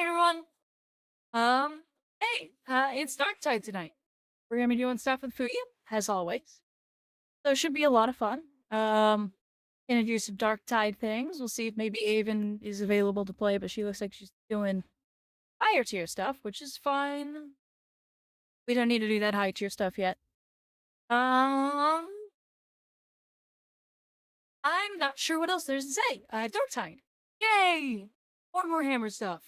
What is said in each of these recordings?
Hi everyone. Hey, it's dark tide tonight. We're gonna be doing stuff with Fuya, as always. So it should be a lot of fun. Gonna do some dark tide things. We'll see if maybe Avon is available to play, but she looks like she's doing higher tier stuff, which is fine. We don't need to do that high tier stuff yet. Um, I'm not sure what else there's to say. Dark tide. Yay! More hammer stuff.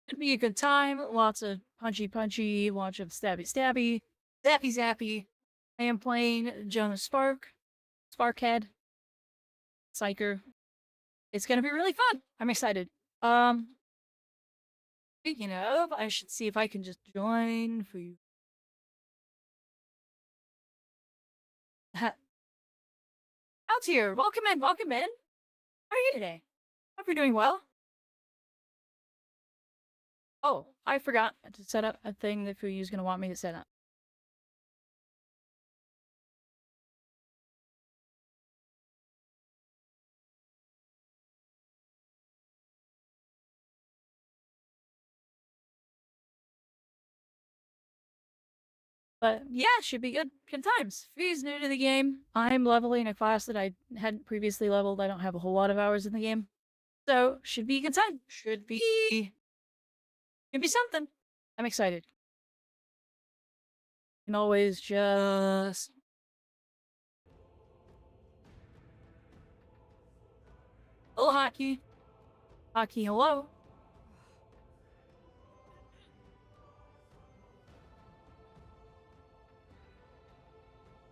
It'd be a good time. Lots of punchy, lots of zappy. I am playing Jonas Sparkhead, Psyker. It's gonna be really fun. I'm excited. Um, Speaking of, I should see if I can just join for you. Out here, welcome in. How are you today? Hope you're doing well. Oh, I forgot to set up a thing that Fuyu's gonna want me to set up. But yeah, should be good times. Fuyu's new to the game. I'm leveling a class that I hadn't previously leveled. I don't have a whole lot of hours in the game. So, should be a good time. Should be something. I'm excited. Can always just... Hello, Hockey. Hockey, hello.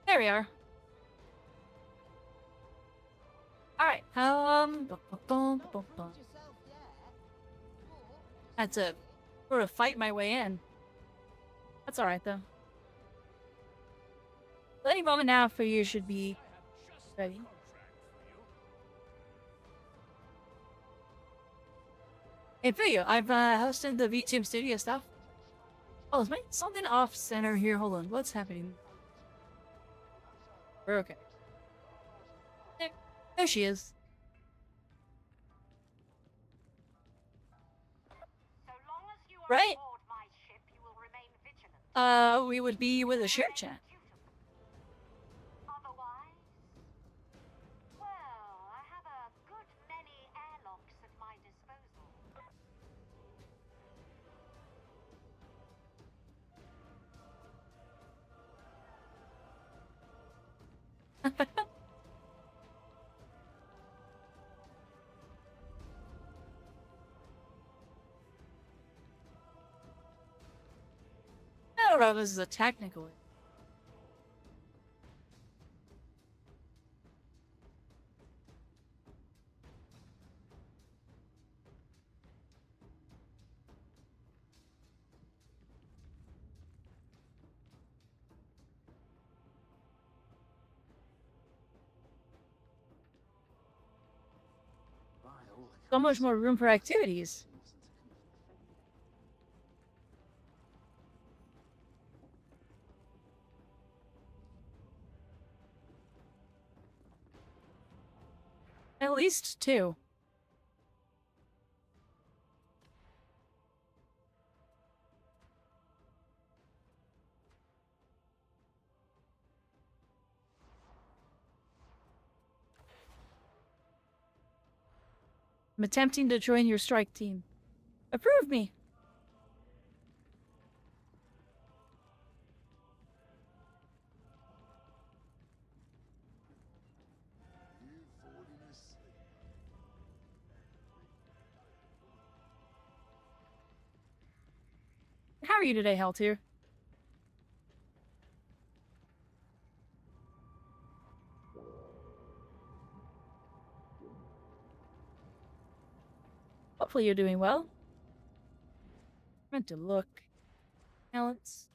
There we are. Alright, had to sort of fight my way in. That's alright, though. Any moment now for you should be ready. Hey, for you, I've hosted the VTube Studio stuff. Oh, is my something off center here? Hold on, what's happening? We're okay. There she is. Right? We would be with a share chat. I don't know if this is a technical. So much more room for activities. At least two. I'm attempting to join your strike team. Approve me. How are you today, Haltier? Hopefully you're doing well. Meant to look. Talents.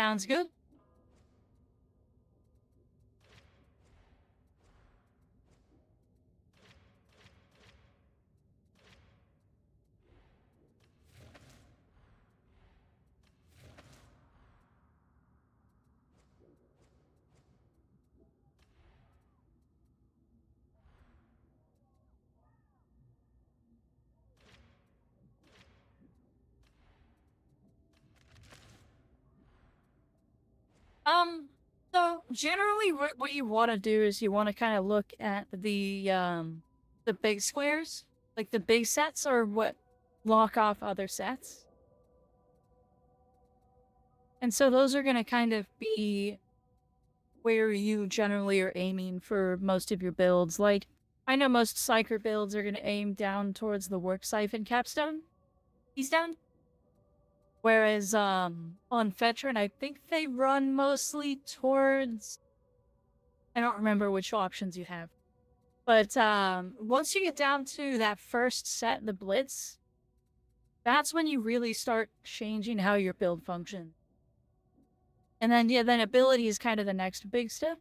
Sounds good. Um, so generally what you want to do is you want to kind of look at the big squares, like the big sets are what block off other sets. And so those are going to kind of be where you generally are aiming for most of your builds. Like, I know most Psyker builds are going to aim down towards the Work Siphon capstone. He's down. Whereas, on Veteran, I think they run mostly towards... I don't remember which options you have. But, once you get down to that first set, the Blitz, that's when you really start changing how your build functions. And then, yeah, then ability is kind of the next big step.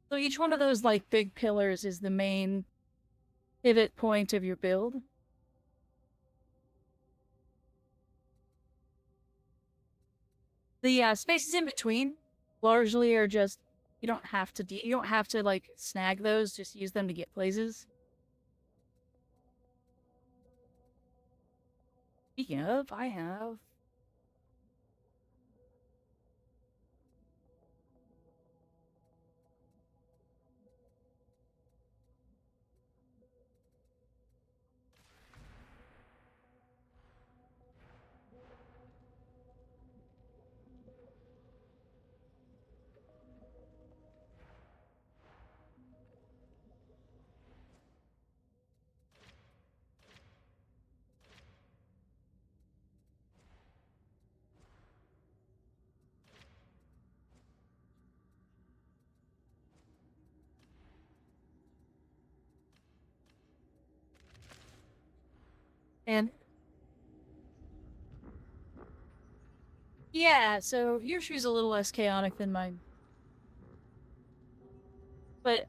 So each one of those, like, big pillars is the main pivot point of your build. The spaces in between largely are just, you don't have to like snag those, just use them to get places. Speaking of, I have... And yeah, so your shoe's a little less chaotic than mine. But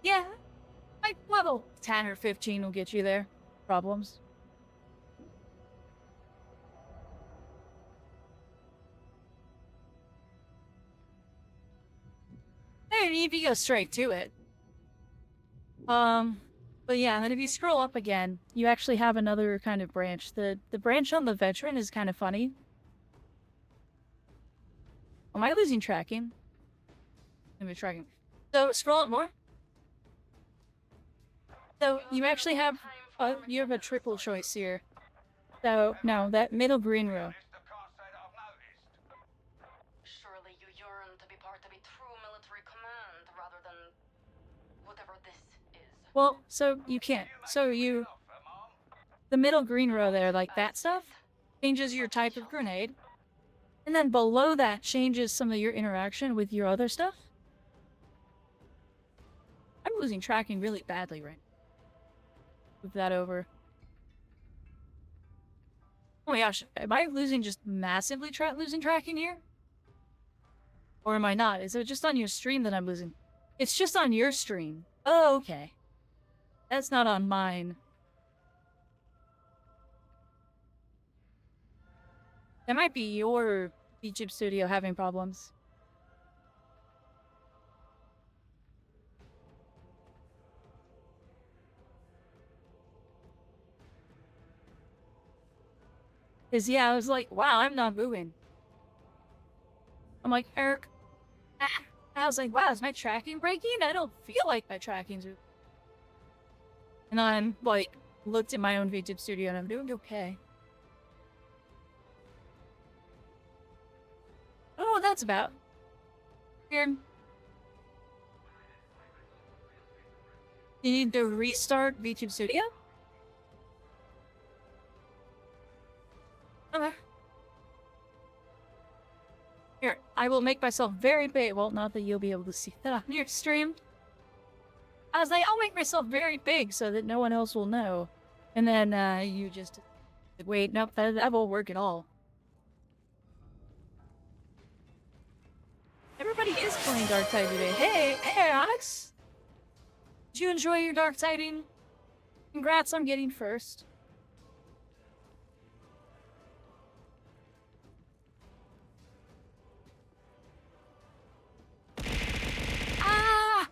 yeah, like level 10 or 15 will get you there. Problems. Hey, if you go straight to it. But yeah, and then if you scroll up again, you actually have another kind of branch. The branch on the Veteran is kind of funny. Am I losing tracking? Am I tracking? So scroll up more. So you actually have a triple choice here. So no, that middle green row. Surely you yearn to be part of a true military command rather than whatever this is. Well, so you can't. The middle green row there, like that stuff, changes your type of grenade. And then below that changes some of your interaction with your other stuff. I'm losing tracking really badly right now. Move that over. Oh my gosh, am I losing just massively losing tracking here? Or am I not? Is it just on your stream that I'm losing? It's just on your stream. Oh, okay. That's not on mine. That might be your YouTube studio having problems. Cause yeah, I was like, wow, I'm not moving. I'm like, Eric, I was like, wow, is my tracking breaking? I don't feel like my tracking's... And I'm like, looked at my own YouTube studio and I'm doing okay. I don't know what that's about. Weird. You need to restart YouTube Studio? I will make myself very big. Well, not that you'll be able to see that on your stream. I was like, I'll make myself very big so that no one else will know. And then you just wait, nope, that won't work at all. Everybody is playing Dark Tide today. Hey, Alex! Did you enjoy your Dark Tiding? Congrats on getting first. Ah!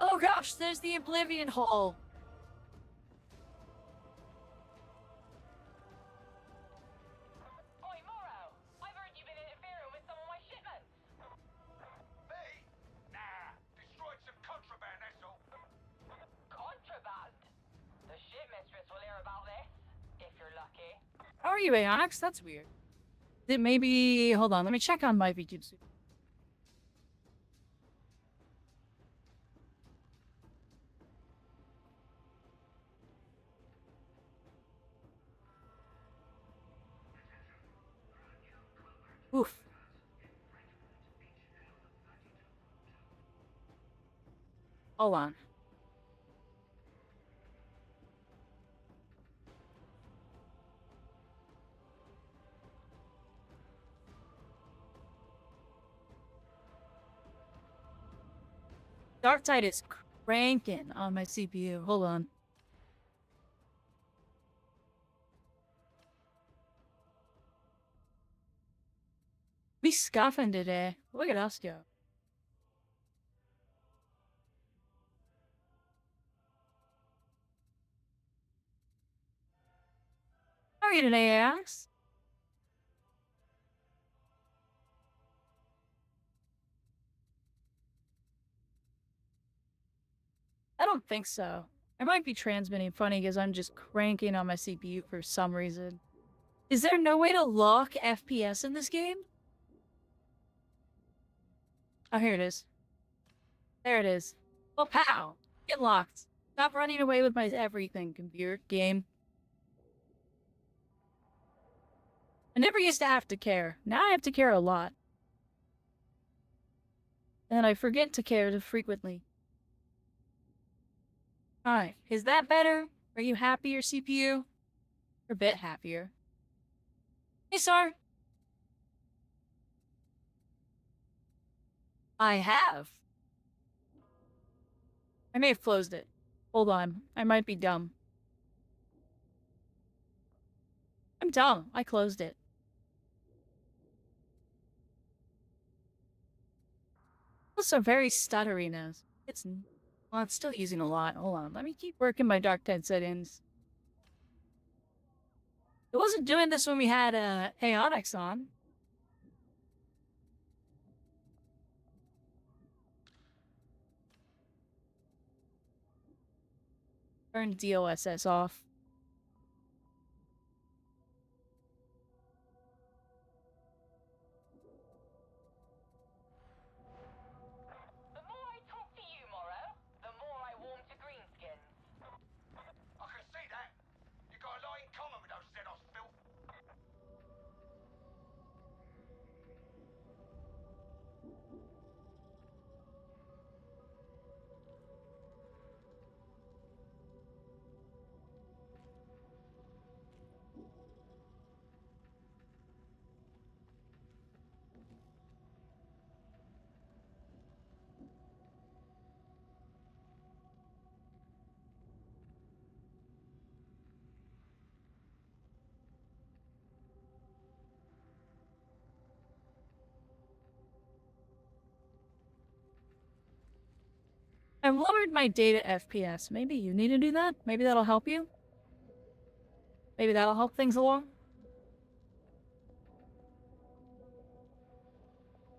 Oh gosh, there's the Oblivion Hall. Oi, Moro! I've heard you've been interfering with some of my shipments. Me? Nah, destroyed some contraband, that's all. Contraband? The shipmistress will hear about this, if you're lucky. How are you, Aox? That's weird. It maybe... Hold on, let me check on my VTube. Oof. Hold on. Dark Tide is cranking on my CPU. Hold on. We scuffing today. Look at us go. How are you today, Axe? I don't think so. I might be transmitting funny because I'm just cranking on my CPU for some reason. Is there no way to lock FPS in this game? Oh, here it is. There it is. Well, pow! Get locked. Stop running away with my everything, computer game. I never used to have to care. Now I have to care a lot. And I forget to care too frequently. Alright, is that better? Are you happier, CPU? Or a bit happier? Hey, Sar! I have. I may have closed it. Hold on, I might be dumb. I'm dumb. I closed it. Also very stuttery now. Well, it's still using a lot. Hold on, let me keep working my Dark Tide settings. It wasn't doing this when we had Aeonics on. Turn DOSS off. The more I talk to you, Moro, the more I warm to greenskins. I can see that. You got a lot in common with those Xenos, Phil. I've lowered my data FPS. Maybe you need to do that? Maybe that'll help you? Maybe that'll help things along?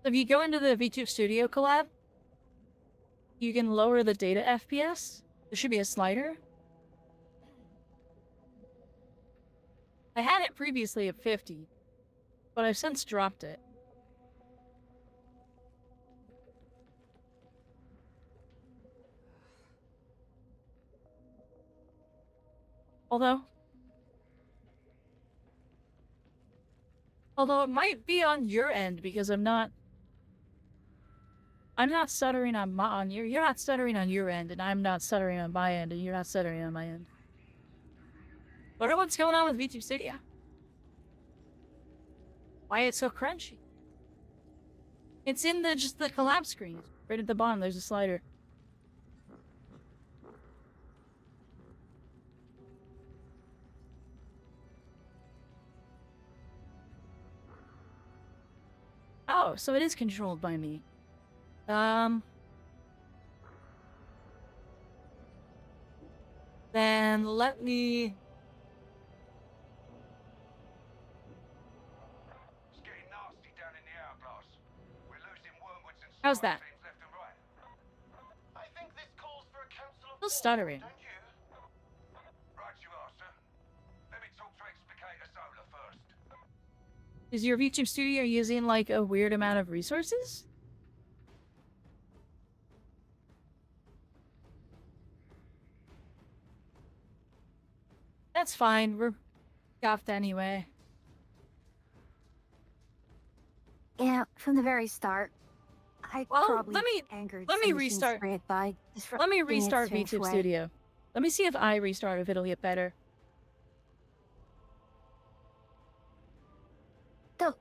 So if you go into the VTube Studio collab, you can lower the data FPS. There should be a slider. I had it previously at 50, but I've since dropped it. Although it might be on your end because I'm not I'm not stuttering on you're not stuttering on your end, and I'm not stuttering on my end, and you're not stuttering on my end. Wonder what's going on with VTube Studio? Why it's so crunchy? It's in the just the collab screen. Right at the bottom, there's a slider. Oh, so it is controlled by me. Then let me... It's getting nasty down in the hourglass. We're losing wormwoods and How's strike that? teams left and right. I think this calls for a council of Still war, stuttering. don't you? Right you are, sir. Let me talk to Explicator Solar first. Is your VTube Studio using, like, a weird amount of resources? That's fine, we're scuffed anyway. Yeah, from the very start, I Well, probably let me angered let me some machine restart. spirit by Let me disrupting its restart strange VTube way. Studio. Let me see if I restart, if it'll get better. Don't.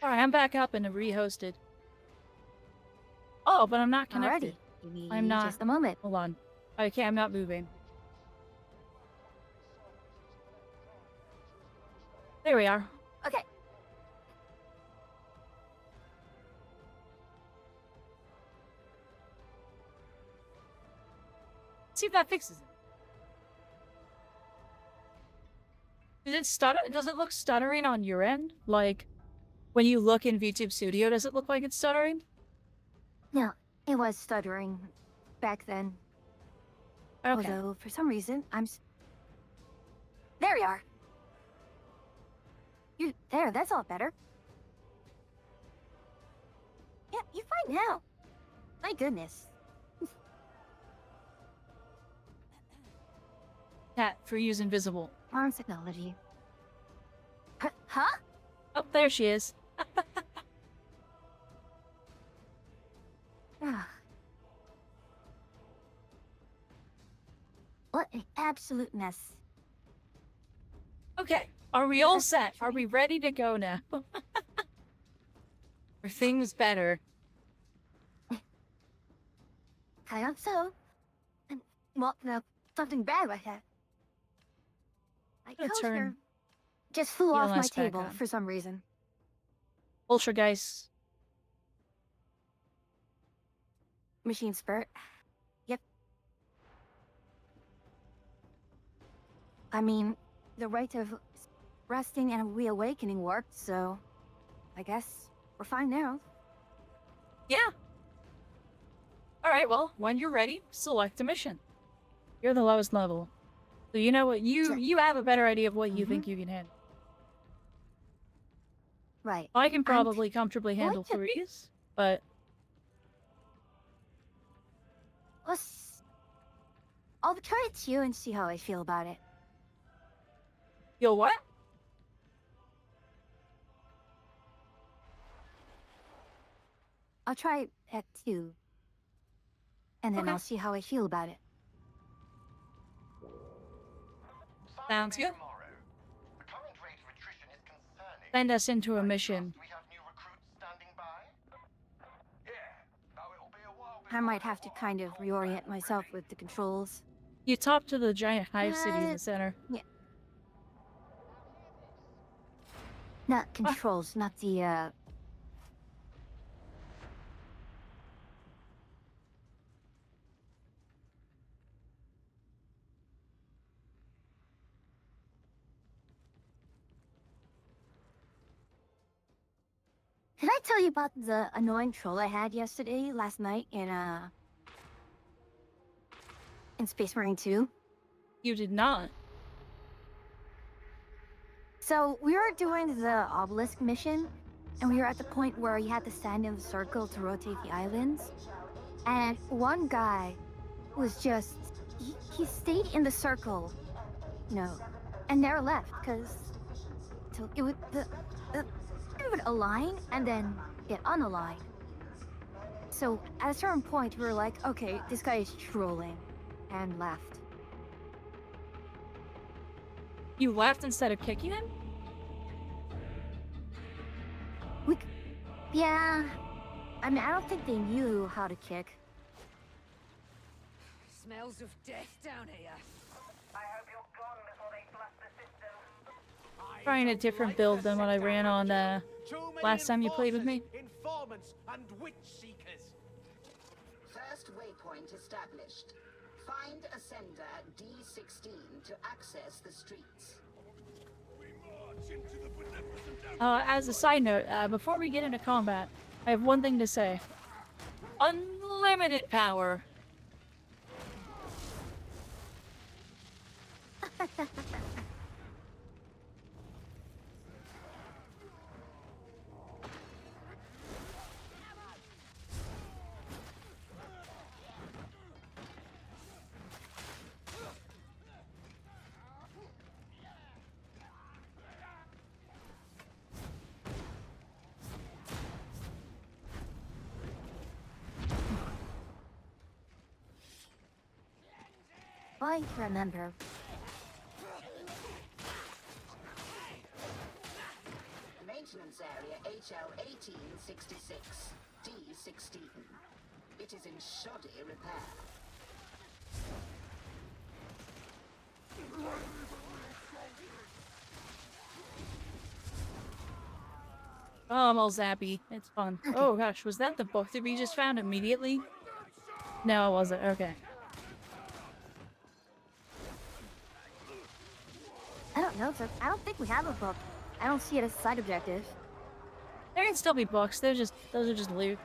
Alright, I'm back up and rehosted. Oh, but I'm not connected. Alrighty, give me I'm not. just a moment. Hold on. Okay, I'm not moving. There we are. Okay, See if that fixes it. Did it stutter? Does it look stuttering on your end? Like, when you look in VTube Studio, does it look like it's stuttering? no, it was stuttering back then. Okay. Although, for some reason, There you are. There, that's all better. Yeah, you're fine now. My goodness. Cat, for use invisible. Modern technology. Huh? Oh, there she is. Ah. What an absolute mess. Okay. Are we all set? Are we ready to go now? Are things better? I hope so. And, well, no, something bad like that. My Gonna coaster turn just flew off my ELS back table on. for some reason. Poltergeist. Machine spirit. Yep. I mean, the rite of resting and reawakening worked, so I guess we're fine now. Yeah. Alright, well, when you're ready, select a mission. You're the lowest level. So you know what, Sure. you have a better idea of what you think Mhm. you can handle. Right. I can probably comfortably going handle to- 3s, but I'll try it to you and see how I feel about it. you'll what? I'll try it at 2. And then Okay. I'll see how I feel about it. Sounds good. Tomorrow. The current rate of attrition is concerning. Send us into a mission. Do we have new recruits standing by? Yeah, though it'll be a while I might have to kind of reorient myself with the controls. You top to the giant hive city in the center. Yeah. Not controls, not the, Did I tell you about the annoying troll I had last night in Space Marine 2? You did not. So we were doing the obelisk mission, and we were at the point where you had to stand in the circle to rotate the islands. And one guy was just he stayed in the circle, and never left because it would it would align and then get unaligned. So at a certain point, we were like, okay, this guy is trolling, and left. You left instead of kicking him? Yeah, I mean, I don't think they knew how to kick. Smells of death down here. I hope you're gone before they flush the system. Trying a different build than what I ran on last time you played with me. Informants and witch seekers. First waypoint established. Find ascender D16 to access the streets. As a side note, before we get into combat, I have one thing to say. Unlimited power. I remember. Maintenance area HL 1866 D16. It is in shoddy repair. Oh, I'm all zappy. It's fun. Oh gosh, was that the book that we just found immediately? No, it wasn't. Okay. I don't know, sir. I don't think we have a book. I don't see it as a side objective. There can still be books. Those are just loot.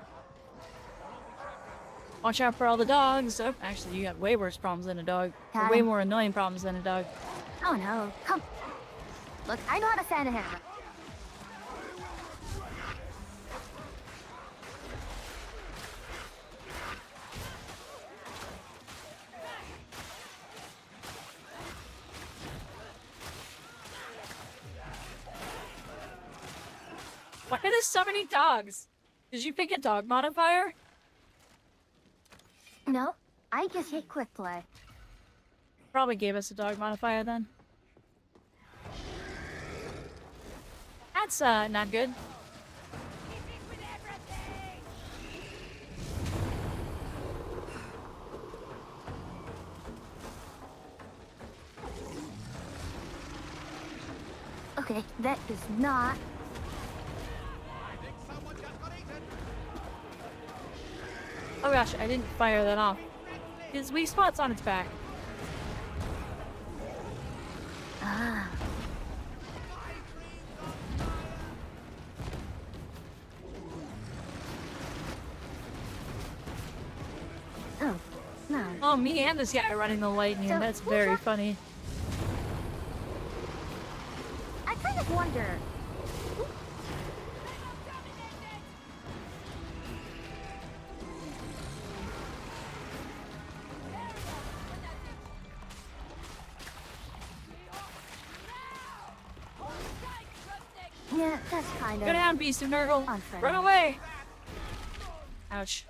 Watch out for all the dogs. Oh, actually, you got way worse problems than a dog. Or way more annoying problems than a dog. Oh no, come. Look, I know how to stand a hammer. Why are there so many dogs? Did you pick a dog modifier? No, I just hit quick play. Probably gave us a dog modifier then. That's not good. Okay, that does not. Oh gosh, I didn't fire that off. His weak spot's on its back. Ah. Oh, no. Oh, me and this guy are running the lightning. So, That's who's very that? funny. I kind of wonder. Yeah, that's kind of. Go down, beast of Nurgle. unfriendly. Run away. Ouch.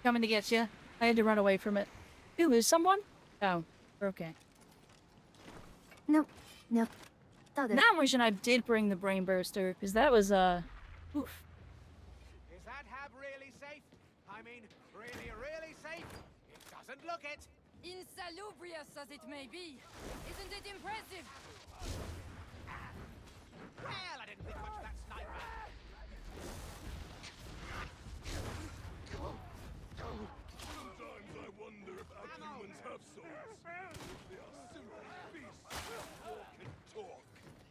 Coming to get you. I had to run away from it. Did we lose someone? Oh, we're okay. Nope. Nope. Oh, Now I'm wishing I did bring the brain burster, because that was, oof. Is that hab really safe? I mean, really, really safe? It doesn't look it. Insalubrious as it may be, isn't it impressive? Well, I didn't think much of that sniper. Sometimes I wonder if our humans have souls. They are simply beasts that walk and talk.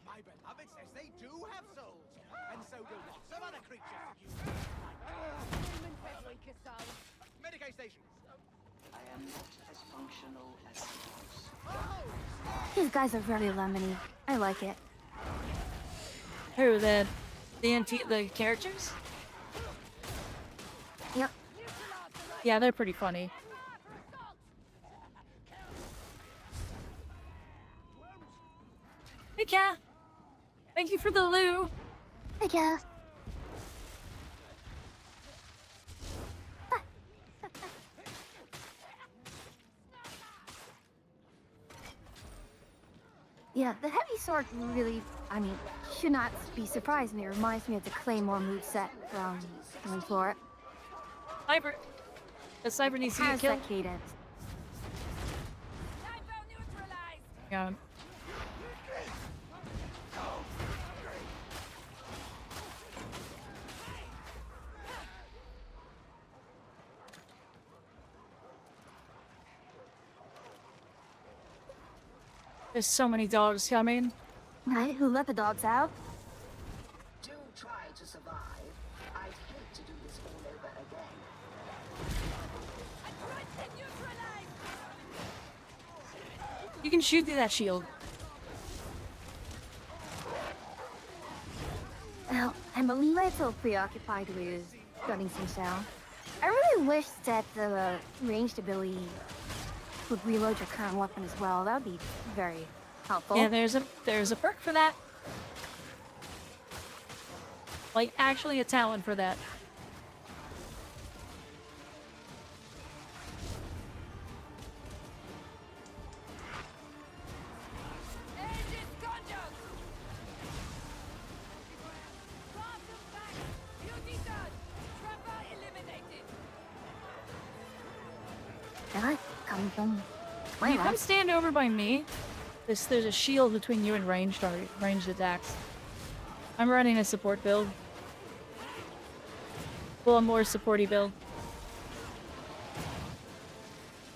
My beloved says they do have souls, and so do lots of other creatures you like. Medicaid station. I am not as functional as I was. These guys are very lemony. I like it. Who, the characters? Yep. Yeah, they're pretty funny. Hey, Kat. Thank you for the loo. I guess. Yeah, the heavy sword really, I mean, should not be surprising. It reminds me of the Claymore moveset from Going For It. Cyber. The cyber needs to get Has killed. that cadence. Hypo neutralized! Yeah. There's so many dogs coming. Right? Who let the dogs out? Do try to survive. I'd hate to do this all over again. Adroitly neutralized! You can shoot through that shield. Well, I'm a little preoccupied with gunning things down. I really wish that the ranged ability would reload your current weapon as well. That would be very helpful. Yeah, there's a perk for that. Like, actually a talent for that. Aegis conjure! Quantum back! Beauty done! Trapper eliminated! Yeah, coming from. Can you come stand over by me? There's a shield between you and ranged attacks. I'm running a support build. Well, a more supporty build.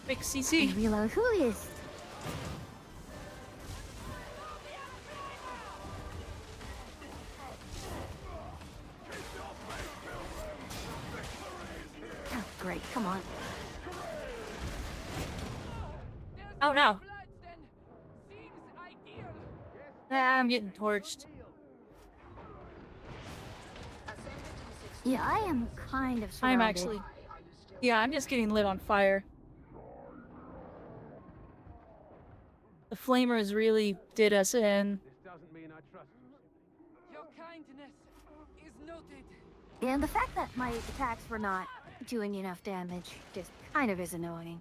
Big CC. Reload. Who is? Oh, great. Come on. Oh no. Blood then seems ideal! Ah, I'm getting torched. Yeah, I am kind of I'm surrounded. actually. Yeah, I'm just getting lit on fire. The flamers really did us in. This doesn't mean I trust you. Your kindness is noted. And the fact that my attacks were not doing enough damage just kind of is annoying.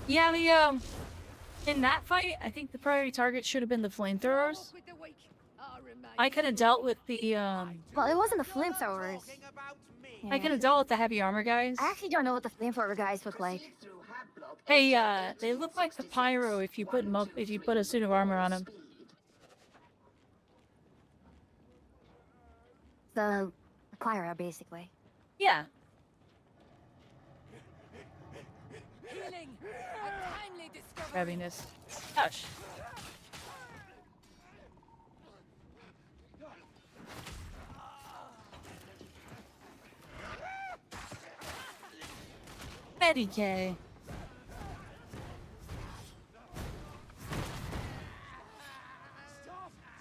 Yeah, in that fight, I think the priority target should have been the flamethrowers. Walk with the weak. I'll remind I could have dealt with the Well, it wasn't the flamethrowers. Talking about me. I could have dealt with the heavy armor guys. I actually don't know what the flamethrower guys look like. Proceed through hab block Hey, they look like the pyro if you put 'em up, if you put a suit of armor on them. speed. The Pyra, basically. Yeah. healing. A timely discovery. Grabbing this. Hush. Betty K.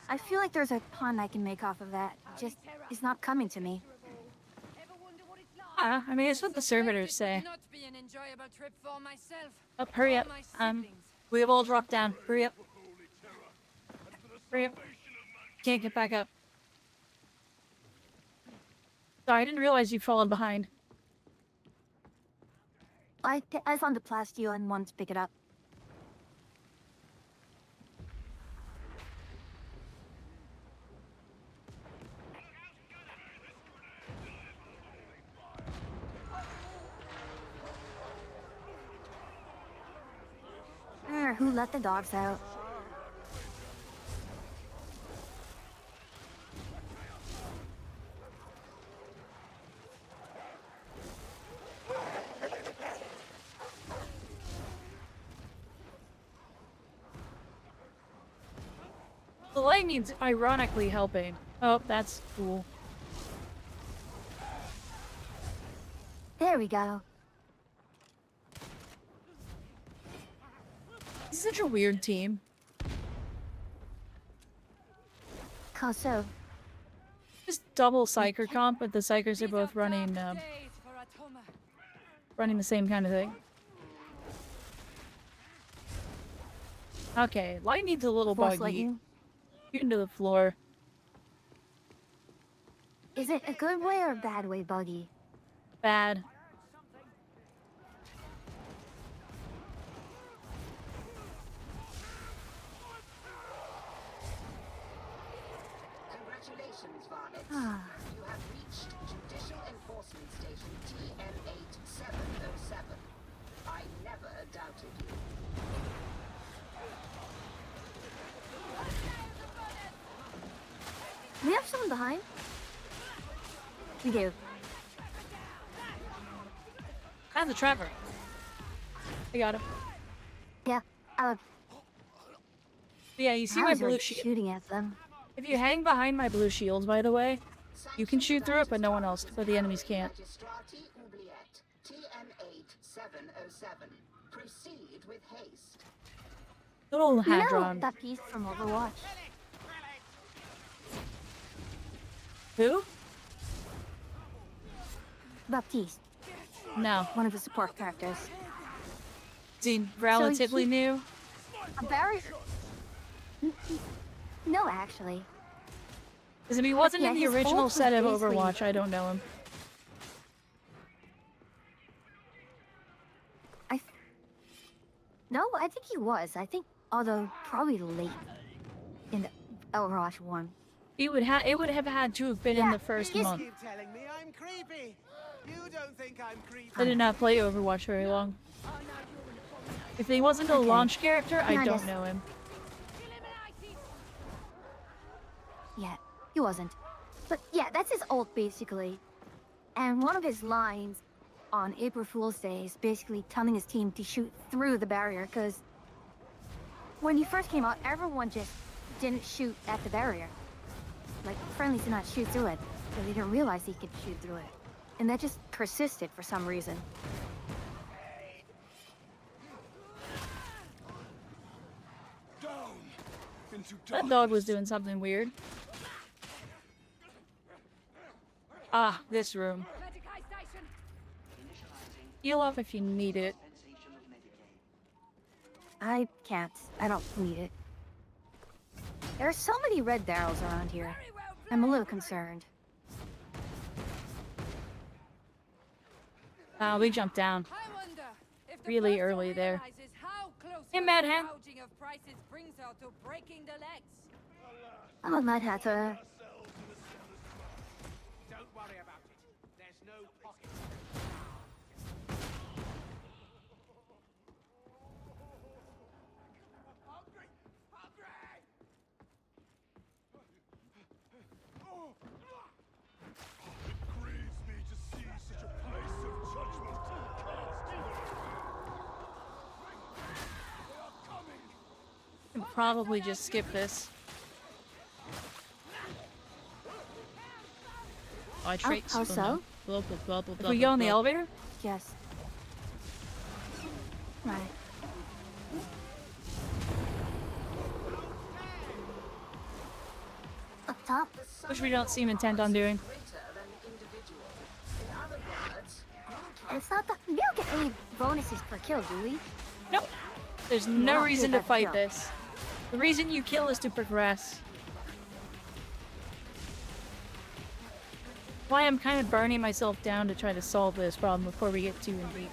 I feel like there's a pun I can make off of that. Just is not coming to me. Ever wonder what it's like? I mean, it's what the servitors say. Not be an enjoyable trip for myself. Up, hurry or up. my siblings. We have all dropped down. Hurry up. Hurry up. Can't get back up. Sorry, I didn't realize you fallen behind. I found the plasteel and wanted to pick it up. Who let the dogs out? The lightning's ironically helping. Oh, that's cool. There we go. It's such a weird team. How so? Just double Psyker comp, but the Psykers are both running running the same kind of thing. Okay, lightning's a little Force buggy. lightning. Shooting to the floor. Is it a good way or a bad way, Buggy? Bad. Congratulations, Varlet. Ah. You have reached Judicial Enforcement Station TM8707. I never doubted you. We have someone behind? We do. And the Trevor. I got him. Yeah. Yeah, you see I my was blue already shield. shooting at them. If you hang behind my blue shield, by the way, you can shoot through it, but no one else, but the enemies can't. Magistrati Oubliette, TM8707. Proceed with haste. Little You know Hadron. that piece from Overwatch? Who? Baptiste, No. one of the support characters. Seem relatively he- new. A very... No, actually. Because if he wasn't Yeah, in the his original ult was set of basically- Overwatch, I don't know him. No, I think he was. I think, although probably late in the Overwatch 1. It would have had to have been in the first he's- month. Keep telling me I'm creepy. You don't think I'm creepy? I did not play Overwatch very long. If he wasn't a Okay. launch character, I I don't guess- know him. Yeah, he wasn't. But yeah, that's his ult, basically. And one of his lines on April Fool's Day is basically telling his team to shoot through the barrier, because when he first came out, everyone just didn't shoot at the barrier. Like, friendlies did not shoot through it, so they didn't realize he could shoot through it. And that just persisted for some reason. Down into That dog was doing something weird. Ah, this room. Heal up if you need it. I can't. I don't need it. There are so many red barrels around here. I'm a little concerned. We jumped down. Really early there. Hey, Mad Hen. I'm a Mad Hatter. Don't worry about it. There's no pocket. Hungry! Hungry! It grieves me to see such a place of judgment cast. They are coming. Can probably just skip this. I traits. how so? If we go in the elevator? Yes. Right. Up top? Which we don't seem intent on doing. Greater than the individual. In other words, It's not that we don't get any bonuses per kill, do we? Nope. There's no not reason do to that fight kill. this. The reason you kill is to progress. Why I'm kind of burning myself down to try to solve this problem before we get too in deep.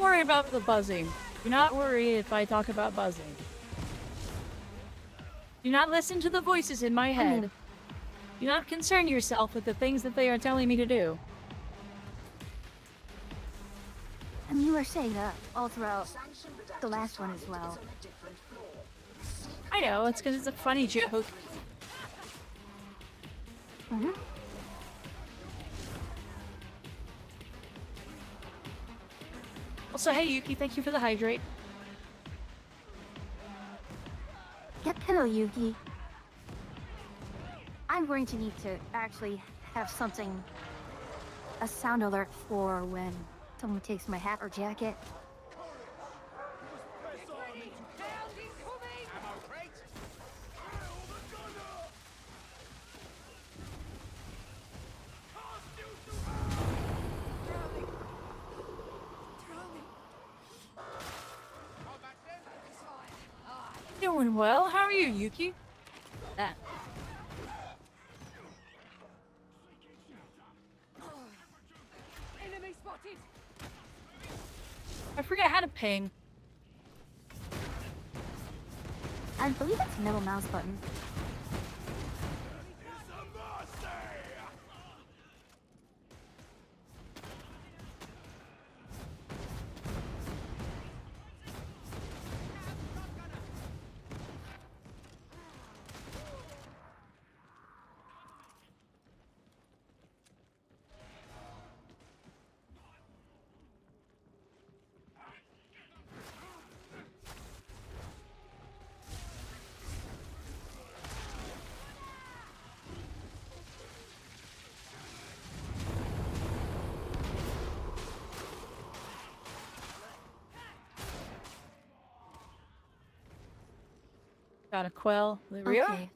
worry about the buzzing. Do not worry if I talk about buzzing. Do not listen to the voices in my head. Do not concern yourself with the things that they are telling me to do. And you were saying that all throughout the last one as well. I know, it's because it's a funny joke. Also, hey Yuki, thank you for the hydrate. Get pillow, Yuki. I'm going to need to actually have something, a sound alert for when someone takes my hat or jacket. Ammo crate. Combat's in. Doing well. How are you, Yuki? That. Enemy spotted! I forget how to ping. I believe it's middle mouse button. Gotta quell the Rio. Okay.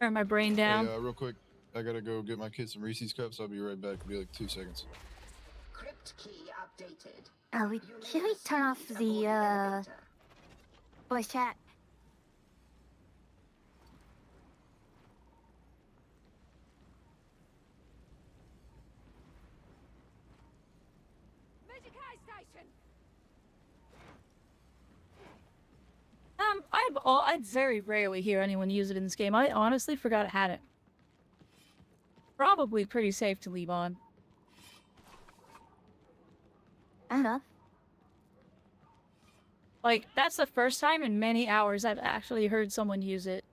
Turn my brain down. Hey, real quick, I gotta go get my kids some Reese's cups. I'll be right back. It'll be like 2 seconds. Crypt key updated. Can we turn off the voice chat? Medicae station! I very rarely hear anyone use it in this game. I honestly forgot I had it. Probably pretty safe to leave on. Enough. Like, that's the first time in many hours I've actually heard someone use it.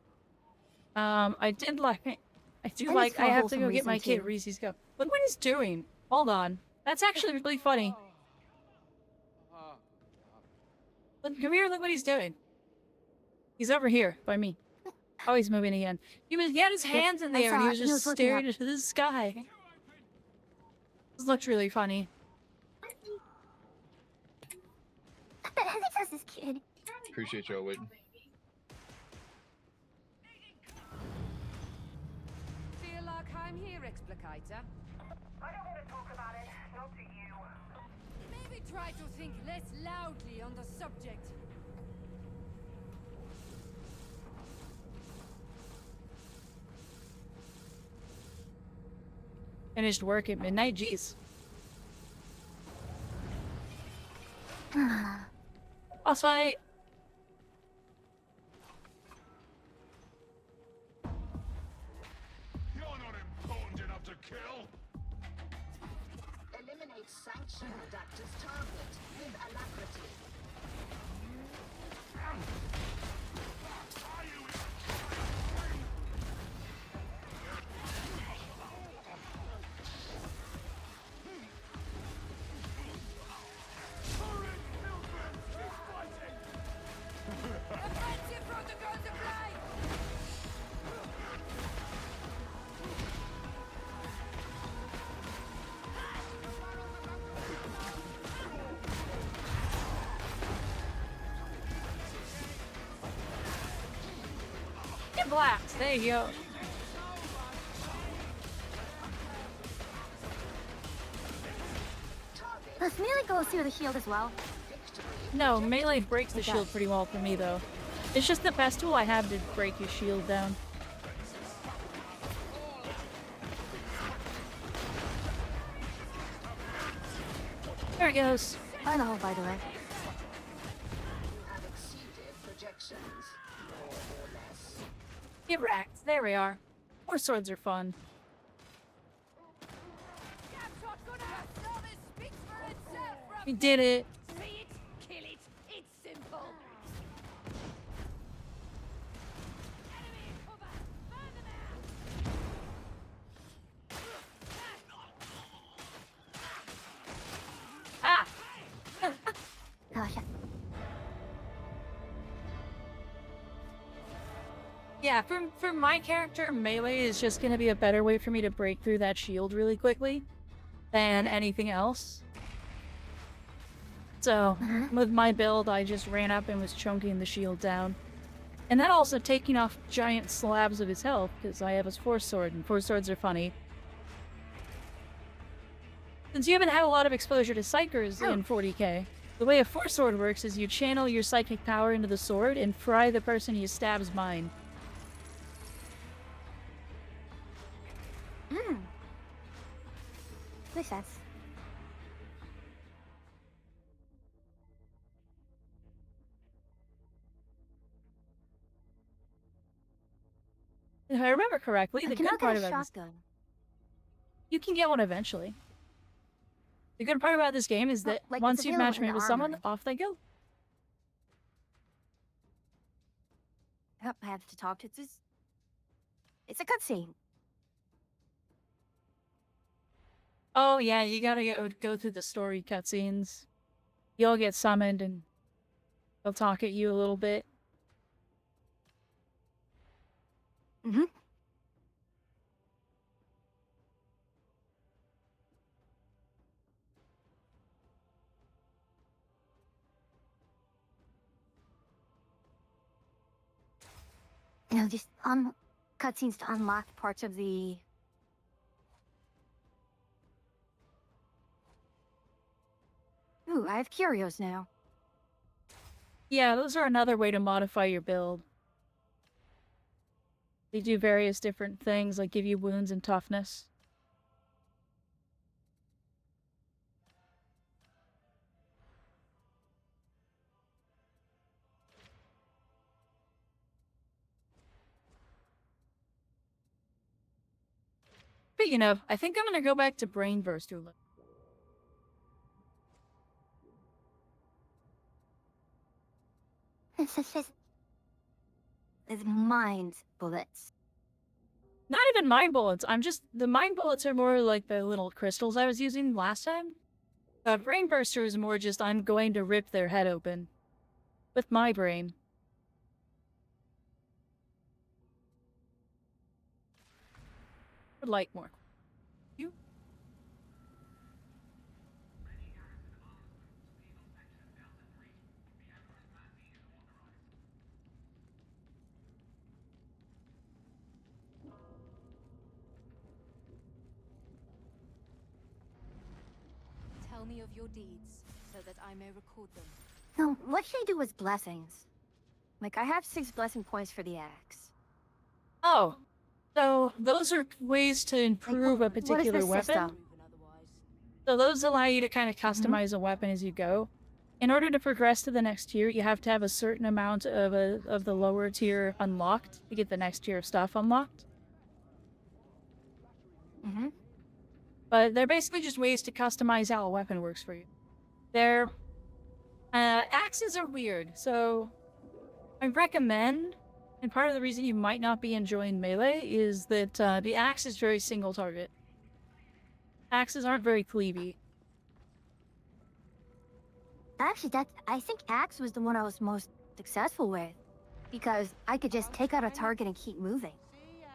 I did like... I do And like... it's for I a have to wholesome go get my reason, kid too. Reese's Cup. Look what he's doing. Hold on. That's actually really funny. Look, come here, look what he's doing. He's over here, by me. Oh, he's moving again. He had his hands in I there and he saw was it. He just was looking staring up. into the sky. This looks really funny. I think that's this kid. Appreciate y'all waiting. Feel like I'm here, Explicator? I don't want to talk about it. Not to you. Maybe try to think less loudly on the subject. Finished work at midnight, jeez. Boss fight! You're not important enough to kill. Eliminate sanction adapter's target with alacrity. Offensive protocols apply! Get blacks, there you go. Does melee go through the shield as well? No, melee breaks the shield pretty well for me, though. It's just the best tool I have to break his shield down. There it goes. I know, by the way. You have exceeded projections, more or less. Get wrecked. There we are. More swords are fun. We did it. See it, kill it. It's simple. Enemy cover. Burn them out. Ah! Oh, shit. Yeah, for my character, melee is just gonna be a better way for me to break through that shield really quickly than anything else. So, with my build, I just ran up and was chunking the shield down. And then also taking off giant slabs of his health, because I have his force sword, and force swords are funny. Since you haven't had a lot of exposure to psychers in 40k, the way a force sword works is you channel your psychic power into the sword and fry the person you stab's mind. Makes sense. If I remember correctly, I the cannot good part get a about this, shotgun. you can get one eventually. The good part about this game is that Like, once it's you've available matched in made the with someone, armory. off they go. Yep, I have to talk to this. It's a cutscene. Oh yeah, you gotta go through the story cutscenes. You'll get summoned and they'll talk at you a little bit. Mm-hmm. You know, just cutscenes to unlock parts of the. Ooh, I have curios now. Yeah, those are another way to modify your build. They do various different things, like give you wounds and toughness. Speaking of, I think I'm gonna go back to Brain Burst a little. It's mind bullets. Not even mind bullets. The mind bullets are more like the little crystals I was using last time. Brain Burster is more just I'm going to rip their head open. With my brain. Would like more. You? Tell me of your deeds, so that I may record them. No, what should I do with blessings? Like, I have 6 blessing points for the axe. Oh. So, those are ways to improve a what is particular this weapon. system? Proven otherwise. So those allow you to kind of customize a weapon as you go. In order to progress to the next tier, you have to have a certain amount of the lower tier unlocked to get the next tier of stuff unlocked. Mm-hmm. But they're basically just ways to customize how a weapon works for you. They're axes are weird, so I recommend, and part of the reason you might not be enjoying melee is that the axe is very single target. Axes aren't very cleavy. Actually, I think axe was the one I was most successful with. Because I could just take out a target and keep moving. See ya.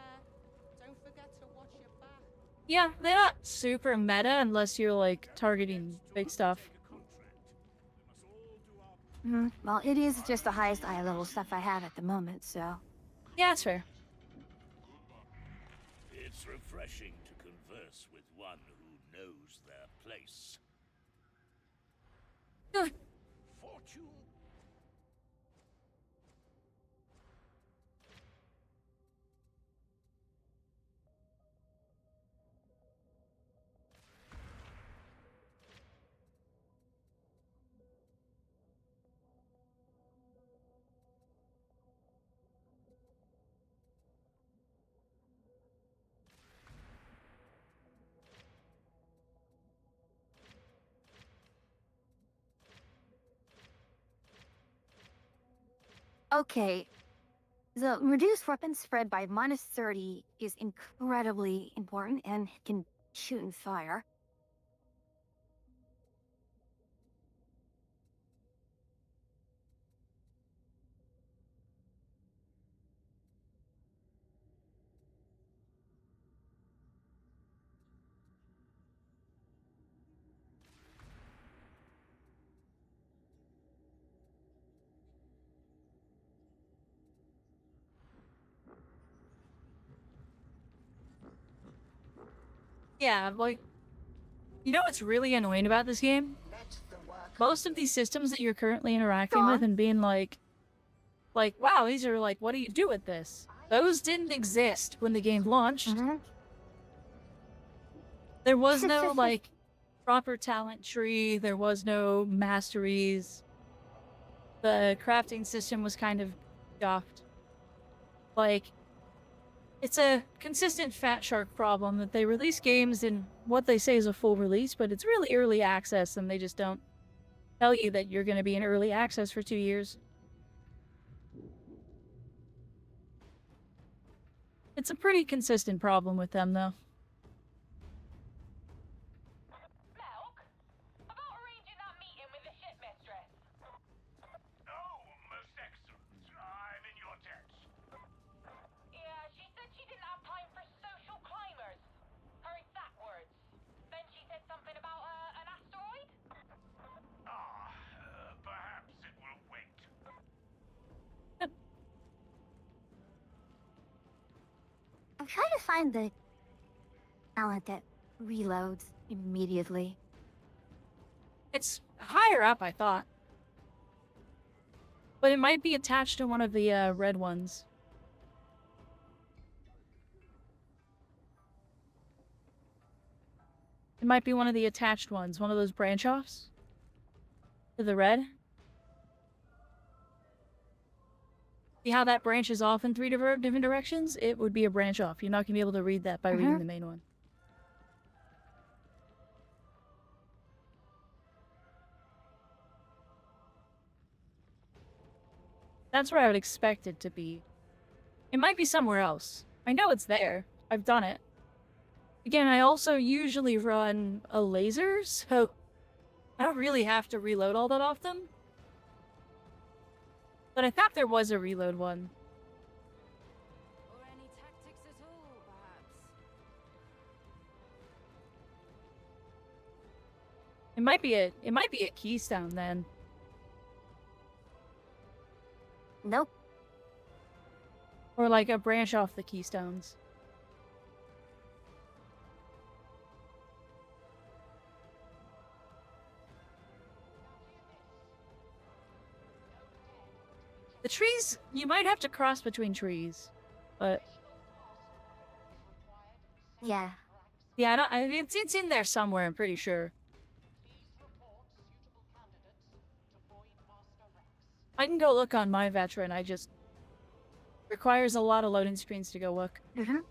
Don't forget to watch your back. Yeah, they're not super meta unless you're like targeting big stuff. Well, it is just the highest eye level stuff I have at the moment, so. Yeah, that's fair. It's refreshing to converse with one who knows their place. Ugh. Fortune. Okay, the reduced weapon spread by -30 is incredibly important and can shoot and fire. Yeah, like, you know what's really annoying about this game? Let the work Most of these systems that you're currently interacting Go with on. and being like, wow, these are like, what do you do with this? Those didn't exist when the game launched. Mhm. There was no, like, proper talent tree, there was no masteries. The crafting system was kind of scuffed. Like, it's a consistent fat shark problem that they release games in what they say is a full release, but it's really early access and they just don't tell you that you're going to be in early access for 2 years. It's a pretty consistent problem with them, though. Milk? About arranging that meeting with the shipmistress. Oh, most excellent. I'm in your debt. Yeah, she said she didn't have time for social climbers. Her exact words. Then she said something about an asteroid? Perhaps it will wait. I'm trying to find the talent that reloads immediately. It's higher up, I thought. But it might be attached to one of the red ones. It might be one of the attached ones, one of those branch offs to the red. See how that branches off in 3 different directions? It would be a branch off. You're not going to be able to read that by reading the main one. That's where I would expect it to be. It might be somewhere else. I know it's there. I've done it. Again, I also usually run a laser, so I don't really have to reload all that often. But I thought there was a reload one. Or any tactics at all, perhaps? It might be a keystone then. Nope. Or like a branch off the keystones. The trees, you might have to cross between trees. But Yeah. yeah, it's in there somewhere, I'm pretty sure. I can go look on my veteran, I just requires a lot of loading screens to go look. Mhm.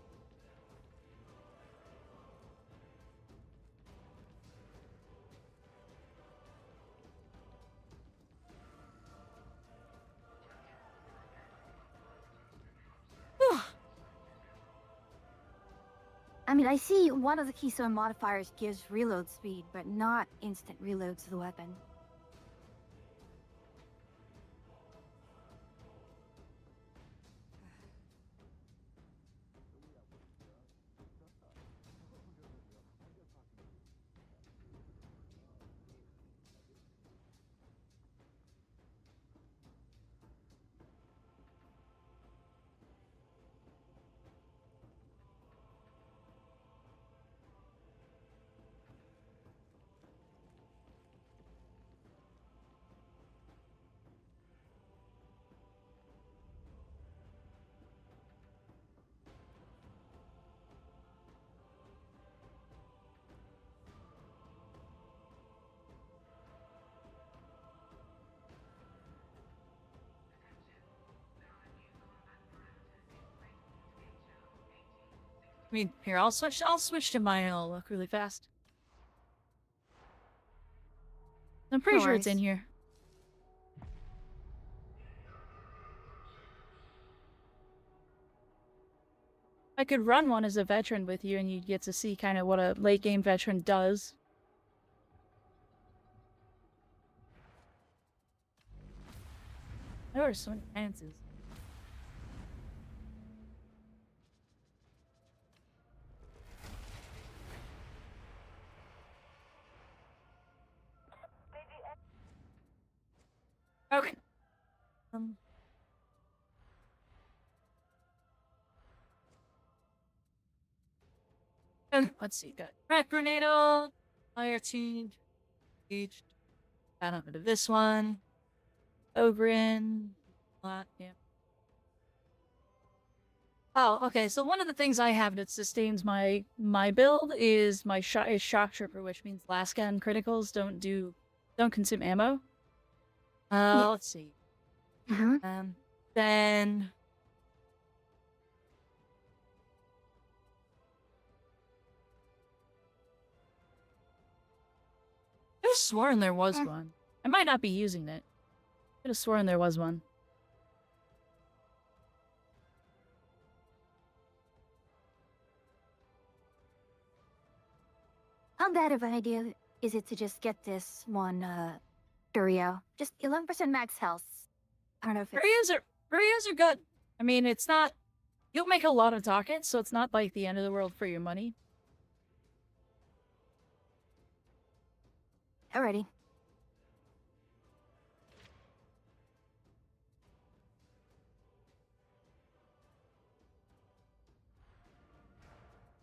I mean, I see one of the keystone modifiers gives reload speed, but not instant reloads to the weapon. I mean, here, I'll switch to mine and I'll look really fast. I'm pretty No sure it's in worries. here. I could run one as a veteran with you, and you'd get to see kind of what a late game veteran does. There are so many chances. Okay. Let's see. Got crack grenade, fire team, aged. Add on to this one. Ogrin. Lot, yeah. Oh, okay. So one of the things I have that sustains my build is my shock trooper, which means last gun criticals don't consume ammo. Let's see. Then I could have sworn there was one. I might not be using it. Could have sworn there was one. How bad of an idea is it to just get this one, Curio? Just 11% max health. I don't know if it's... Curios are good. I mean, it's not... You'll make a lot of dockets, so it's not like the end of the world for your money. Alrighty.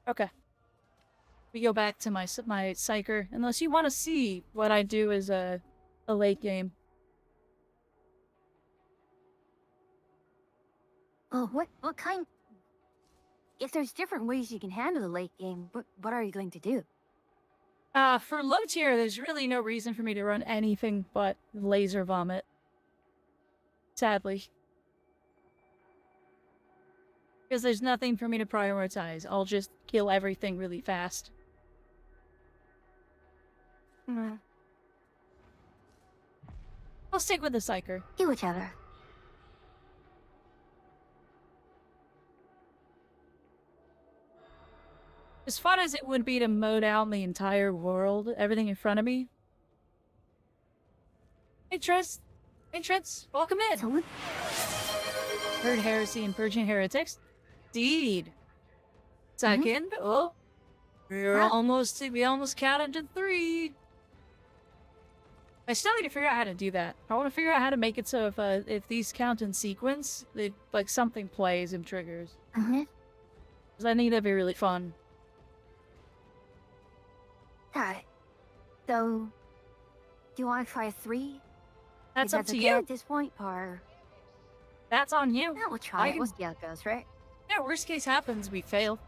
Okay. We go back to my psyker, unless you want to see what I do as a late game. Oh, what kind... If there's different ways you can handle the late game, what are you going to do? For low tier, there's really no reason for me to run anything but laser vomit. Sadly. Because there's nothing for me to prioritize. I'll just kill everything really fast. I'll stick with the psyker. Do whichever. As fun as it would be to mow down the entire world, everything in front of me. Hey, Triss. Hey, Triss. Welcome in. Heard heresy and purging heretics. Indeed. Second. Oh. We almost counted to 3. I still need to figure out how to do that. I want to figure out how to make it so if these count in sequence, like something plays and triggers. Because I think that'd be really fun. Alright. So, do you want to try 3? That's up to okay you. At this point, or... That's on you. Yeah, we'll try it. We'll see how it goes, right? Yeah, worst case happens, we fail.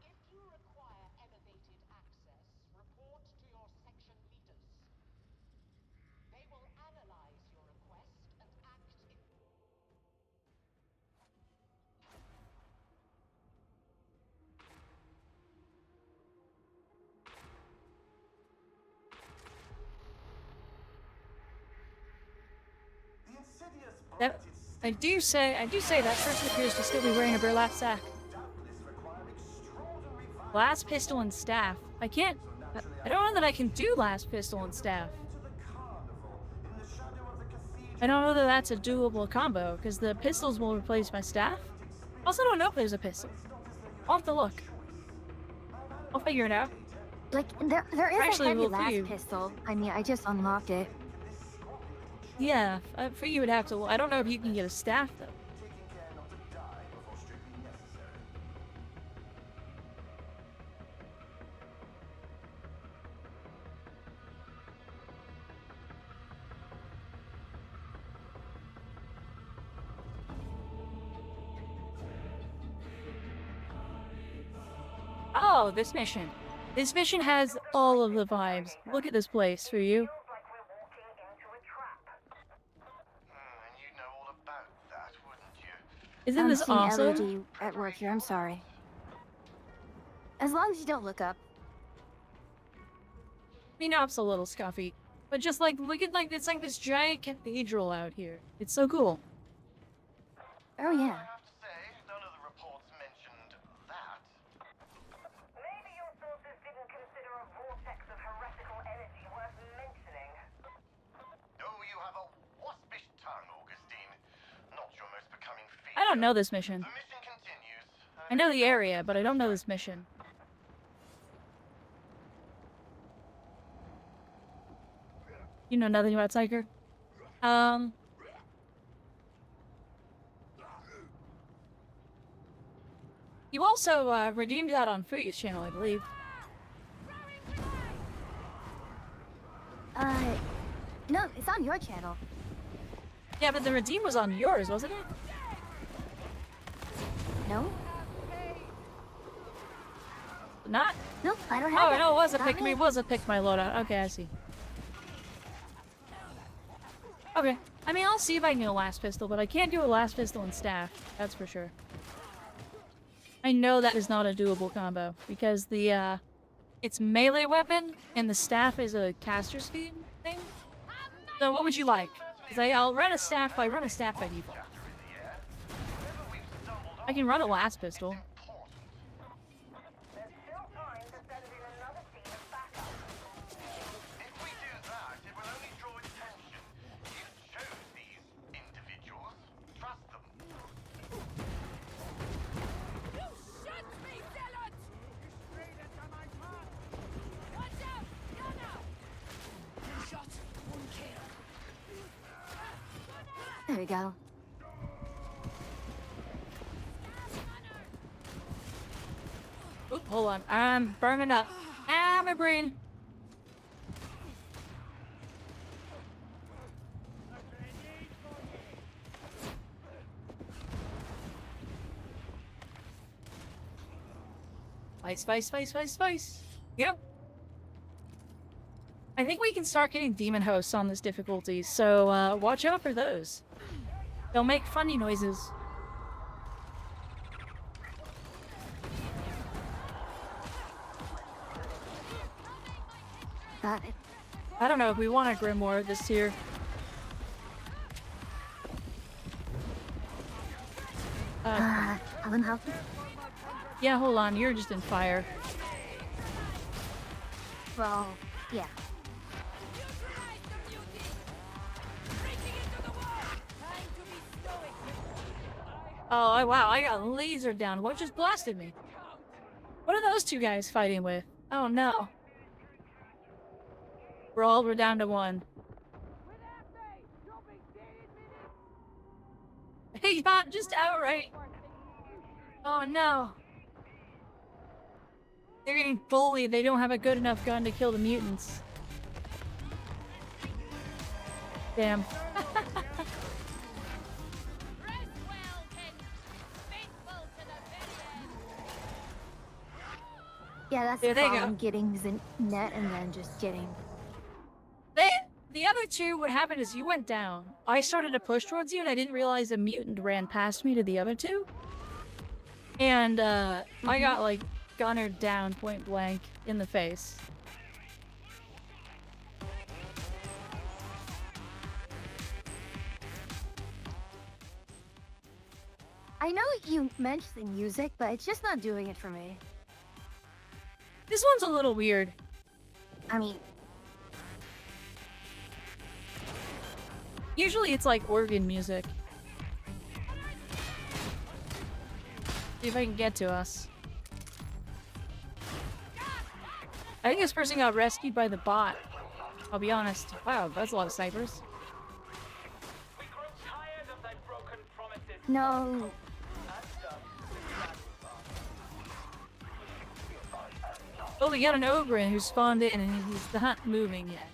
If you require elevated access, report to your section leaders. They will analyze your request and act in... I do say that person appears to still be wearing a burlap sack. Last pistol and staff. I don't know that I can do last pistol and staff. I don't know that that's a doable combo, because the pistols will replace my staff. I also don't know if there's a pistol. I'll have to look. I'll figure it out. Like, there is Actually, a heavy we'll last see. pistol. I mean, I just unlocked it. Yeah, for you would have to... I don't know if you can get a staff, though. Oh, this mission. This mission has all of the vibes. Look at this place for you. Isn't this seeing awesome? LED at work here. I'm sorry. As long as you don't look up. Menop's a little scuffy, but just like look at it's like this giant cathedral out here. It's so cool. Oh yeah. I have to say, none of the reports mentioned that. Maybe your sources didn't consider a vortex of heretical energy worth mentioning. Oh, you have a waspish tongue, Augustine. Not your most becoming feature. I don't know this mission. The mission continues. I know the area, but I don't know this mission. You know nothing about Tiger? You also redeemed that on Fuya's channel, I believe. No, it's on your channel. Yeah, but the redeem was on yours, wasn't it? No? Not? No, I don't have Oh, it. no, it was a Not pick. me. It was a pick my loadout. Okay, I see. Okay. I mean, I'll see if I can do a last pistol, but I can't do a last pistol and staff. That's for sure. I know that is not a doable combo because the it's melee weapon and the staff is a caster speed thing. So what would you like? Because I'll run a staff. I run a staff by default. I can run a last pistol. There's still time to send in another team of backup. If we do that, it will only draw attention. You chose these individuals. Trust them. There we go. Oop, hold on. I'm burning up. Ah, my brain. Spice. Yep. I think we can start getting demon hosts on this difficulty, so watch out for those. They'll make funny noises. Got it. I don't know if we want a Grimoire this tier. Alan help? Yeah, hold on. You're just in fire. Well, yeah. Oh, wow. I got lasered down. What just blasted me? What are those two guys fighting with? Oh, no. We're down to one. He's not just outright. Oh, no. They're getting bullied. They don't have a good enough gun to kill the mutants. Damn. Yeah, that's There the they go. problem. Getting the net and then just getting. The other two, what happened is you went down. I started to push towards you, and I didn't realize a mutant ran past me to the other two. And, I got, like, gunnered down point blank in the face. I know you mentioned music, but it's just not doing it for me. This one's a little weird. I mean, Usually it's like organ music. See if I can get to us. I think this person got rescued by the bot. I'll be honest. Wow, that's a lot of snipers. no. Oh, we got an Ogren who spawned in and he's not moving yet.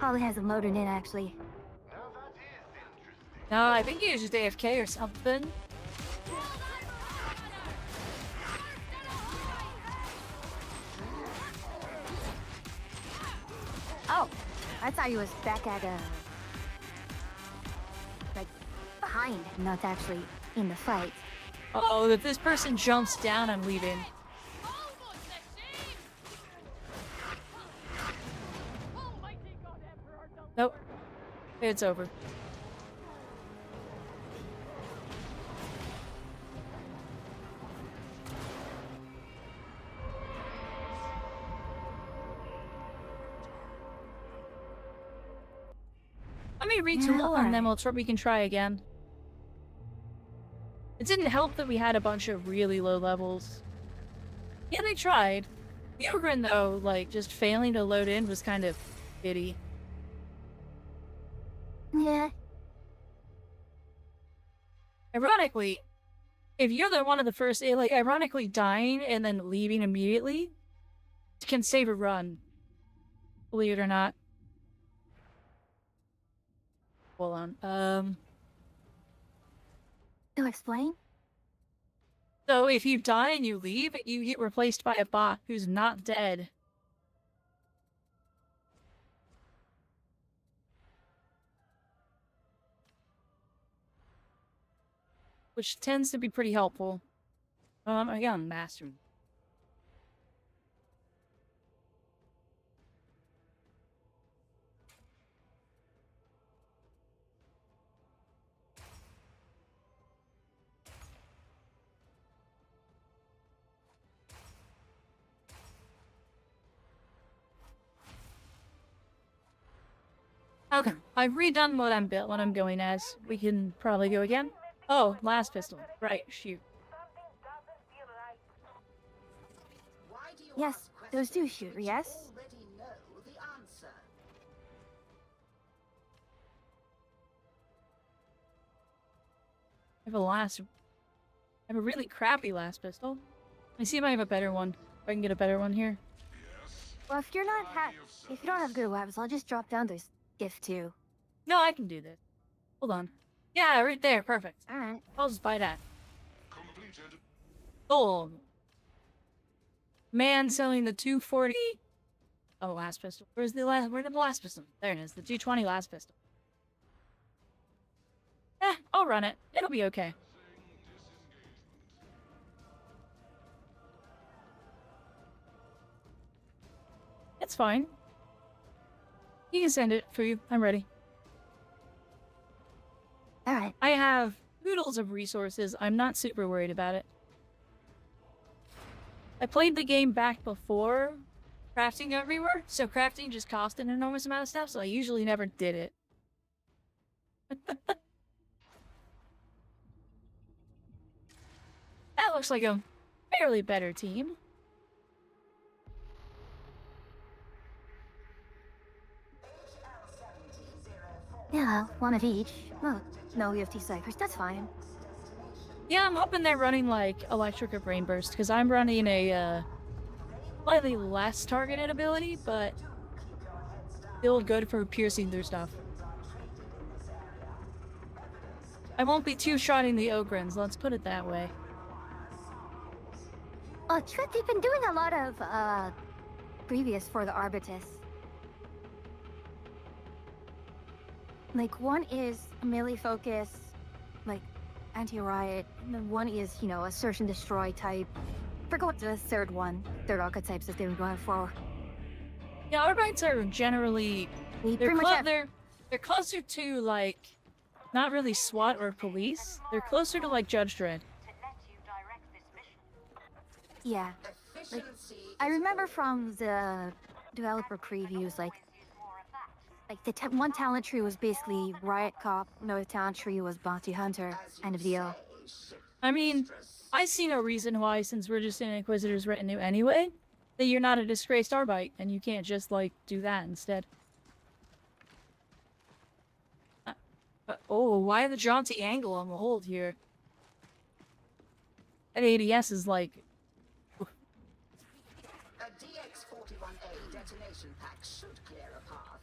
Probably hasn't loaded in actually. No, I think he was just AFK or something. Oh, I thought he was back at like behind, not actually in the fight. Uh-oh, if this person jumps down, I'm leaving. Nope. It's over. Let me retool and then alright. we can try again. It didn't help that we had a bunch of really low levels. Yeah, they tried. The Ogren, though, like, just failing to load in was kind of pity. Yeah. Ironically, if you're the one of the first, like, ironically dying and then leaving immediately can save a run. Believe it or not. Hold on. To explain? So if you die and you leave, you get replaced by a bot who's not dead. Which tends to be pretty helpful. Again, master. Okay, I've redone what I'm going as. We can probably go again. Oh, last pistol. Right, shoot. Why do you Yes, ask those do questions shoot, which yes? you already know the answer? I have a really crappy last pistol. Let me see if I have a better one. If I can get a better one here. Well, if you're not if you don't have good weapons, I'll just drop down this gift too. No, I can do this. Hold on. Yeah, right there. Perfect. Alright. I'll just buy that. Completed. Oh. Man selling the 240. Oh, last pistol. Where did the last pistol? There it is. The 220 last pistol. I'll run it. It'll be okay. It's fine. You can send it for you. I'm ready. Alright. I have oodles of resources. I'm not super worried about it. I played the game back before crafting got reworked, so crafting just cost an enormous amount of stuff, so I usually never did it. That looks like a fairly better team. Yeah, one of each. Oh, no EFT ciphers, that's fine. Yeah, I'm hoping they're running like Electric or Brain Burst, because I'm running a slightly less targeted ability, but still good for piercing through stuff. I won't be two-shotting the Ogrins, let's put it that way. Trip, they've been doing a lot of, previous for the Arbitus. Like, one is melee focus, like, anti-riot, and then one is, you know, a search and destroy type. Forgot what the third archetypes that they were going for. Yeah, Arbites are generally... We They're, pretty much have... they're closer to, like, not really SWAT or police. They're closer to, like, Judge Dredd. Yeah. Like, I remember from the developer previews, like the one talent tree was basically Riot Cop, another talent tree was Bounty Hunter, end of deal. I mean, I see no reason why, since we're just in Inquisitor's retinue anyway, that you're not a disgraced Arbite, and you can't just, like, do that instead. Oh, why the jaunty angle on the hold here? That ADS is like... A DX-41A detonation pack should clear a path.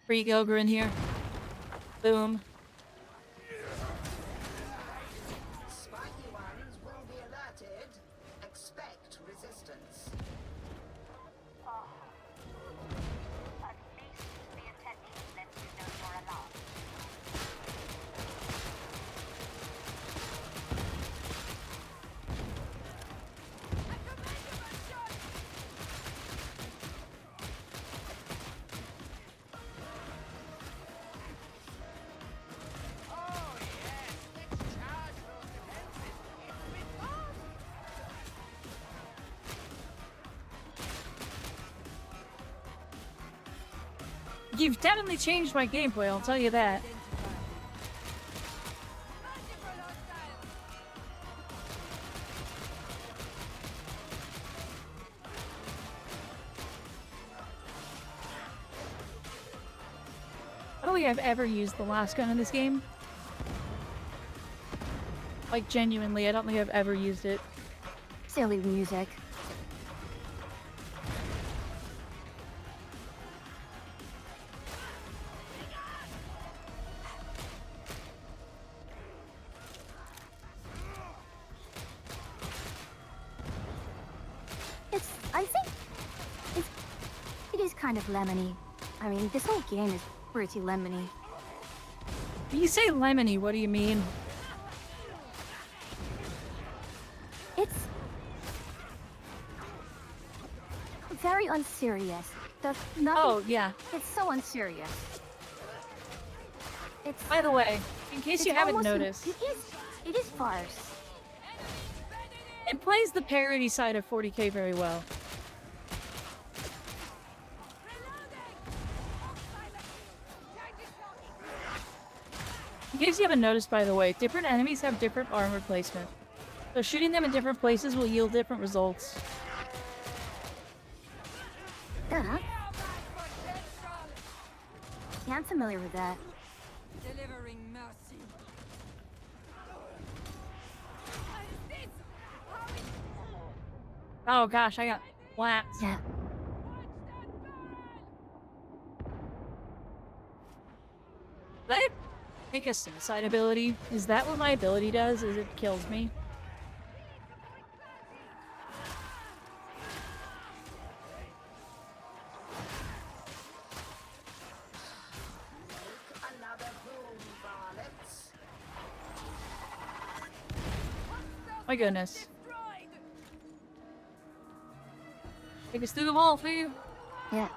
Freak Ogre in here. Boom. Spiky ones will be alerted. Expect resistance. At least the attention lets you know you're alive. You've definitely changed my gameplay, I'll tell you that. I don't think I've ever used the last gun in this game. Like, genuinely, I don't think I've ever used it. Silly music. I think it is kind of lemony. I mean, this whole game is pretty lemony. When you say lemony, what do you mean? It's very unserious. Oh, yeah. It's so unserious. It's. By the way, in case you haven't noticed, it is farce. it plays the parody side of 40k very well. In case you haven't noticed, by the way, different enemies have different armor placement. So shooting them in different places will yield different results. Yeah, I'm familiar with that. Delivering mercy. Oh gosh, I got flat. Yeah. Did I take a suicide ability? Is that what my ability does? Is it kills me? Another boom, varlets. My goodness. Take us through the wall, for you. Yeah.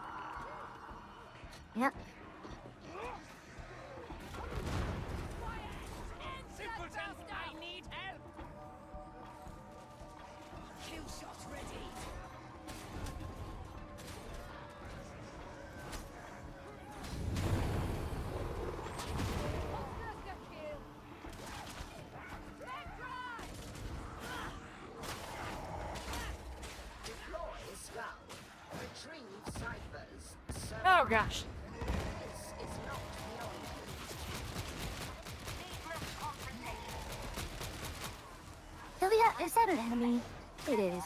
Yep. I need help. Kill shot ready. Deploy skull. Retrieve ciphers. Oh gosh. This is not beyond. Oh yeah, is that an enemy? It is.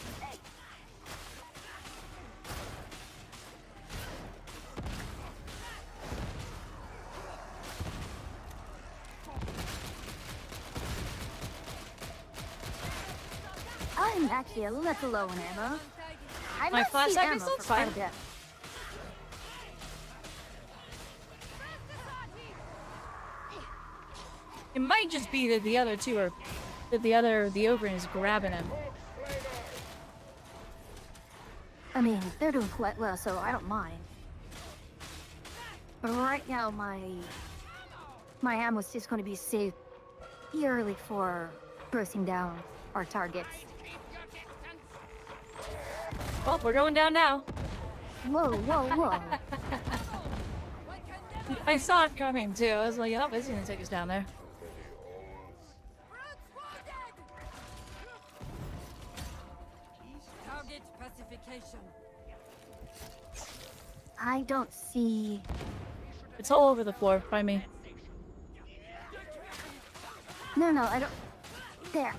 I'm actually a little low on ammo. I My must flash see second ammo still for quite a fine. bit. It might just be that the other two are... that the Ogre is grabbing him. I mean, they're doing quite well, so I don't mind. But right now, my ammo's just going to be saved purely for bursting down our targets. Well, we're going down now. Whoa, whoa, whoa. I saw it coming too. I was like, oh, it's gonna take us down there. Target pacification. I don't see... It's all over the floor by me. No, I don't... There.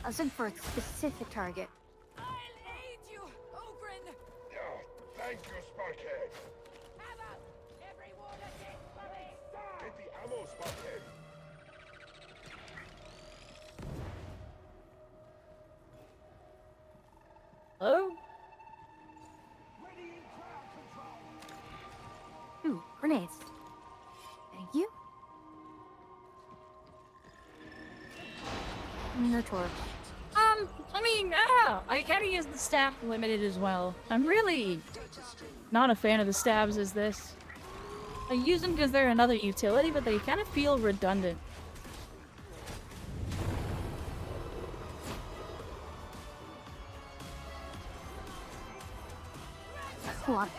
I was looking for a specific target. I'll aid you, Ogren. Thank you, Sparkhead. Hammer! Everyone against me! Get the ammo, Sparkhead. Hello? Ooh, grenades. Thank you. No torch. I mean, I kind of use the staff limited as well. I'm really not a fan of the stabs as this. I use them because they're another utility, but they kind of feel redundant. Come on.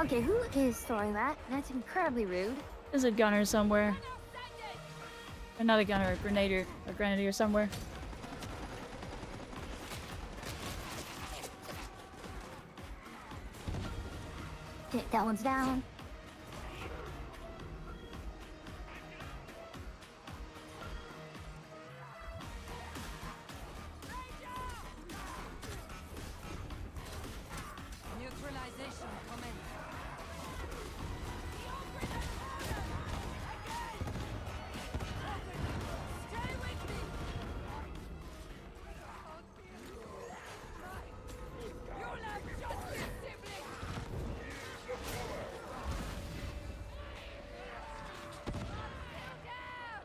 Okay, who is throwing that? That's incredibly rude. There's a gunner somewhere. Or not a gunner, a grenadier somewhere. Okay, that one's down. Neutralization commence. Stay with me. You'll have justice, sibling. Down.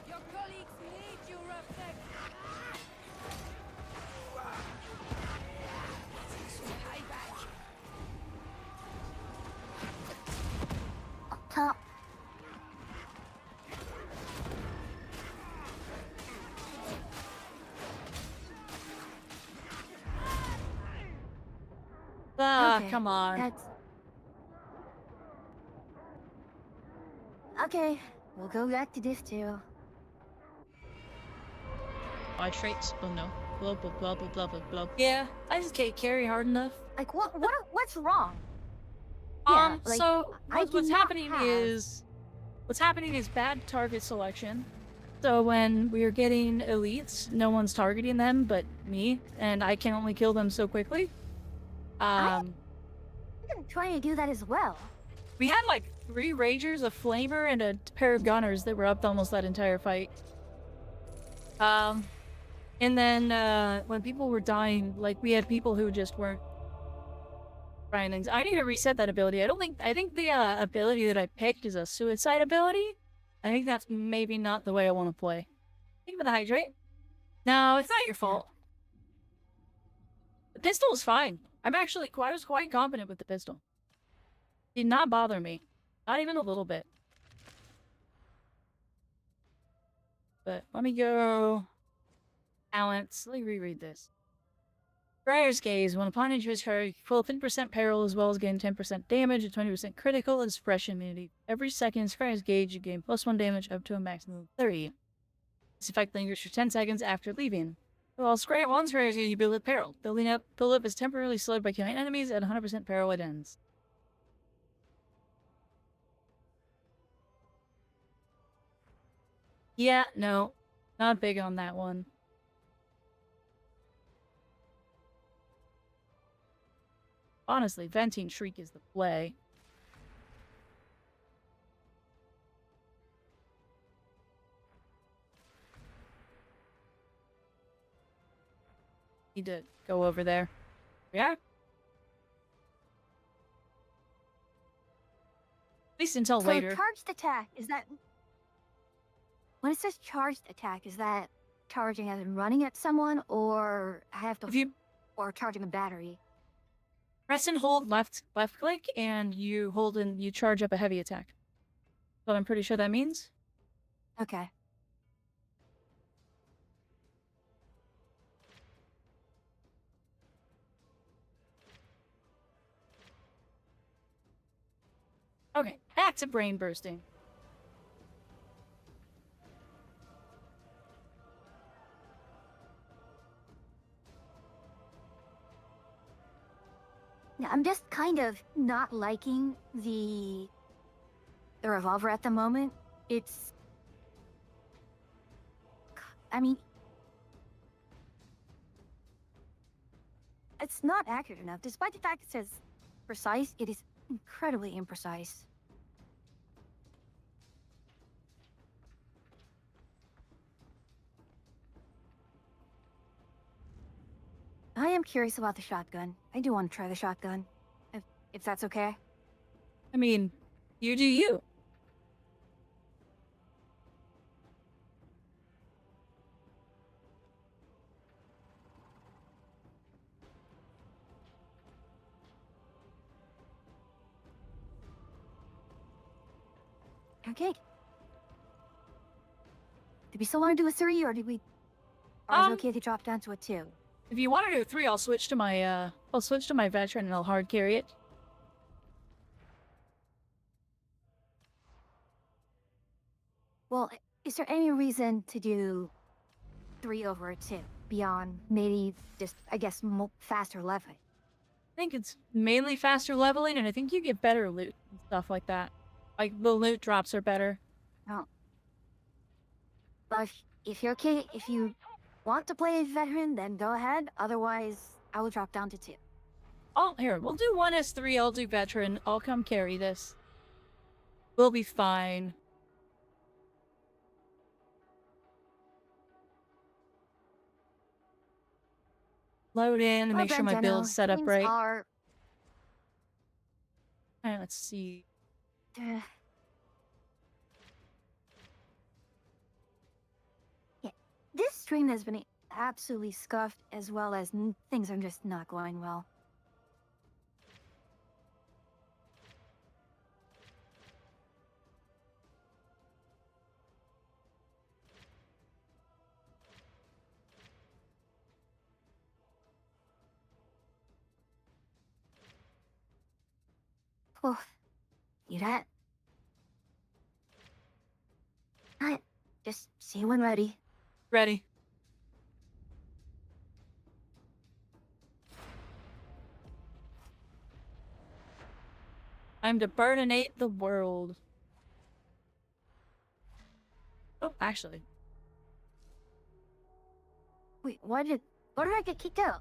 Your colleagues need you, Roughneck. Payback. Up top. Ah, Okay, come on. That's... Okay, we'll go back to this too. My traits? Oh no. Blah blah blah blah blah blah blah. Yeah, I just can't carry hard enough. Like, what's wrong? Yeah, like, So I what's do not happening have- is bad target selection. So when we're getting elites, no one's targeting them but me, and I can only kill them so quickly. I'm trying to do that as well. We had like 3 Ragers, a Flamer, and a pair of Gunners that were up almost that entire fight. And then when people were dying, like we had people who just weren't trying things. I need to reset that ability. I think the ability that I picked is a suicide ability. I think that's maybe not the way I want to play. Think about the hydrate. No, it's not your fault. The pistol is fine. I was quite confident with the pistol. Did not bother me. Not even a little bit. But let me go... Balance. Let me reread this. Briar's Gaze. When upon injury is hurt, you pull 10% peril as well as gain 10% damage and 20% critical and suppression immunity. Every second in Briar's Gauge, you gain +1 damage up to a maximum of 30. This effect lingers for 10 seconds after leaving. While Scry at once Briar's Gauge, you build up peril. Build up is temporarily slowed by killing enemies at 100% peril it ends. Yeah, no. Not big on that one. Honestly, Venting Shriek is the play. Need to go over there. Yeah? At least until So later. charged attack, is that... When it says charged attack, is that charging as in running at someone, or I have to... If you Or charging a battery? press and hold left click, and you hold and you charge up a heavy attack. So I'm pretty sure that means. Okay. Okay, back to brain bursting. Yeah, I'm just kind of not liking the revolver at the moment. It's... I mean... It's not accurate enough. Despite the fact it says precise, it is incredibly imprecise. I am curious about the shotgun. I do want to try the shotgun. If that's okay. I mean, you do you. Okay. Did we still want to do a 3, or did we... Or is it okay to drop down to a 2? If you want to do a 3, I'll switch to my veteran and I'll hard carry it. Well, is there any reason to do 3 over 2 beyond maybe just, I guess, faster leveling? I think it's mainly faster leveling, and I think you get better loot and stuff like that. Like, the loot drops are better. Oh. But if you're okay, if you want to play as veteran, then go ahead. Otherwise, I will drop down to 2. Oh, here, we'll do 1 as 3, I'll do veteran. I'll come carry this. We'll be fine. Load in and Well make sure done, my General. build's set up Things right. are... Alright, let's see. Yeah, this stream has been absolutely scuffed, as well as things are just not going well. Oh, you that? Alright, just see when ready. Ready. Time to burninate the world. Oh, actually. Wait, why did I get kicked out?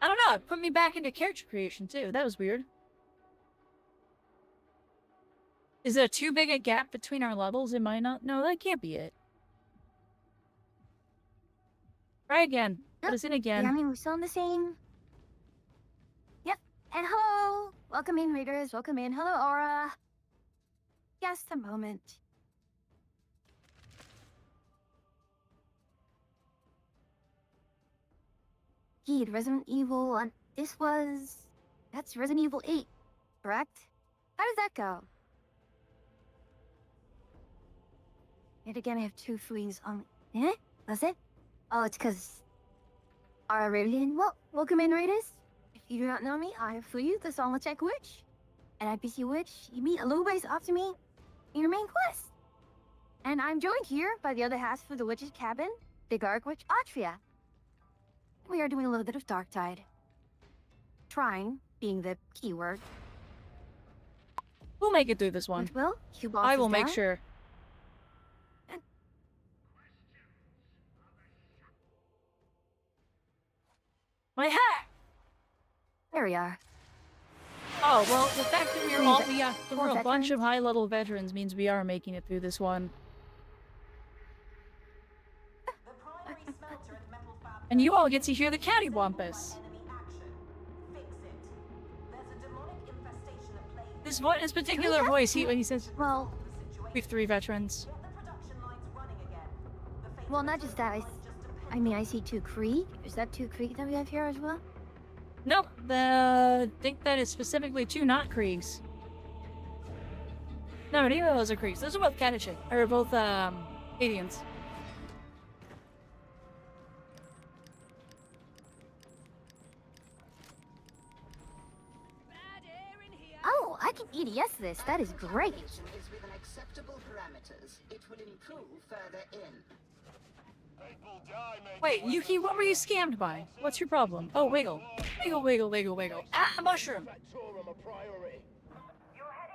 I don't know, it put me back into character creation too. That was weird. Is there too big a gap between our levels? Am I not? No, that can't be it. Try again. Put us in again. Yeah, I mean, we're still in the same. Yep. And hello! Welcome in, readers. Welcome in. Hello, Aura. Just a moment. Indeed, Resident Evil. This was. That's Resident Evil 8, correct? How did that go? Yet again, I have 2 fleas on. Eh? That's it? Oh, it's because. Aura Radiant. Well, welcome in, raiders. If you do not know me, I am Flew, the Solitech Witch. An NPC witch you meet a little ways after me in your main quest. And I'm joined here by the other half of the witch's cabin, the Garg Witch Atria. We are doing a little bit of Darktide. Trying, being the keyword. We'll make it through this one. Which will? Q-Boss I will is make down. sure. My hat! There we are. Oh, well, the fact that we're all, More we're a bunch veterans? of high-level veterans means we are making it through this one. And you all get to hear the cattywampus. This particular voice, he says, Well, we've 3 veterans. well, not just that. I mean, I see 2 Krieg. Is that 2 Krieg that we have here as well? Nope, I think that is specifically 2 not Kriegs. No, neither of those are Kriegs. Those are both Katachik. Or both, aliens. Oh, I can EDS this. That is great. Is within acceptable parameters. It will improve further in. Wait, Yuki, what were you scammed by? What's your problem? Oh, wiggle. Wiggle, wiggle, wiggle, wiggle. Ah, mushroom!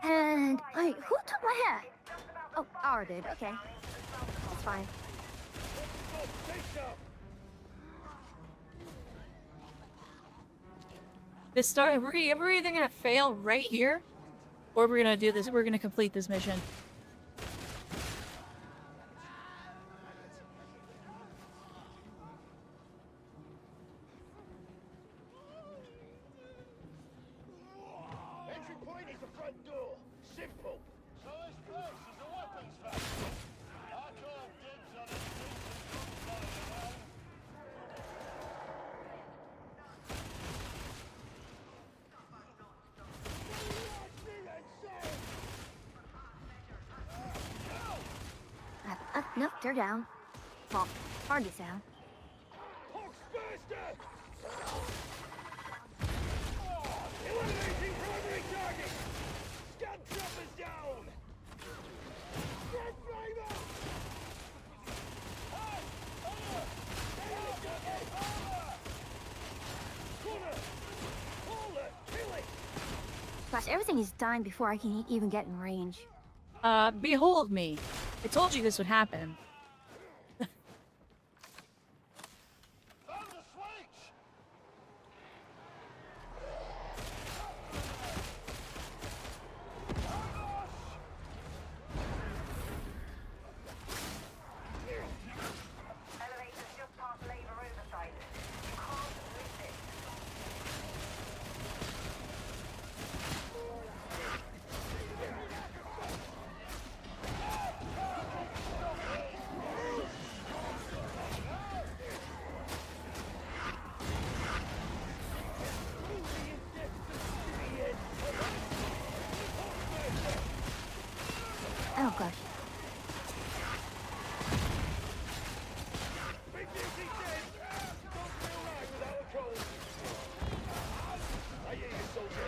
And who took my hat? Oh, Aura did. Okay, that's fine. This start, we're either gonna fail right here, or we're gonna do this, we're gonna complete this mission. Entry point is the front door. Simple. So this place is a weapons factory. I call dibs on anything. Nope, they're down. Well, target's down. Eliminating primary target! Scout choppers down! Gosh, everything is dying before I can even get in range. Behold me. I told you this would happen. Found the switch! Elevators just past labor oversight. You can't miss it. Oh gosh. Big Beauty dead! Don't feel right without a cold. I hear you, soldier.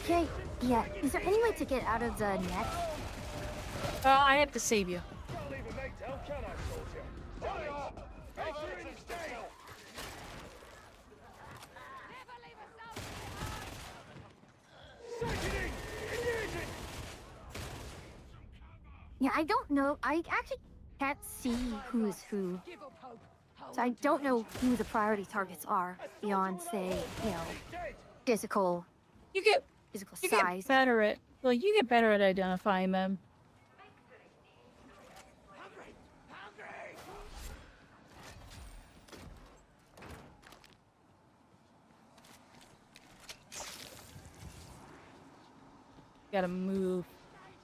Okay. Yeah. Is there any way to get out of the net? I have to save you. Can't leave a mate down, can I, soldier? Fire! Make sure you stay! Sickening! Engaging! Yeah, I don't know. I actually can't see who's who. So I don't know who the priority targets are beyond, say, physical You get size. get better at you get better at identifying them. Hungry! Hungry! Gotta move.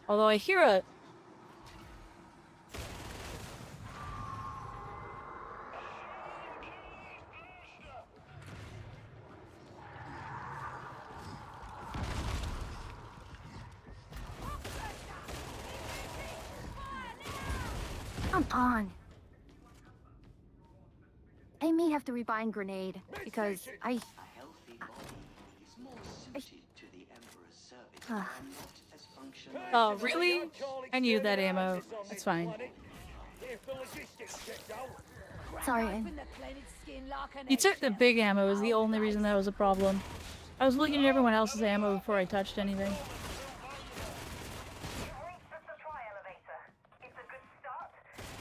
Although I hear a Come on. I may have to rebind grenade because I. A healthy body is more suited to the Emperor's service and not as functional. Oh, really? I needed that ammo. That's fine. If the logistics checked out, Sorry. You took the big ammo is the only reason that was a problem. I was looking at everyone else's ammo before I touched anything. Reach the supply elevator. It's a good start,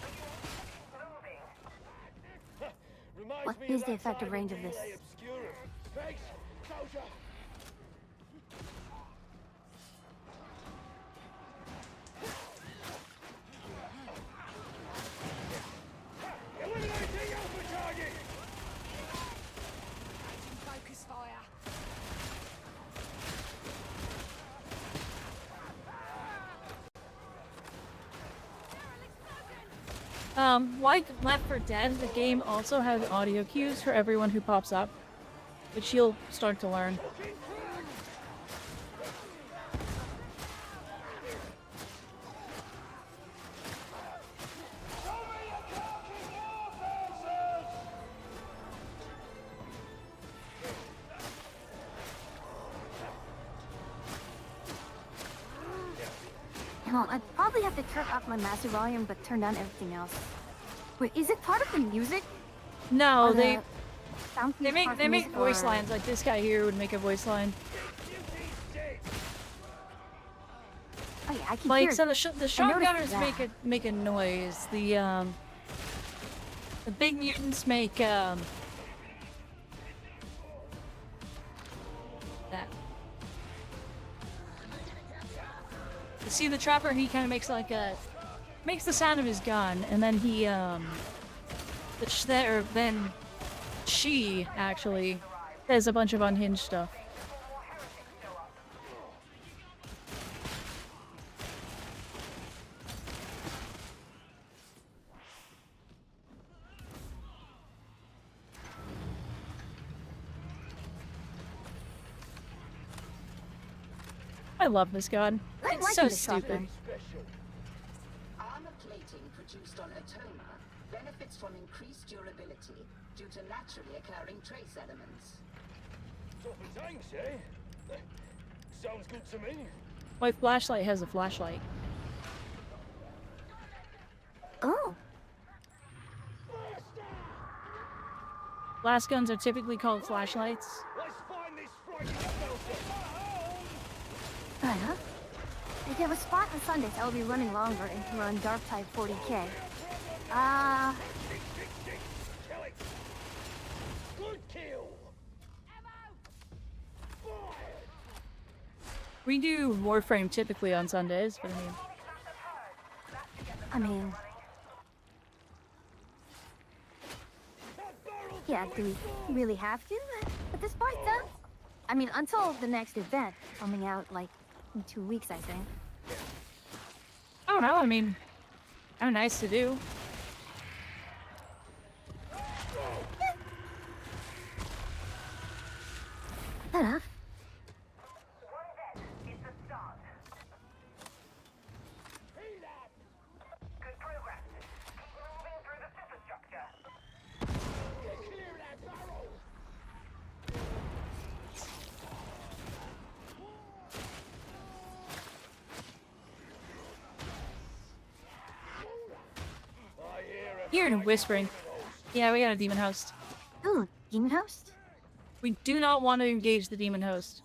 but you need to keep moving. reminds What me is of the that effective time range in of this? Relay Obscurum. Face, soldier! Eliminate the Alpha target! Focus fire. Like Left 4 Dead, the game also has audio cues for everyone who pops up, which you'll start to learn. Well, I'd probably have to turn up my master volume, but turn down everything else. Wait, is it part of the music? No, Or they the sound they cues make part of they the make music, voice or- lines. Like this guy here would make a voice line. Oh yeah, I can Like hear. so, the shotgunners that. make a noise. The big mutants make that. You see the trapper? He kind of makes like a makes the sound of his gun, and then he then she actually says a bunch of unhinged stuff. I love this gun. I'm It's liking so the stupid. shotgun. Armor plating produced on Atoma benefits from increased durability due to naturally occurring trace elements. Top of tanks, eh? Sounds good to me. My flashlight has a flashlight. Oh, Blast guns are typically called flashlights. Let's find this Huh? If you have a spot on Sundays, I'll be running longer and run Dark Tide 40K. Good kill. We do Warframe typically on Sundays, but I mean... Yeah, do we really have to at this point, though? I mean, until the next event coming out, like, in 2 weeks, I think. I don't know, I mean, how nice to do. Enough. Hearing and whispering. Yeah, we got a demon host. Ooh, demon host? We do not want to engage the demon host.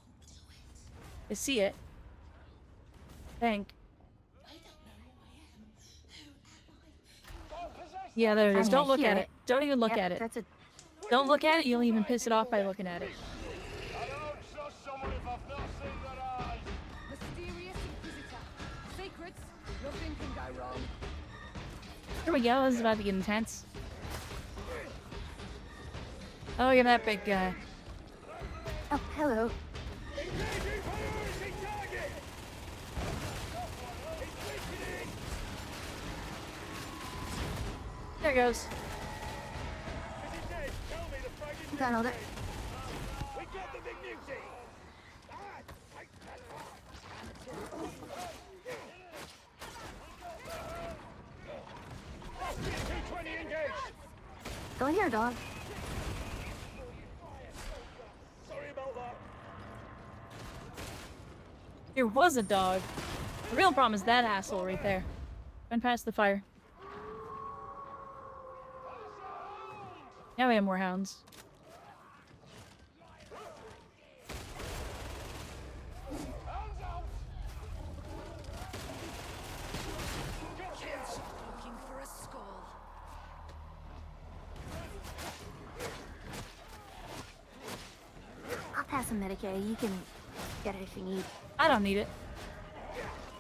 I see it. Think. Yeah, there it is. Don't look at it. Don't even look at it. That's a... Don't look at it, you'll even piss it off by looking at it. I don't trust someone if I've not seen their eyes. Mysterious Inquisitor. Secrets, nothing can go wrong. Here we go, this is about to get intense. Oh, look at that big guy. Oh, hello. There it goes. Got another. We got the big beauty. Go here, dog. Sorry about that. There was a dog. The real problem is that asshole right there. Run past the fire. Now we have more hounds. Looking for a skull. I'll pass some Medicaid. You can get it if you need. I don't need it.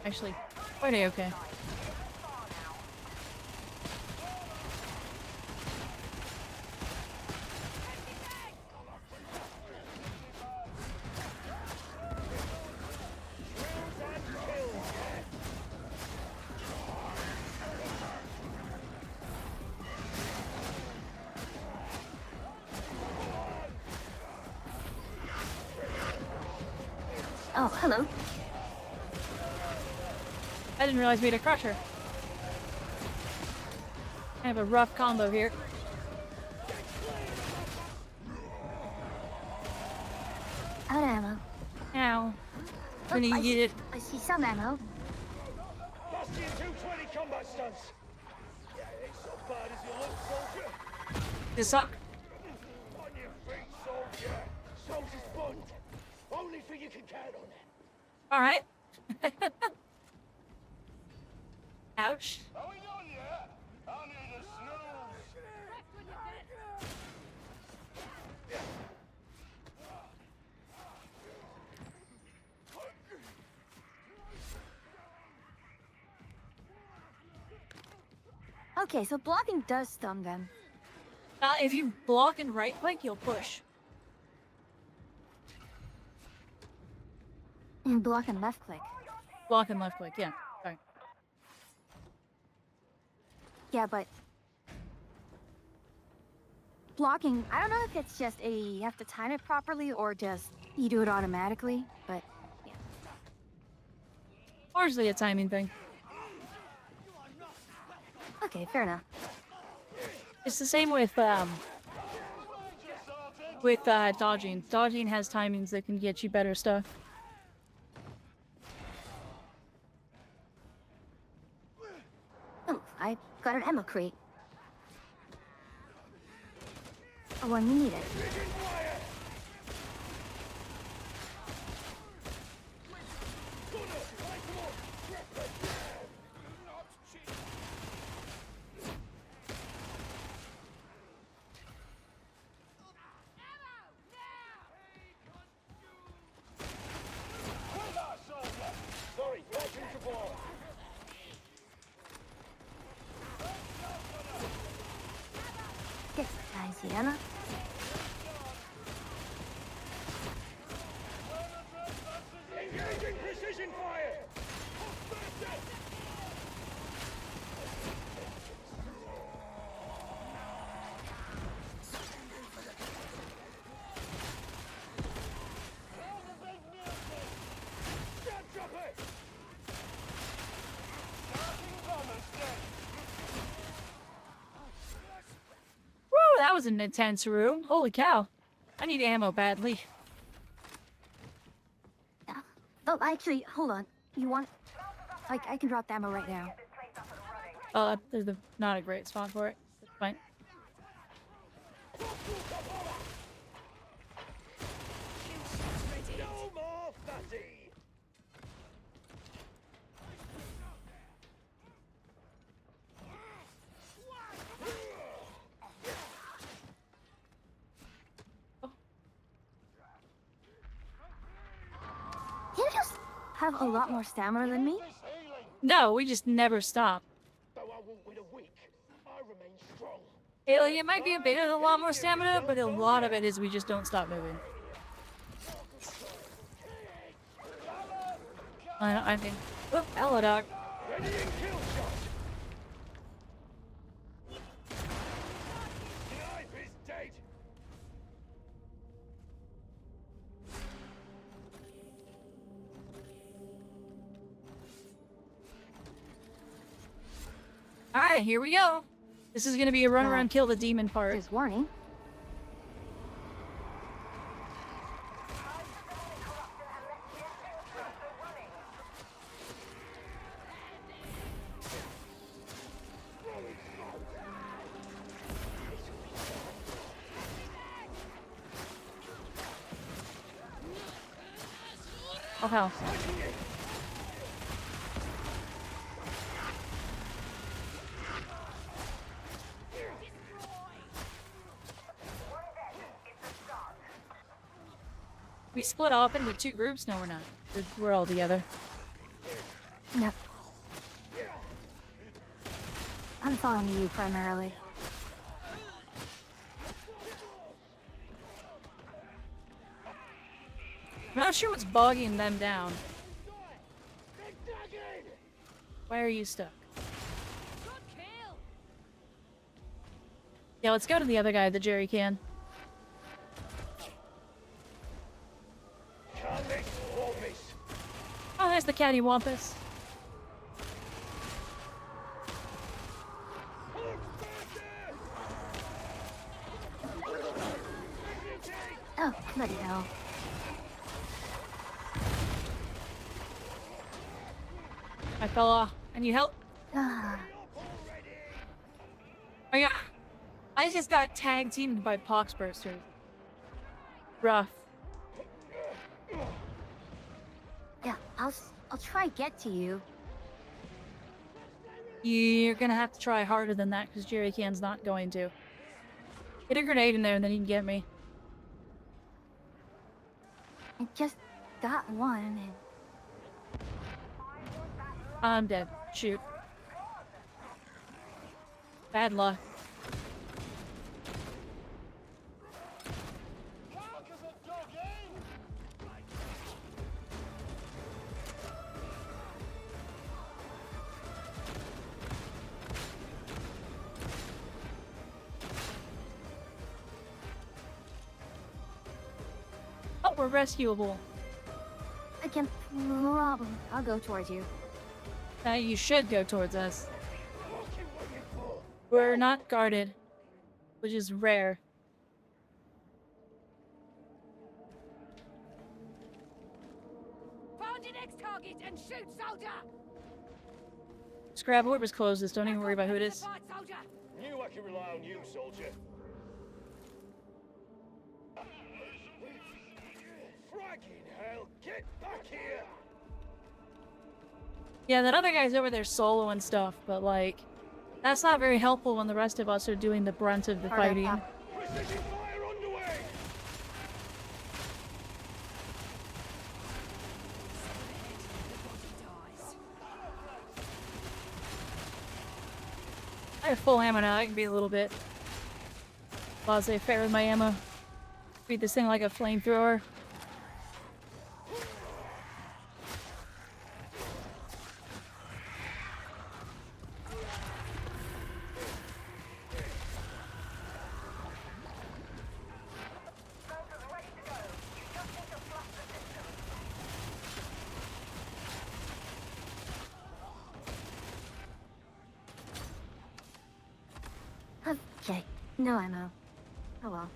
Actually, quite okay. Oh, hello. I didn't realize we had a crusher. I have a rough combo here. Out of ammo. Ow. Oh, When you get it. I see some ammo. Bastion 220 combat stance. Yeah, it ain't so bad as you look, soldier. This suck. On your feet, soldier. Soldier's bond. Only thing you can count on it. Alright. Ouch. Are we done yet? I need a snooze. Okay, so blocking does stun them. If you block and right click, you'll push. And block and left click. Block and left click, yeah. Sorry. Yeah, but... blocking, I don't know if it's just you have to time it properly or just you do it automatically, but yeah. Largely a timing thing. Okay, fair enough. It's the same with dodging. Dodging has timings that can get you better stuff. Oh, I got an ammo crate. Oh, when we need it. Sienna? Engaging precision fire! Woo, that was an intense room. Holy cow. I need ammo badly. Oh, actually, hold on. You want... Like, I can drop the ammo right now. There's not a great spot for it. That's fine. No more fatty! You just have a lot more stamina than me. No, we just never stop. Though I walk with a weak, I remain strong. It might be a bit of a lot more stamina, but a lot of it is we just don't stop moving. I think... Oh, hello, dog. Ready and kill shot! The hive is dead! Alright, here we go. This is gonna be a run around kill the demon part. Just warning. Oh hell. We split off into two groups? No, we're not. We're all together. No. I'm following you primarily. I'm not sure what's bogging them down. Why are you stuck? Yeah, let's go to the other guy, the jerry can. Oh, there's the catty wampus. Oh, bloody hell. I fell off. I need help. Ah. Oh yeah. I just got tag teamed by Poxburster. Rough. Yeah, I'll try get to you. You're gonna have to try harder than that because Jerry Can's not going to. Get a grenade in there and then you can get me. I just got one and... I'm dead. Shoot. Bad luck. Oh, we're rescuable. I can probably... I'll go towards you. You should go towards us. We're not guarded, which is rare. Find your next target and shoot, soldier! Scrap whoever's closest. Don't even worry about who it is. Knew I could rely on you, soldier. Fragging hell, get back here! Yeah, that other guy's over there solo and stuff, but like, that's not very helpful when the rest of us are doing the brunt of the fighting. Precision fire underway! I have full ammo now. I can be a little bit. laissez-faire with my ammo. Treat this thing like a flamethrower. Okay, no ammo. Oh well.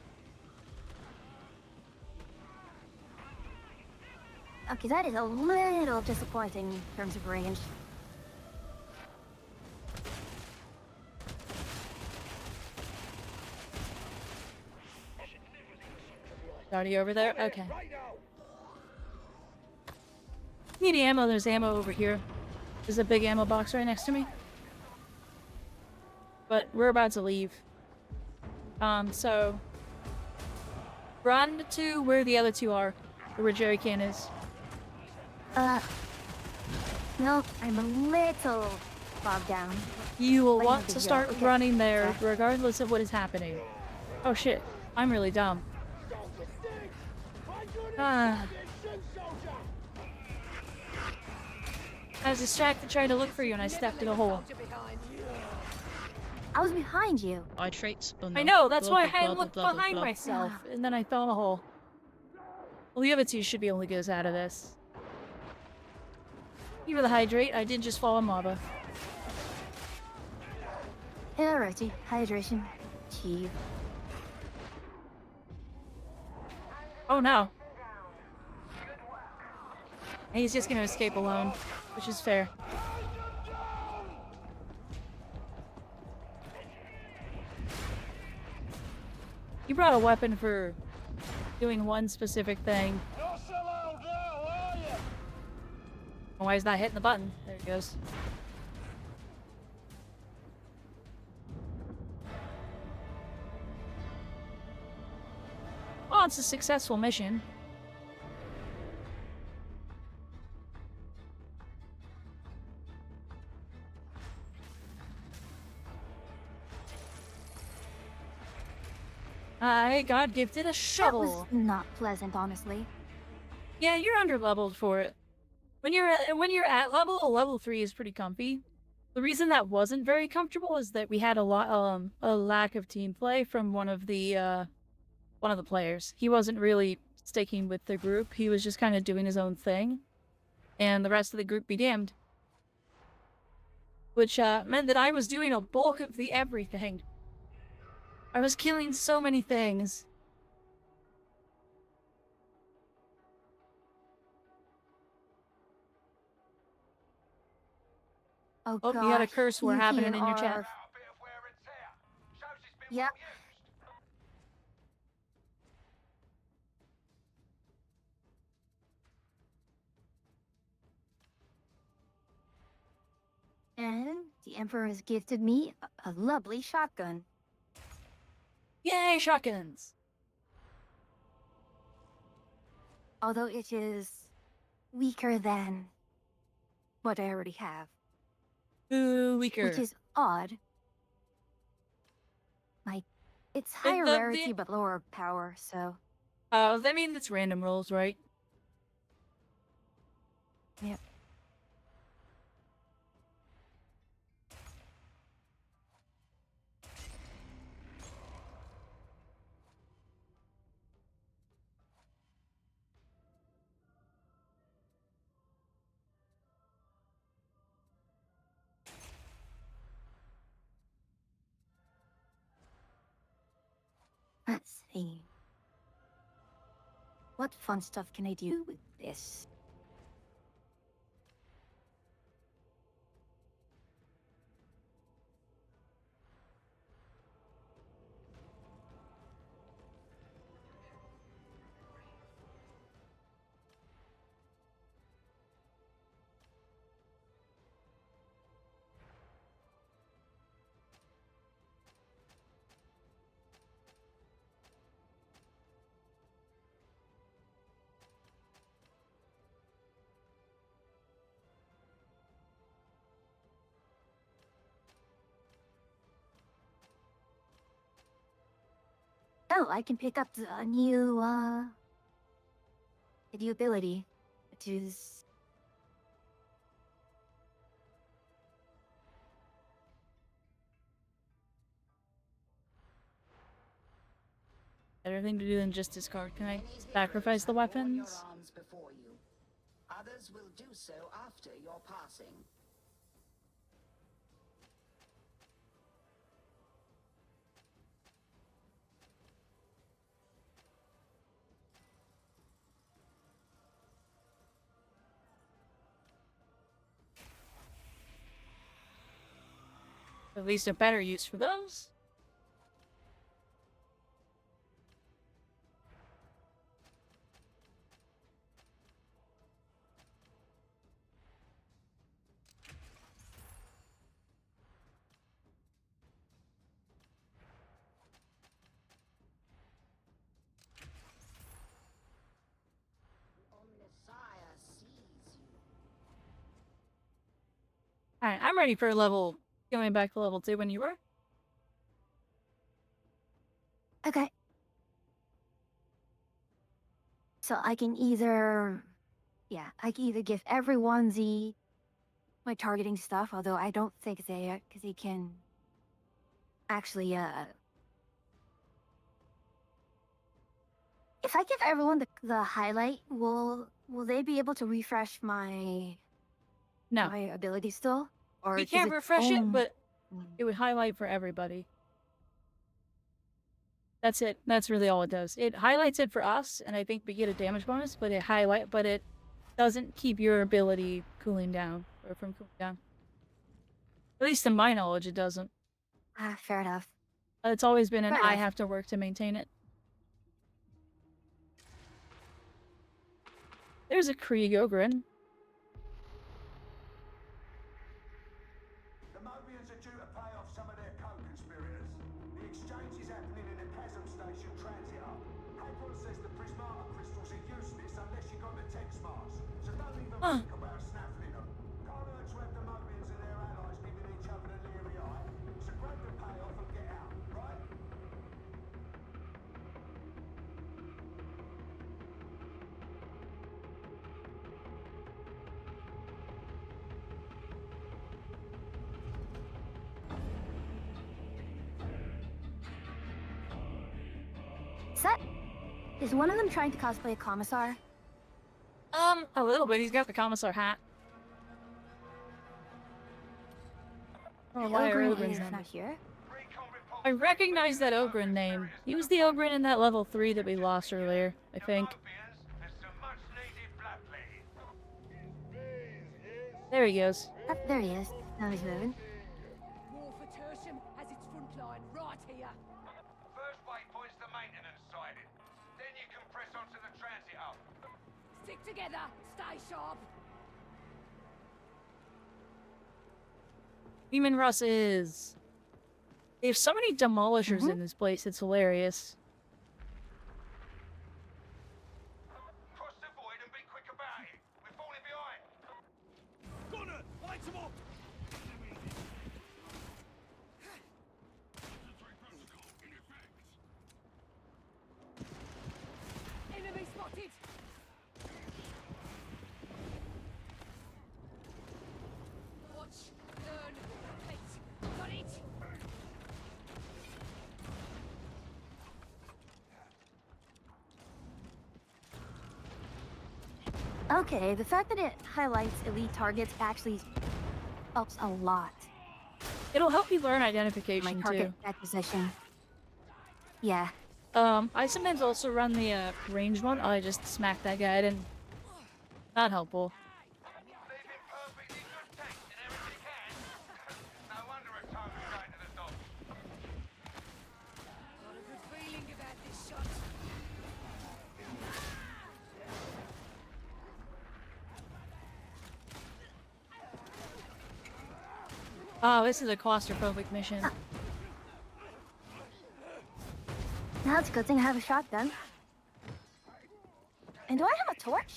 Okay, that is a little disappointing in terms of range. Already over there? Okay. Need ammo, there's ammo over here. There's a big ammo box right next to me. But we're about to leave. So... run to where the other two are. Or where Jerry Can is. No, I'm a little bogged down. You will Like want nothing to here. start Okay. running there, Okay. regardless of what is happening. Oh shit, I'm really dumb. I was distracted trying to look for you and I stepped in a hole. I was behind you. I traits, but no. I know, that's Blah, why blah, I blah, looked blah, blah, behind blah. myself, and then I fell in a hole. Well, the other two should be able to get us out of this. Even the hydrate, I did just fall in lava. Alrighty, hydration. Achieve. Oh no. And he's just gonna escape alone, which is fair. You brought a weapon for doing one specific thing. Not so loud now, are you? Why is not hitting the button? There it goes. Well, it's a successful mission. I got gifted a That shovel. was not pleasant, honestly. Yeah, you're underleveled for it. When you're at level 3 is pretty comfy. The reason that wasn't very comfortable is that we had a lack of team play from one of the players. He wasn't really sticking with the group. He was just kind of doing his own thing, and the rest of the group be damned. Which meant that I was doing a bulk of the everything. I was killing so many things. Oh, Oh, gosh. you had a curse war you happening here in your chat. are- Yep. And the Emperor has gifted me a lovely shotgun. Yay, shotguns! Although it is weaker than what I already have. Ooh, weaker. Which is odd. It's higher rarity but lower power, so... I mean, it's random rolls, right? Yep. Let's see. What fun stuff can I do with this? Oh, I can pick up a new ability, which is Better thing to do than just discard. Can I Many heroes sacrifice the have borne your weapons? arms before you. Others will do so after your passing. At least a better use for those. Omnissiah sees you. Alright, I'm ready for going back to level 2 when you were. okay. So I can either, I can either give everyone my targeting stuff, although I don't think because they can actually, if I give everyone the highlight, will they be able to refresh my No. my ability still? Or We does can't refresh it, only- but it would highlight for everybody. That's it. That's really all it does. It highlights it for us, and I think we get a damage bonus, but it doesn't keep your ability cooling down, or from cooling down. At least in my knowledge, it doesn't. Fair enough. It's always been Fair I enough. have to work to maintain it. There's a Krieg Ogren. The Mobians are due to pay off some of their co-conspirators. The exchange is happening in the Chasm Station transit hub. Hagron says the prismata crystals are useless unless you got the text marks. So don't even think about snaffling them. Can't hurt to have the Mobians and their allies giving each other the leery eye. So grab the payoff and get out, right? Is one of them trying to cosplay a commissar? A little bit. He's got the commissar hat. The Oh, why are Ogren Ogrins is then? not here. I recognize that Ogren name. He was the Ogren in that level 3 that we lost earlier, I think. There he goes. Oh, there he is. Now he's moving. War for Tertium has its front line right here. First waypoint's the maintenance siding. Then you can press onto the transit hub. Stick together, stay sharp. Demon Russ is... They have so many demolishers in this place, it's hilarious. Cross the void and be quick about it. We're falling behind. Gunner, light them up! Enemy spotted. Watch, learn, repeat. Got it. Okay, the fact that it highlights elite targets actually helps a lot. It'll help you learn My identification, target too. acquisition. Yeah. I sometimes also run the ranged one. Oh, I just smacked that guy. I didn't... Not helpful. Leaving perfectly good tanks in everything can. No wonder a time was going to the dog. Got a good feeling about this shot. Oh, this is a claustrophobic mission. Now it's a good thing I have a shotgun. And do I have a torch?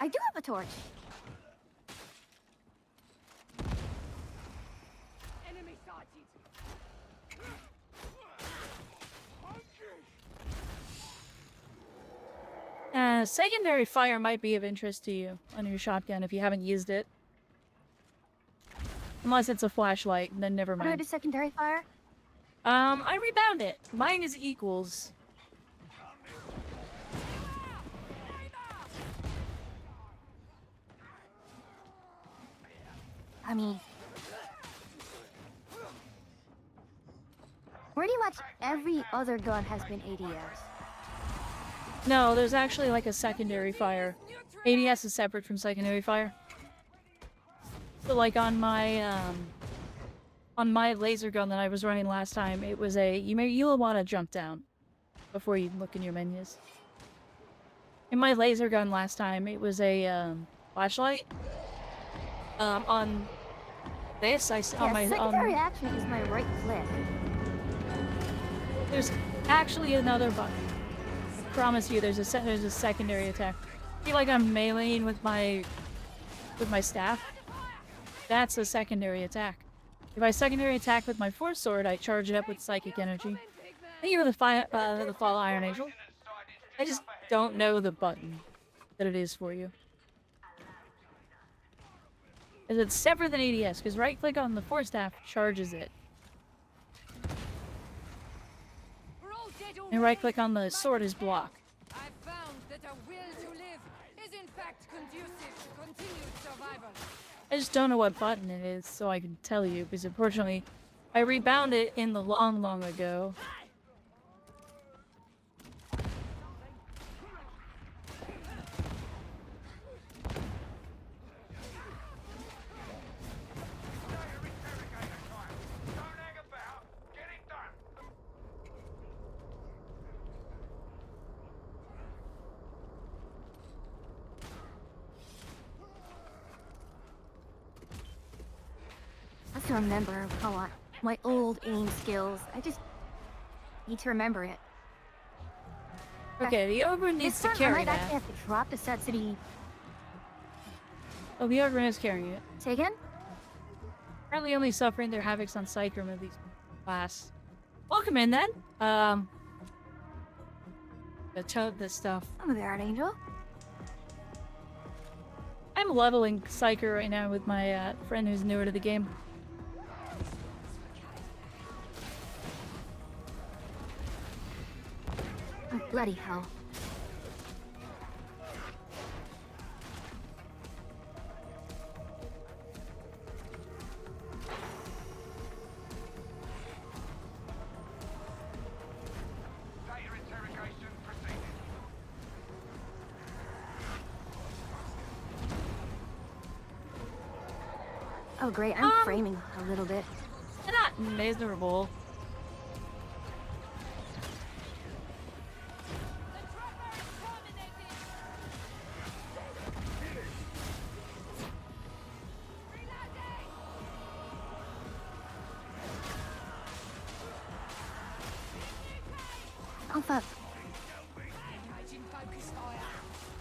I do have a torch. Enemy sighted. Secondary fire might be of interest to you on your shotgun if you haven't used it. Unless it's a flashlight, then never How do I mind. do secondary fire? I rebound it. Mine is equals. I mean, pretty much every other gun has been ADS. No, there's actually like a secondary fire. ADS is separate from secondary fire. So like on my laser gun that I was running last time, it was a you'll want to jump down before you look in your menus. In my laser gun last time, it was a flashlight. On this, secondary action is my right click. There's actually another button. I promise you, there's a secondary attack. I feel like I'm meleeing with my staff. That's a secondary attack. If I secondary attack with my force sword, I charge it up with psychic energy. Thank you for the fall Iron Angel. I just don't know the button that it is for you. It's separate than ADS, because right click on the force staff charges it. And right click on the sword is block. I found that a will to live is in fact conducive to continued survival. I just don't know what button it is, so I can tell you, because unfortunately, I rebound it in the long ago. I have to remember my old aim skills. I just need to remember it. Okay, the ogre needs to I carry might actually that. have to drop the necessity. Oh, the ogre is carrying it. Say again? Apparently only suffering their havocs on Psychroom of these class. Welcome in then. This stuff. I'm there, an angel. I'm leveling Psyker right now with my friend who's newer to the game. Oh, bloody hell. Data interrogation proceeding. Oh great, I'm framing a little bit. They're not miserable. Oh fuck.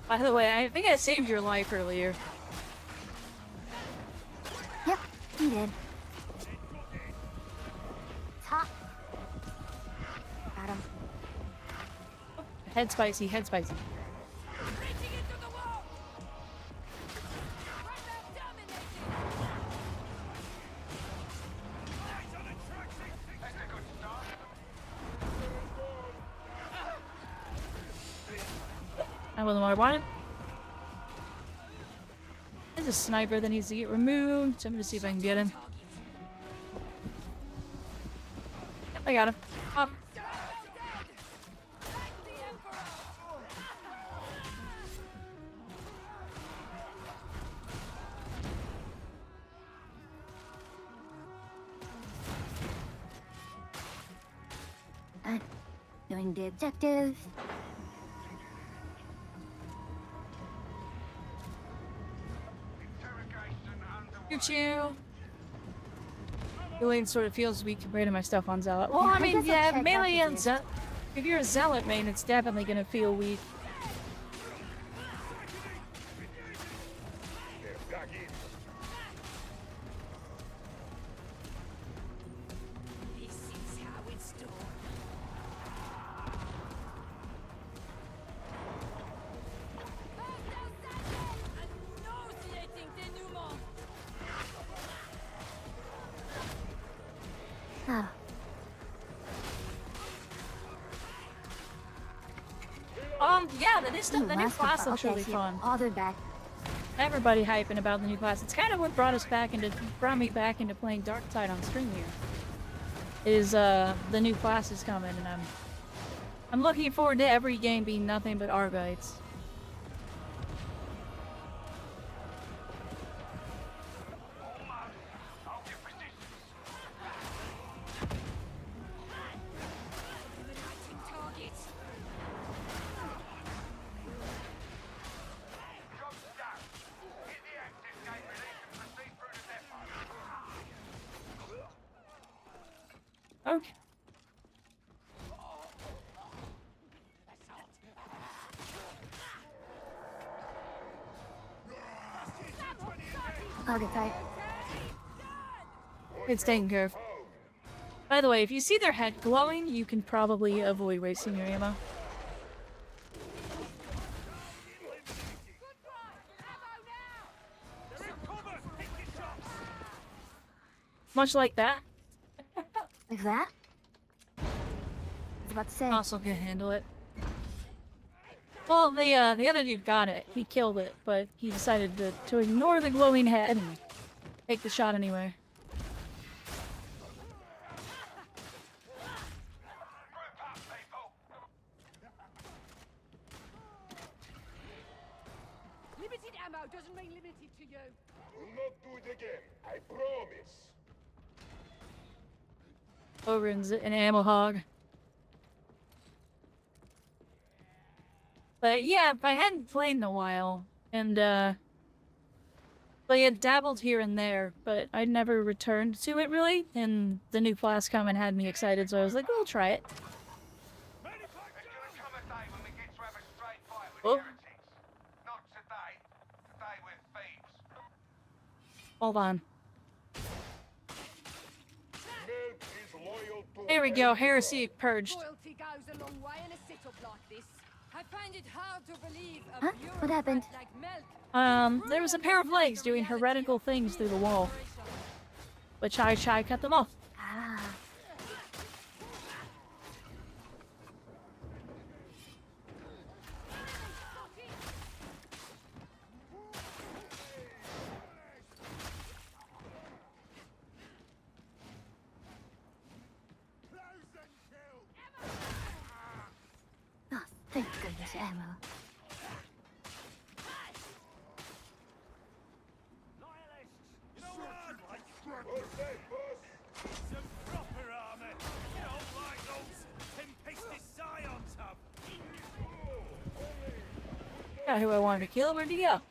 By the way, I think I saved your life earlier. Yep, you did. Top. Got him. Head spicy, head spicy. I wasn't what I wanted. There's a sniper that needs to get removed, so I'm gonna see if I can get him. Yep, I got him. Up. Doing the objective. Choo-choo. Elaine sort of feels weak compared to my stuff on Zealot. Well, Yeah, I I mean, guess I'll yeah, check melee out and the Zealot. If you're a Zealot main, it's definitely gonna feel weak. This is how it's done. Yeah, the new last class one. looks Okay, really so fun. all the back. Everybody hyping about the new class. It's kind of what brought me back into playing Darktide on stream here. Is the new class is coming, and I'm looking forward to every game being nothing but Argites. Okay. I'll get tight. It's taken care of. By the way, if you see their head glowing, you can probably avoid wasting your ammo. Much like that. Like that? I was about to say. Also can handle it. Well, the other dude got it. He killed it, but he decided to ignore the glowing head and take the shot anyway. Limited ammo doesn't mean limited to you. Will not do it again, I promise. Ogren's an ammo hog. But yeah, I hadn't played in a while, and I had dabbled here and there, but I never returned to it really, and the new class coming had me excited, so I was like, "We'll try it." Oh. Hold on. Here we go, heresy purged. Loyalty goes a long way in a sit-up like this. I find it hard to believe a Huh? What happened? like milk. There was a pair of legs doing heretical things through the wall, which I cut them off. Ah. Oh, thank goodness, ammo. Got who I wanted to kill. Where'd he go?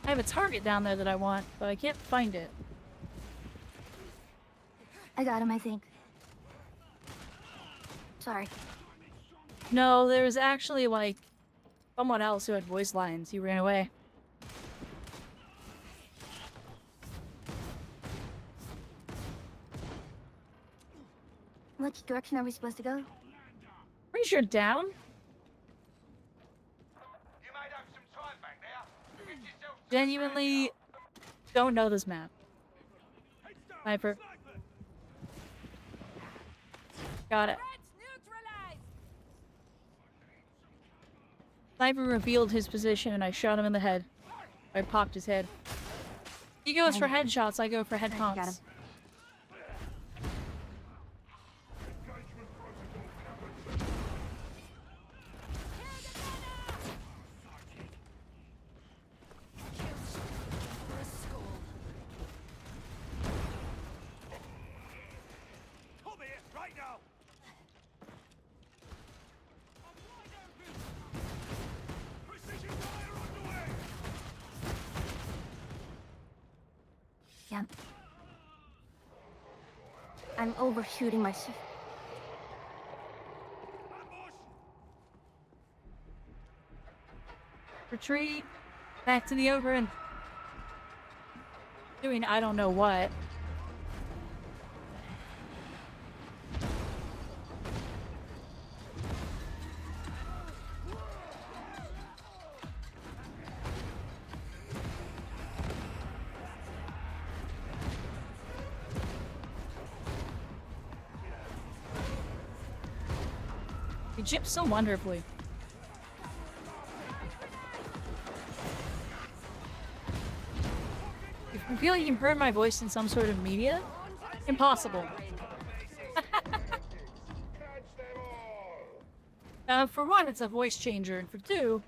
I have a target down there that I want, but I can't find it. I got him, I think. Sorry. No, there was actually, like, someone else who had voice lines. He ran away. Which direction are we supposed to go? Pretty sure down? Genuinely don't know this map. Sniper. Got it. Sniper revealed his position and I shot him in the head. I popped his head. He goes for headshots, I go for head Got him. comps. Yeah. I'm overshooting my shot. Retreat. Back to the over and doing I don't know what. You chip so wonderfully. If you feel like you've heard my voice in some sort of media, impossible. For one, it's a voice changer, and for two,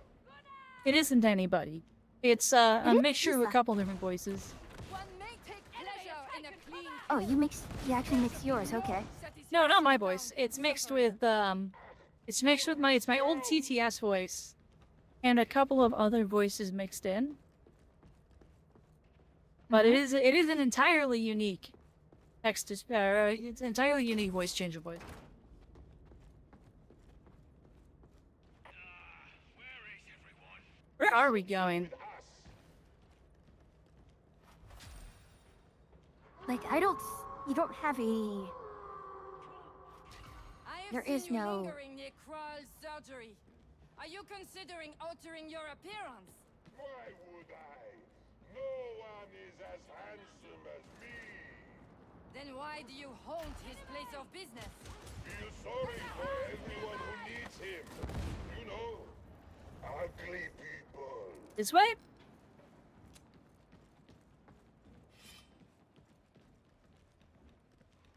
it isn't anybody. It's a mixture of a couple different voices. One may take pleasure in a clean Oh, you actually mix yours, okay. No, not my voice. It's mixed with it's my old TTS voice and a couple of other voices mixed in. But it is an entirely unique text to it's an entirely unique voice change of voice. Where are we going? Like, you don't have any... There is no... lingering near Kral's surgery. Are you considering altering your appearance? Why would I? No one is as handsome as me. Then why do you haunt his place of business? Feel sorry for everyone who needs him. You know, ugly people. This way?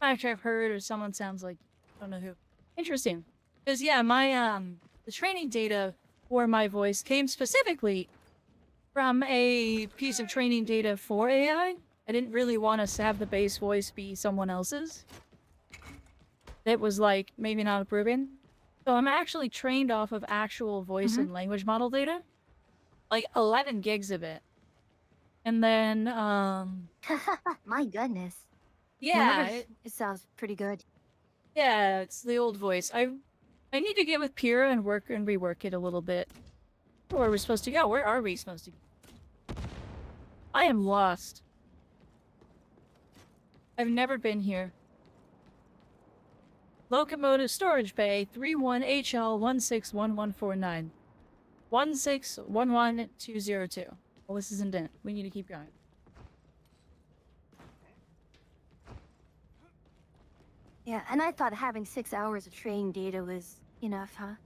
Actually, I've heard, or someone sounds like, I don't know who. Interesting. Because, yeah, my, the training data for my voice came specifically from a piece of training data for AI. I didn't really want us to have the base voice be someone else's. It was, like, maybe not approving. So I'm actually trained off of actual voice and language model data. Like, 11 gigs of it. And then, My goodness. yeah, It sounds pretty good. yeah, it's the old voice. I need to get with Pyrrha and work and rework it a little bit. Where are we supposed to go? Where are we supposed to go? I am lost. I've never been here. Locomotive storage bay 31HL161149. 1611202. Well, this isn't it. We need to keep going. Yeah, and I thought having 6 hours of training data was enough, huh?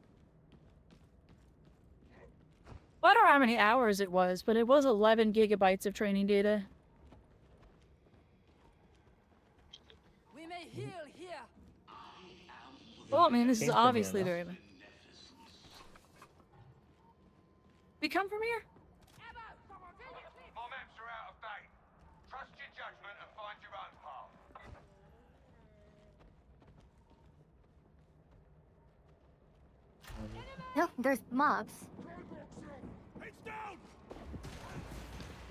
Well, I don't know how many hours it was, but it was 11 gigabytes of training data. We may heal here. Well, I mean, this is obviously very... We come from here? My maps are out of date. Trust your judgment and find your own path. No, there's mobs. It's down!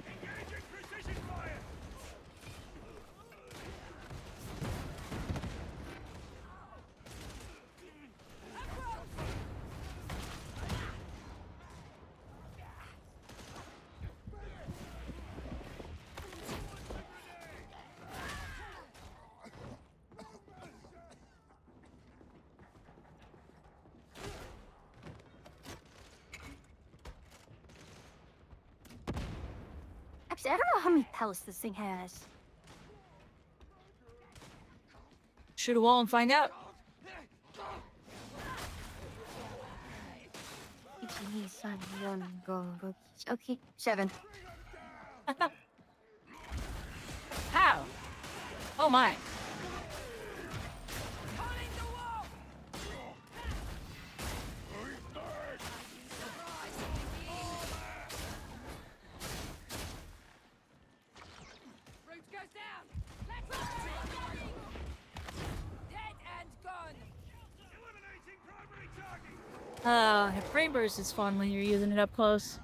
Engaging precision fire! Actually, I don't know how many pellets this thing has. Shoot a wall and find out. Okay, 7. How? Oh my. Root goes down. Let's go. Dead and gone. Eliminating primary target! Frame burst is fun when you're using it up close.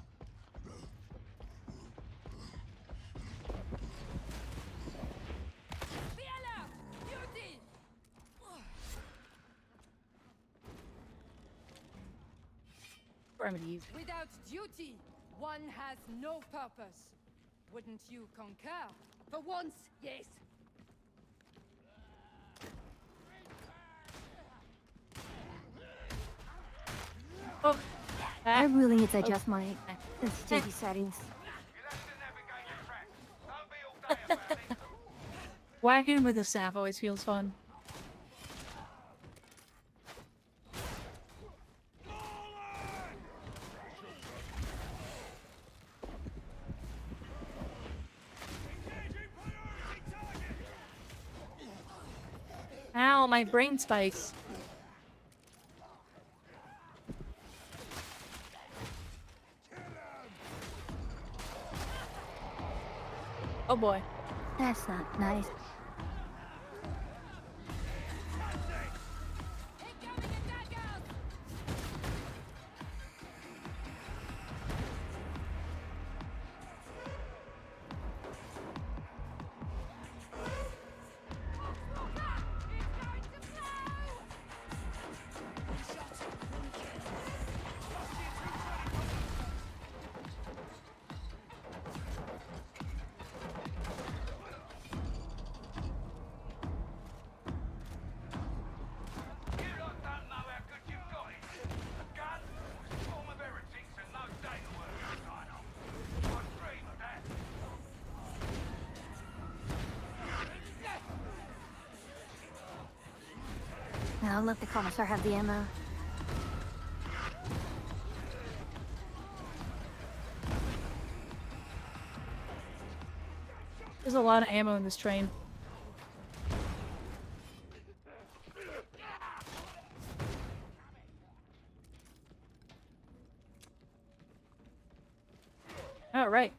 Fiala, duty. Remedies. Without duty, one has no purpose. Wouldn't you concur? For once, yes. Oh. I really need to adjust my sensitivity settings. You'll have to navigate your tracks. Don't be all day about it. Whacking with a staff always feels fun. all my brain spikes. Oh boy. That's not nice. You lot don't know how good you've got it. A gun, form of heretics, and no data work to sign off. I'd dream of that. I'll let the commissar have the ammo. There's a lot of ammo in this train. All right.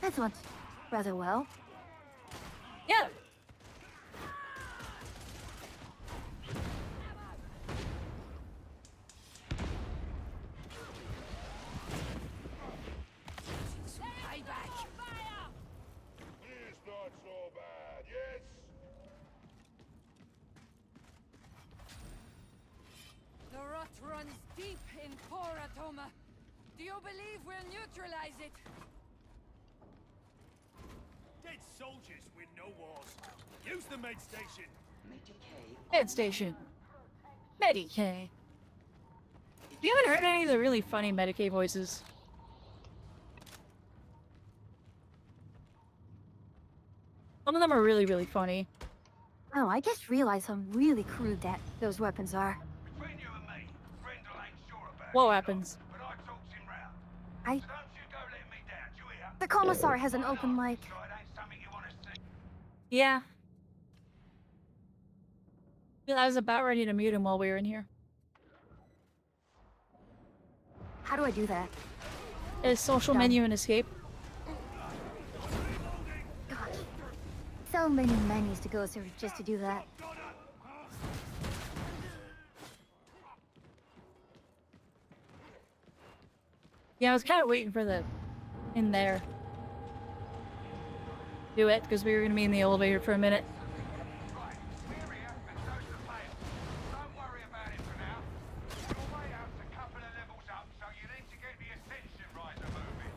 That went rather well. Yeah. It's not so bad, yes? The rot runs deep in poor Atoma. Do you believe we'll neutralize it? Dead soldiers win no wars. Use the med station. Med station. Medicaid. You haven't heard any of the really funny Medicaid voices. Some of them are really, really funny. Oh, I just realized how really crude that those weapons are. Between you and me, Grendel ain't sure about What it, weapons? but I talked him round. I. So don't you go letting me down, do you hear? The commissar has an open mic. So it ain't something you want to see. Yeah. I was about ready to mute him while we were in here. How do I do that? Is social Done. menu and escape. Gosh. So many menus to go through just to do that. Yeah, I was kind of waiting for the in there. Do it, because we were going to be in the elevator for a minute. Right, we're here, and so's the payoff. Don't worry about it for now. Your way out's a couple of levels up, so you need to get the ascension riser moving.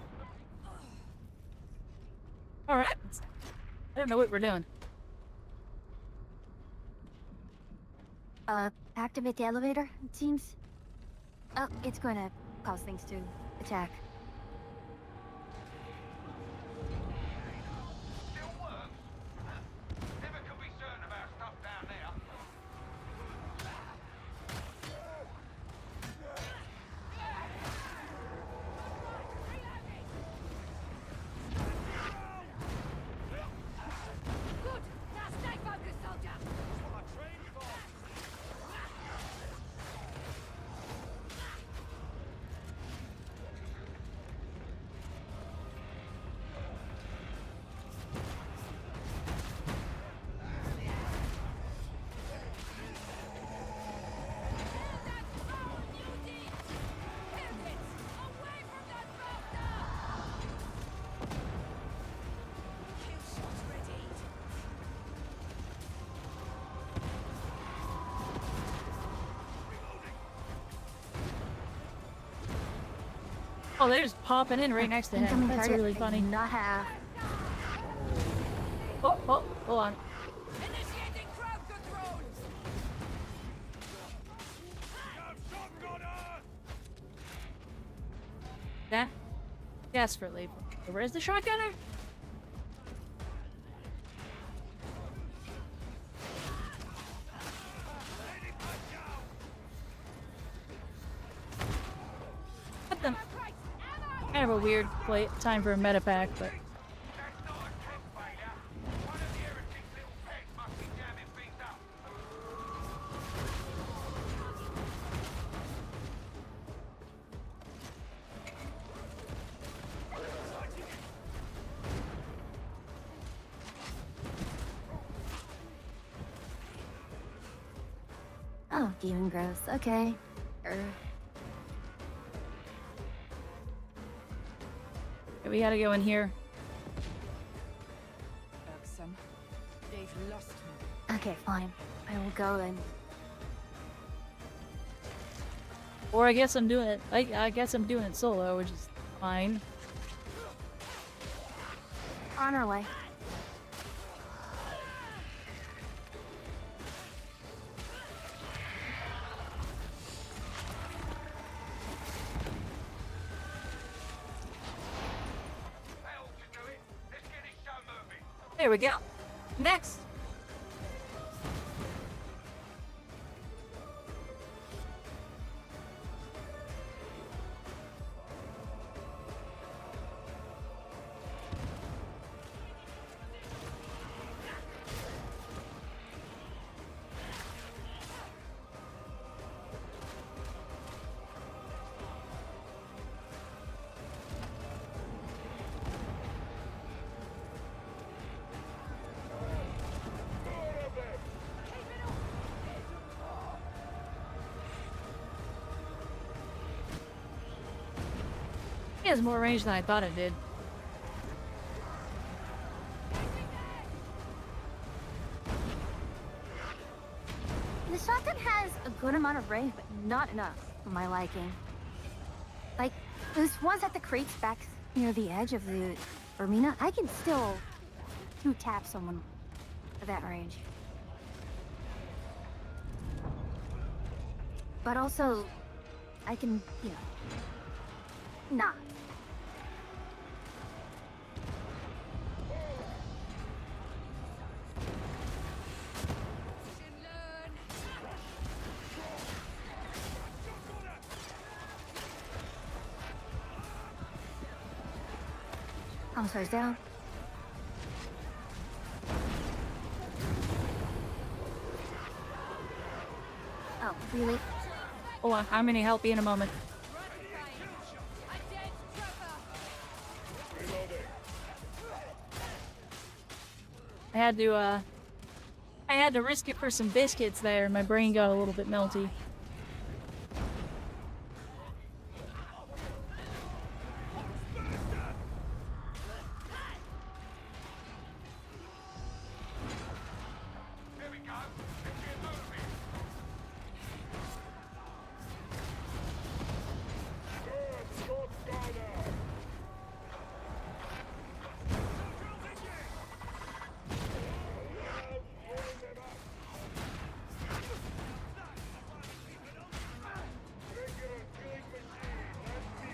Alright. I don't know what we're doing. Activate the elevator, it seems. Oh, it's going to cause things to attack. Still works. Never can be certain about stuff down there. Good! Now stay focused, soldier! That's what I trained for. Oh, they're just popping in right next to him. Incoming That's target, really I funny. do not have. Oh, hold on. Initiating crowd control! Yeah? Desperately. Where's the shotgunner? What the? Kind of a weird time for a meta pack, but. That's not a tech failure. One of Oh, demon growth. Okay. Okay, we gotta go in here. Irksome. They've lost me. Okay, fine. I will go and. Or I guess I'm doing it. I guess I'm doing it solo, which is fine. On our way. That'll do it. Let's get this show moving. There we go. Next. It has more range than I thought it did. The shotgun has a good amount of range, but not enough for my liking. Like, those ones at the crates back near the edge of the arena, I can still two-tap someone at that range. But also, I can, you know, not. I'm sorry, down. Oh, really? Oh, I'm gonna help you in a moment. I had to risk it for some biscuits there. My brain got a little bit melty. There we go. Let's get moving.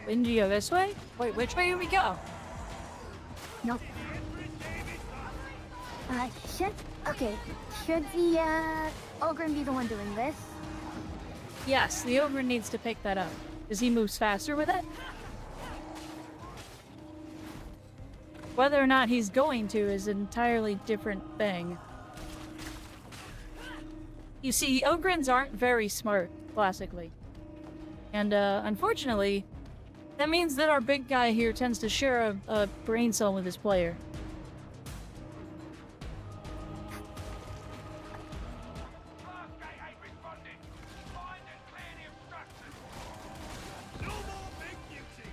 Didn't you go this way? Wait, which way did we go? Nope. Should... Okay. Should the, Ogren be the one doing this? Yes, the ogre needs to pick that up. Because he moves faster with it. Whether or not he's going to is an entirely different thing. You see, Ogrins aren't very smart, classically. And, unfortunately, that means that our big guy here tends to share a brain cell with his player. Last gate ain't responding. Find and clear the obstructions. No more big beauty.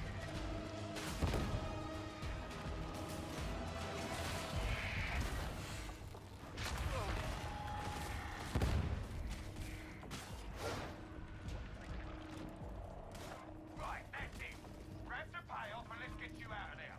Right, that's it. Grab the payoff and let's get you out of there.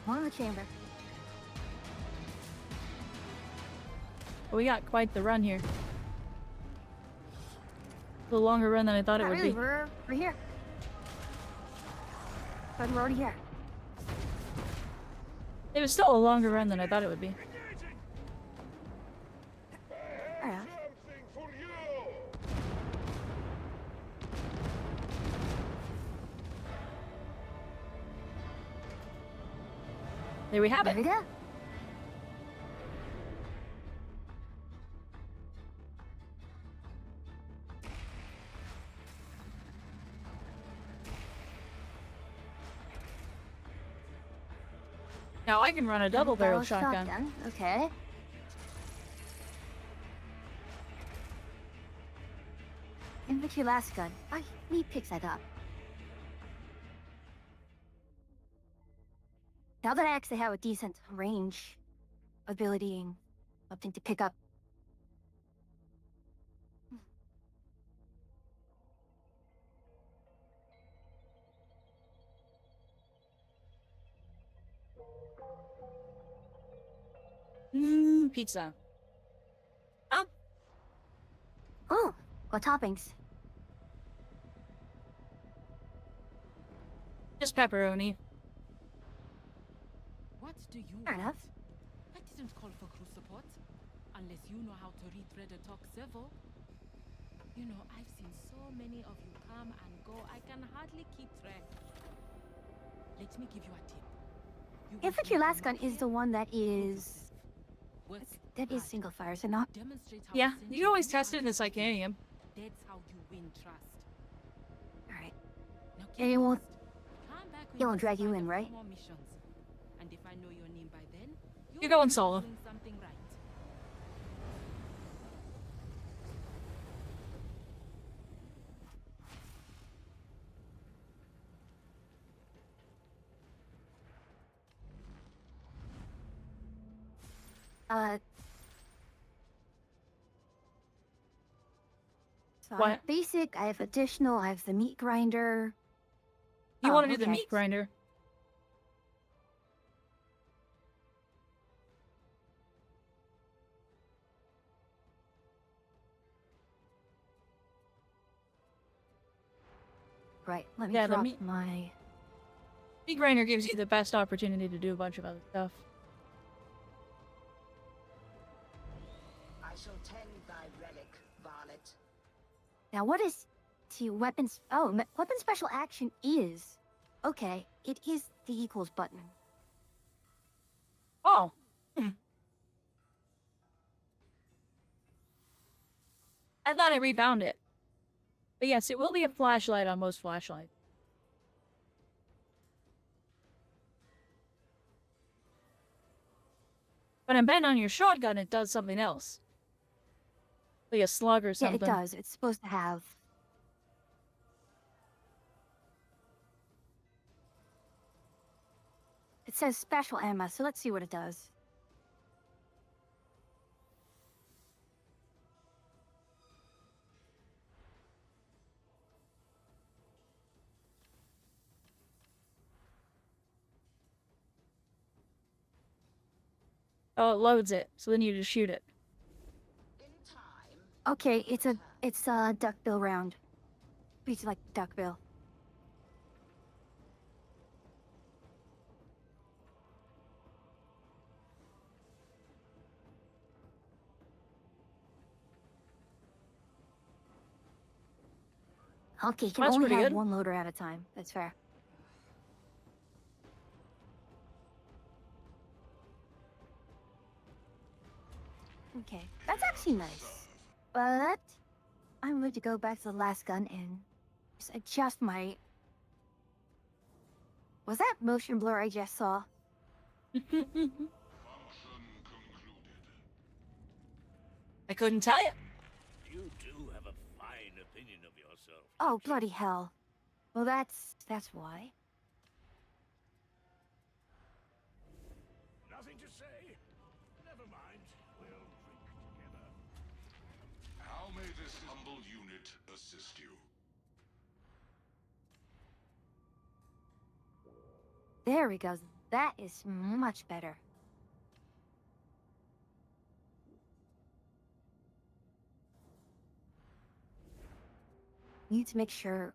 One in the chamber. We got quite the run here. A longer run than I thought it Not would really, be. we're here. But we're already here. It was still a longer run than I thought it would be. Alright. There we have There we it. go. Now I can run a double barrel shotgun. Okay. Infantry last gun. He picks that up. Now that I actually have a decent range ability and something to pick up. Pizza. Oh, what toppings? Just pepperoni. What do you Fair want? enough. I didn't call for crew support. Unless you know how to read Reddit talk civil. You know, I've seen so many of you come and go, I can hardly keep track. Let me give you a tip. You will Infantry be last gun is here, the one that is... work That is hard, single fire, is it not? demonstrate how Yeah, you essential can always you test are it in to the Psychanium. That's how you win trust. Alright. Now And it won't... come back when It won't you've drag you survived in, a right? few more missions. And if I know your name by then, You're going be solo. doing something right. So I What? have basic, I have additional, I have the meat grinder. You Oh, want to do the okay. meat grinder. Right, let me Yeah, the drop meat- my... Meat grinder gives you the best opportunity to do a bunch of other stuff. I shall tend thy relic, varlet. Now what is... See, weapons... Oh, weapon special action is... Okay, it is the equals button. Oh. I thought I rebound it. But yes, it will be a flashlight on most flashlights. But I'm betting on your shotgun it does something else. Like a slug or Yeah, something. it does. It's supposed to have... It says special ammo, so let's see what it does. Oh, it loads it, so then you just shoot it. In time, Okay, it's a duckbill round. Beats like duckbill. Okay, you can That's only pretty have good. one loader at a time. That's fair. Okay, that's actually nice. But I'm going to go back to the last gun and just adjust my... Was that motion blur I just saw? I couldn't tell you. You do have a fine opinion of yourself. Oh, bloody hell. Well, that's why. Nothing to say? Never mind. We'll drink together. How may this humble unit assist you? There we go. That is much better. Need to make sure.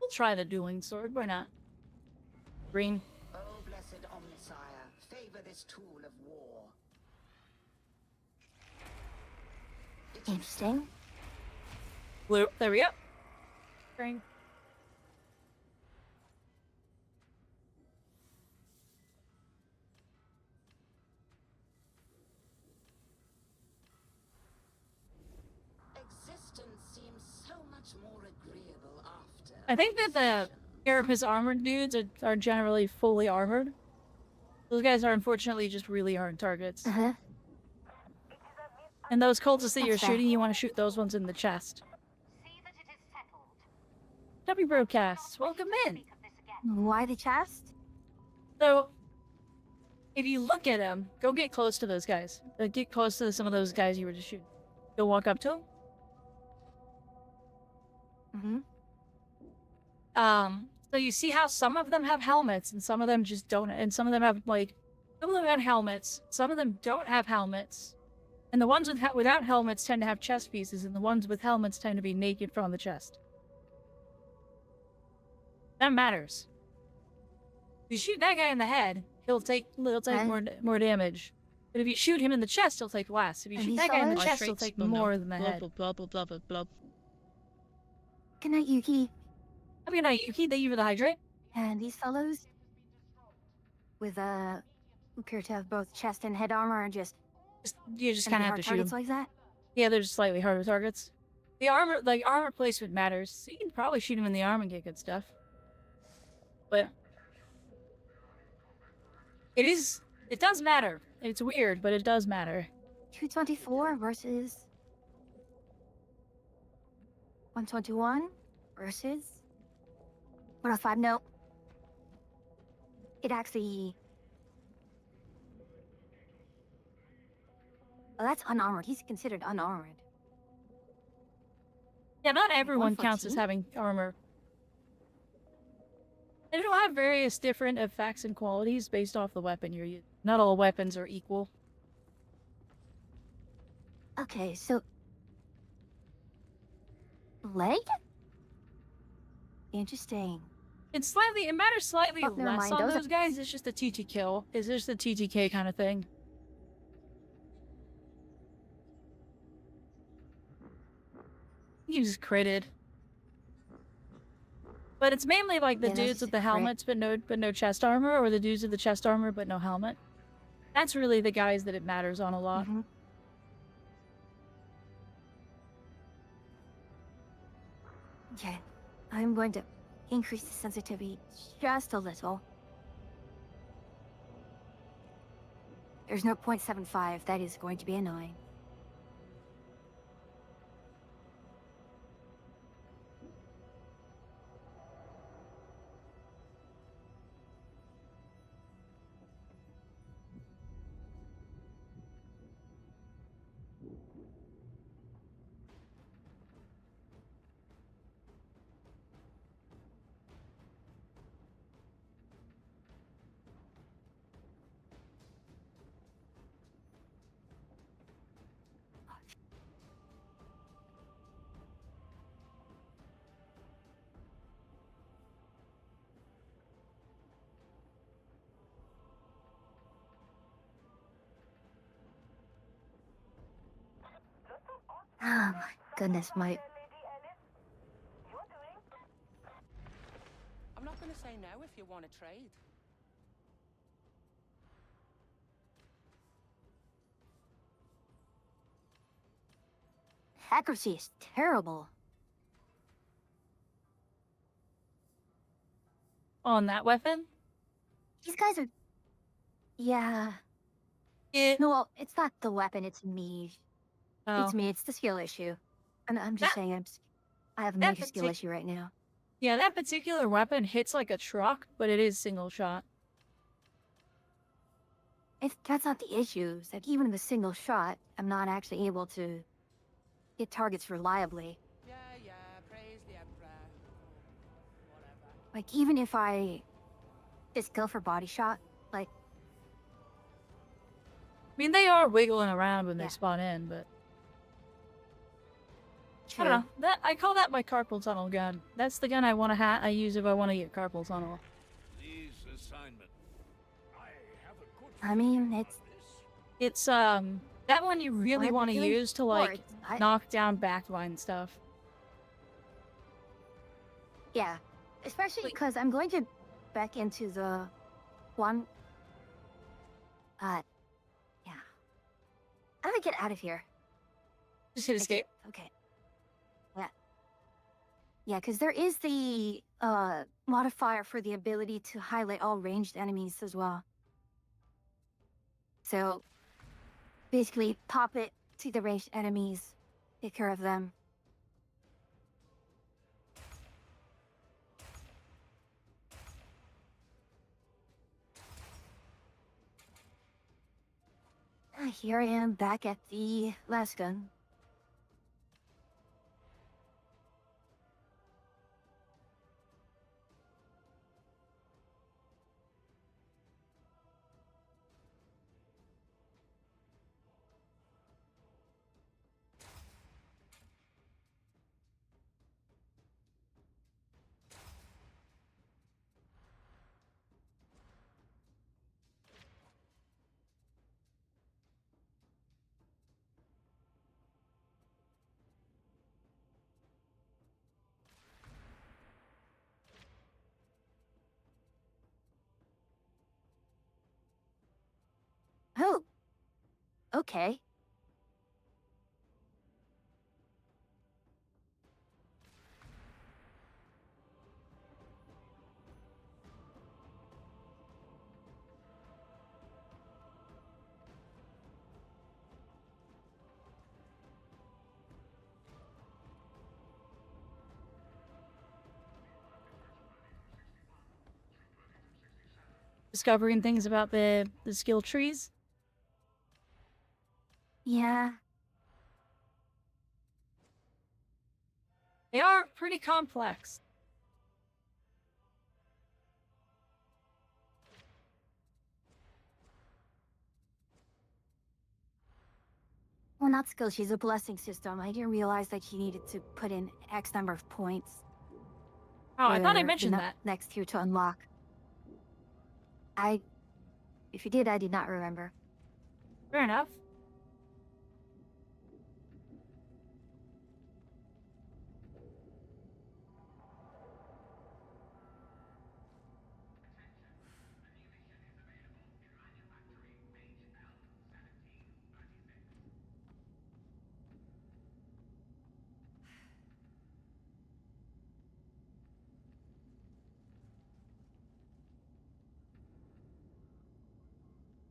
We'll try the dueling sword, why not? Green. oh blessed Omnisire, favor this tool of war. Interesting. Blue. There we go. Green. I think that the Carapace armored dudes are generally fully armored. Those guys are unfortunately just really hard targets. Uh-huh. And those cultists that That's you're fair. shooting, you want to shoot those ones in the chest. See that it is settled. W broadcasts, welcome in. Speak of this again. Why the chest? So, if you look at them, go get close to those guys. Get close to some of those guys you were just shooting. Go walk up to them. So you see how some of them have helmets and some of them just don't, and some of them have like, some of them have helmets, some of them don't have helmets. And the ones without helmets tend to have chest pieces, and the ones with helmets tend to be naked from the chest. That matters. If you shoot that guy in the head, he'll take more damage. But if you shoot him in the chest, he'll take less. If you And shoot these that guy in the fellas? chest, he'll take more than the head. Blah, blah, blah, blah, blah. Good night, Yuki. Have a good night, Yuki. Thank you for the hydrate. And these fellows? With, who appear to have both chest and head armor and You just gonna kind be of have hard to shoot targets them. like that? Yeah, they're just slightly harder targets. The armor placement matters. So you can probably shoot him in the arm and get good stuff. But it does matter. It's weird, but it does matter. 224 versus 121 versus 105. No. It actually. Oh, that's unarmored. He's considered unarmored. Yeah, not everyone counts as 114? having armor. They don't have various different effects and qualities based off the weapon you're using. Not all weapons are equal. Okay, so. Leg? Interesting. It matters slightly Oh, never less mind, on those are- those guys. It's just a TT kill. It's just a TTK kind of thing. You just critted. But it's mainly like the Yeah, that's dudes just with a the crit. helmets but no chest armor, or the dudes with the chest armor but no helmet. That's really the guys that it matters on a lot. Mhm. Okay, I'm going to increase the sensitivity just a little. There's no 0.75. That is going to be annoying. Oh my goodness, my I'm not going to say no if you want to trade. accuracy is terrible. On that weapon? These guys are. Yeah. No, well, it's not the weapon. It's me. Oh. It's me. It's the skill issue. And I'm just saying, I have a that major skill issue right now. Yeah, that particular weapon hits like a truck, but it is single shot. That's not the issue. It's like even with a single shot, I'm not actually able to hit targets reliably. Yeah, praise the Emperor. Whatever. Like even if I just go for body shot, like I mean, they are wiggling around when Yeah. they spawn in, but true. I don't know. I call that my carpal tunnel gun. That's the gun I use if I want to get carpal tunnel. Please assignment. I mean, It's that one you really I've want to been doing use to like sports. I- knock down backline stuff. Yeah, especially Wait. because I'm going to back into the one. Yeah. I'm gonna get out of here. Just hit escape. Okay. Yeah. Yeah, because there is the modifier for the ability to highlight all ranged enemies as well. So basically, pop it to the ranged enemies, take care of them. Here I am back at the last gun. Oh, okay. Discovering things about the skill trees. Yeah. They are pretty complex. Well, not skill, she's a blessing system. I didn't realize that she needed to put in X number of points. Oh, I thought I for mentioned the that. next tier to unlock. If you did, I did not remember. Fair enough.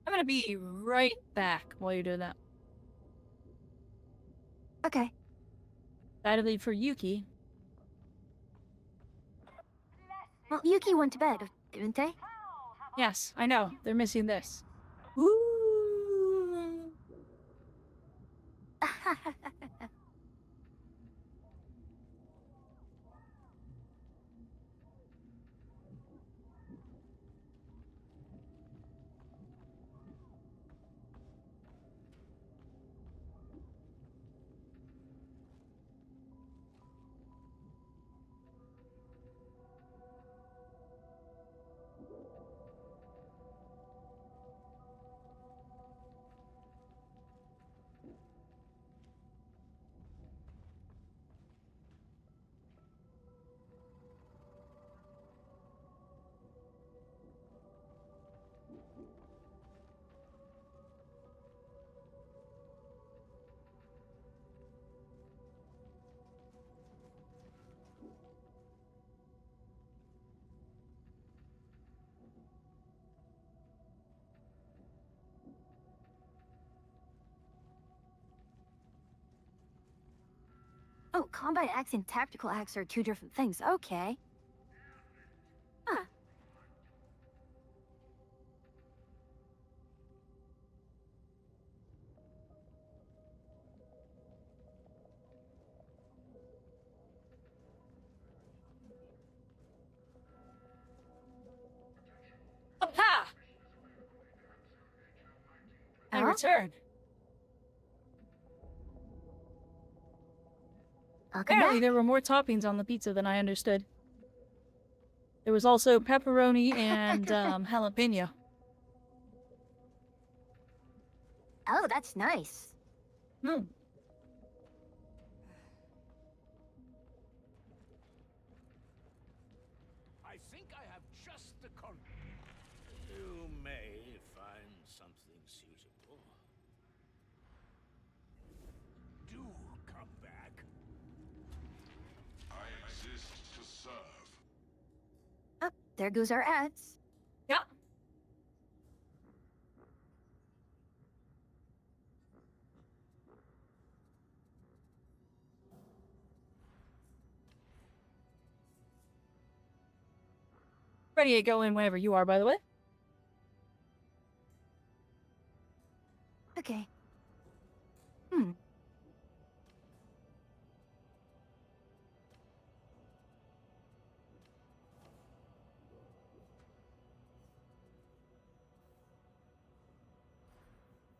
I'm gonna be right back while you're doing that. Okay. That'll be for Yuki. Well, Yuki went to bed, didn't they? Yes, I know. They're missing this. Ooh. Oh, combat axe and tactical axe are two different things. Okay. Huh. Ha! I Oh? return. I'll come Apparently, back. there were more toppings on the pizza than I understood. There was also pepperoni and jalapeno. Oh, that's nice. Hmm. I think I have just the con. You may find something suitable. Do come back. I exist serve. Oh, there goes our ads. Yeah. Ready to go in whenever you are, by the way. Okay.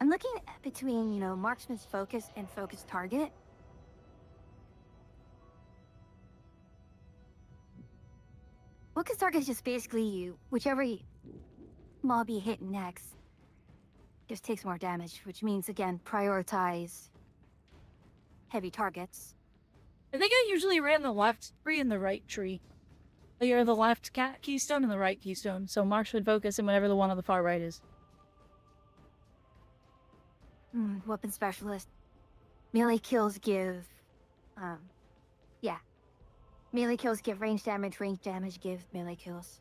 I'm looking at between, marksman's focus and focus target. Focus target is just basically whichever mob you hit next just takes more damage, which means, again, prioritize heavy targets. I think I usually ran the left tree and the right tree. Like, you're the left keystone and the right keystone, so marksman focus and whatever the one on the far right is. Weapon specialist. Melee kills give, yeah. Melee kills give range damage give melee kills.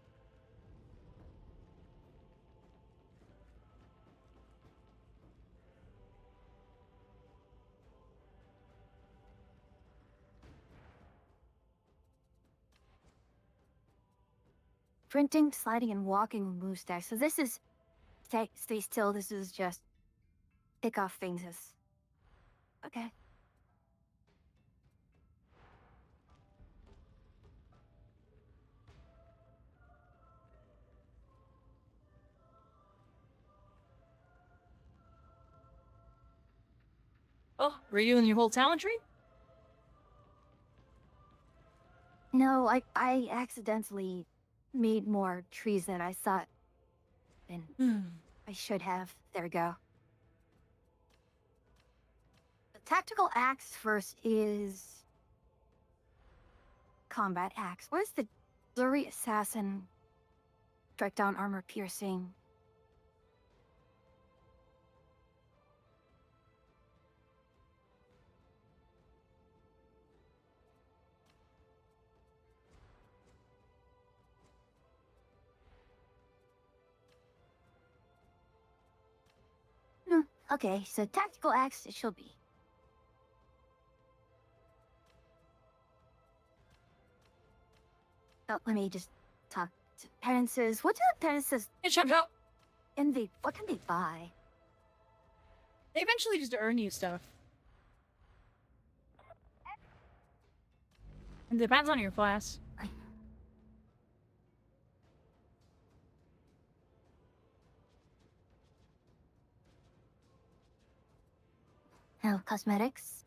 Sprinting, sliding, and walking move stack. So this is, stay still, this is just pick off things as, okay. Oh, were you in your whole talent tree? No, I accidentally made more trees than I thought. And I should have. There we go. The tactical axe first is combat axe. Where's the blurry assassin? Strike down armor piercing. Okay, so tactical axe it shall be. Oh, let me just talk to penances. What do the penances what can they buy? They eventually just earn you stuff. It depends on your class. Oh, cosmetics.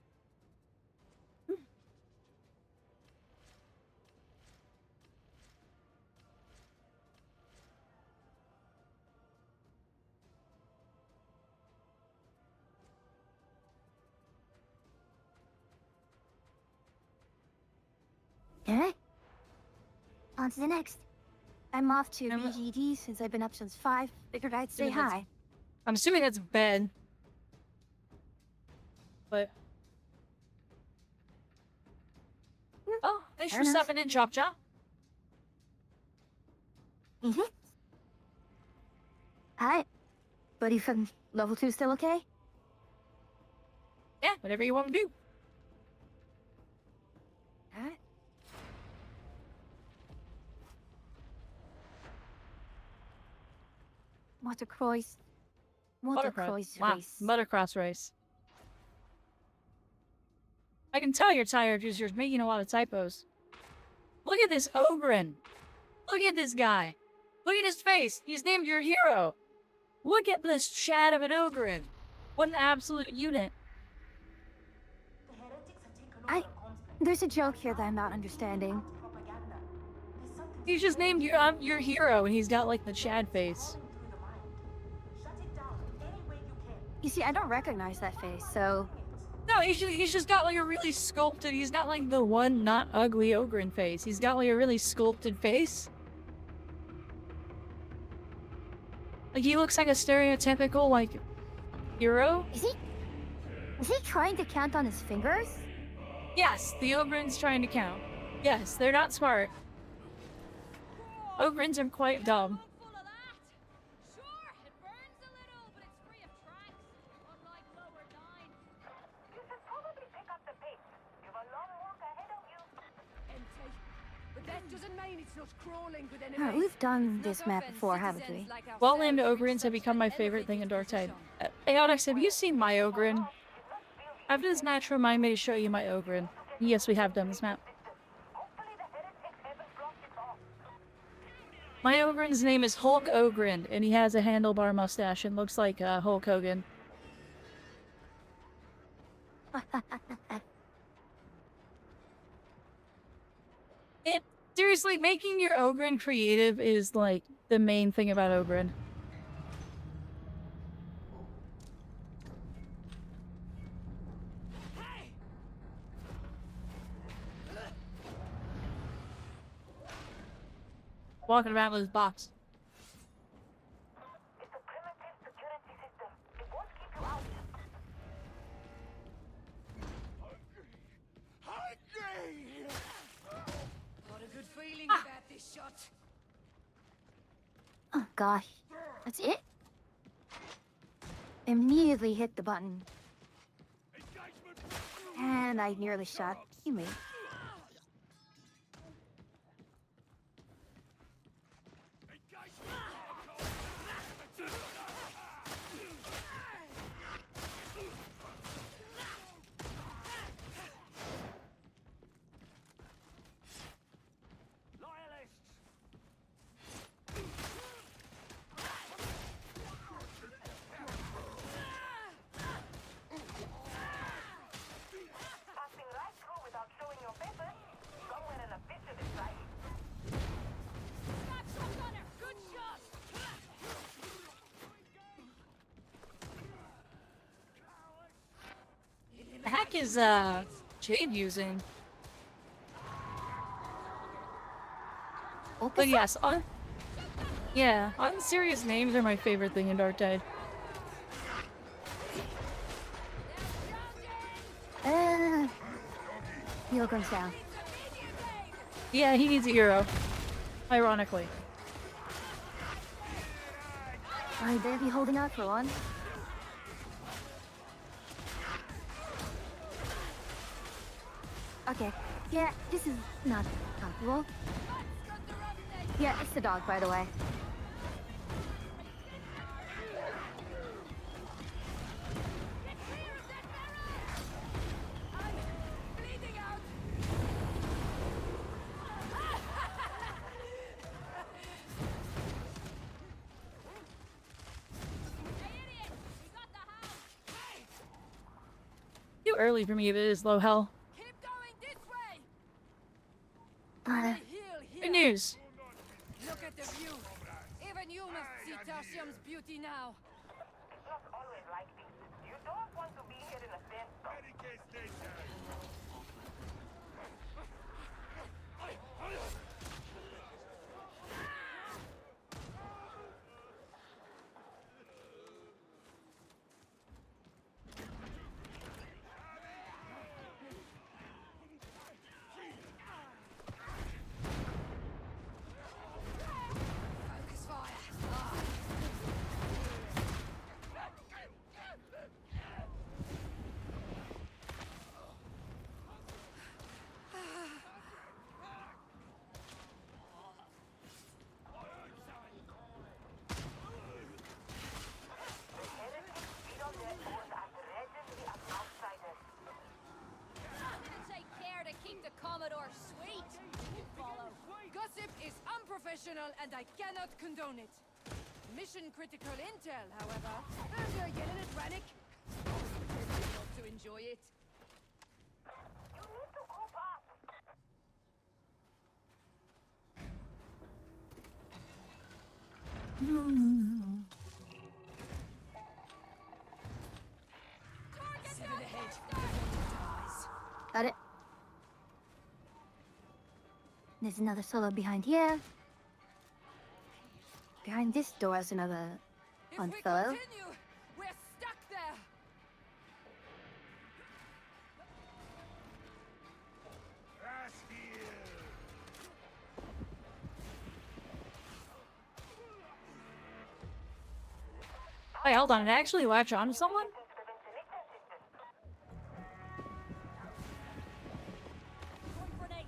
Alright. On to the next. I'm off to BGD since I've been up since 5. Figured I'd say hi. I'm assuming that's bed. But... Oh, thanks for stepping in, Chop Chop. Hi. Buddy from level 2 still okay? Yeah, whatever you want to do. Alright. Motocross. Motocross Wow, race. motocross race. I can tell you're tired because you're making a lot of typos. Look at this Ogren. Look at this guy. Look at his face. He's named your hero. Look at this Chad of an Ogren. What an absolute unit. There's a joke here that I'm not understanding. He's just named your hero, and he's got like the Chad face. You see, I don't recognize that face, so... No, he's just got like a really sculpted, he's got like the one not ugly Ogren face. He's got like a really sculpted face. Like he looks like a stereotypical like hero. Is he trying to count on his fingers? Yes, the Ogren's trying to count. Yes, they're not smart. Ogrins are quite dumb. Full of that. Sure, it burns a little, but it's free of tracks, unlike lower 9. You should probably pick up the pace. You've a long walk ahead of you. Empty. But that doesn't mean it's not crawling with enemies. Alright, we've done It's this not map often before, haven't citizens we? like ourselves Well-named reach Ogrins have such become my an favorite thing in Darktide. elevated Hey Onyx, have you seen my Ogrin? After this natural remind me to show you my Ogrin. Yes, we have done this map. My Ogrin's name is Hulk Ogrin, and he has a handlebar mustache and looks like Hulk Hogan. It seriously, making your Ogrin creative is like the main thing about Ogrin. Walking around with his box. It's a primitive security system. It won't keep you out. Hungry! Got a good feeling about this shot. Oh gosh. That's it? Immediately hit the button. And I nearly shot teammate. Passing right through without showing your papers. Somewhere in a bit of this life. Good shot. The heck is Jade using? But yes, on serious names are my favorite thing in Darktide. Heal comes down. Yeah, he needs a hero. Ironically. I better be holding out for one. Okay. Yeah, this is not comfortable. Yeah, it's the dog, by the way. Too early for me if it is low hell. Keep going this way. Uh, Good news. Look at the view. Even you must see Tarsium's beauty now. It's not always like this. You don't want to be here in a sandstorm. Focus fire. Take care to keep the Commodore sweet. You follow. Gossip is unprofessional and I cannot condone it. Mission critical intel, however. And you're getting it, Rannick? Not to enjoy it. You need to coop up. Seven ahead. Dies. got it. There's another solo behind here. Behind this door is another If on we fellow. continue, we're stuck there. That's here. Wait, hold on. Did I actually latch on to someone?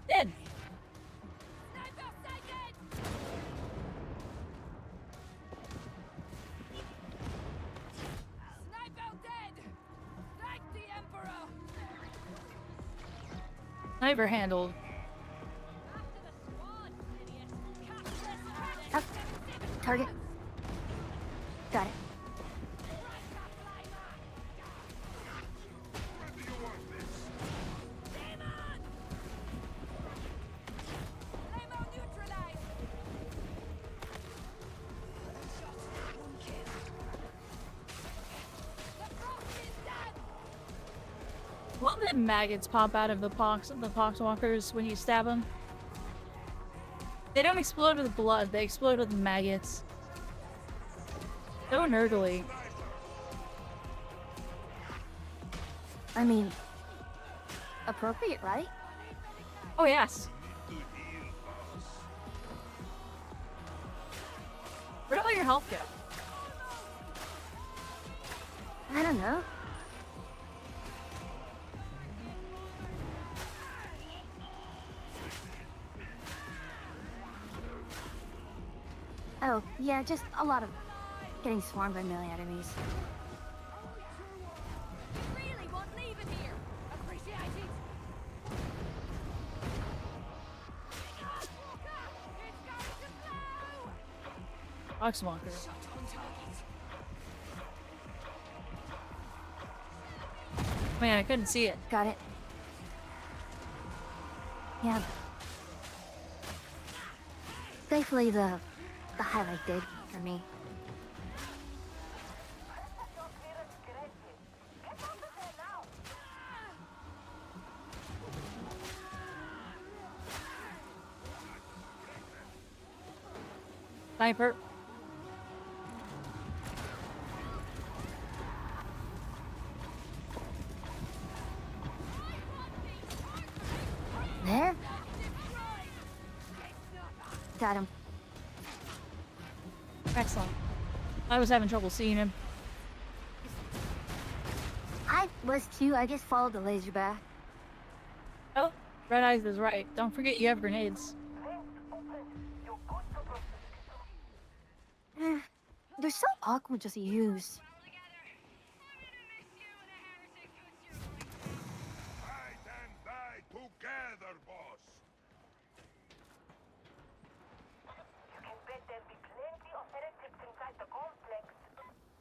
Dead. Sniper handled. Up. Target. Got it. What the maggots pop out of the poxwalkers when you stab them? They don't explode with blood, they explode with maggots. So nerdly. I mean, appropriate, right? Oh, yes. Where'd all your health go? I don't know. Oh, yeah, just a lot of getting swarmed by melee enemies. Really won't leave it here. Appreciate it. Poxwalker. Man, I couldn't see it. Got it. Yeah. Thankfully, the highlight did for me. Sniper. There? Got him. Excellent. I was having trouble seeing him. I was too. I just followed the laser back. Oh, Red Eyes is right. Don't forget you have grenades. They're so awkward to use. Fight and die together, boss.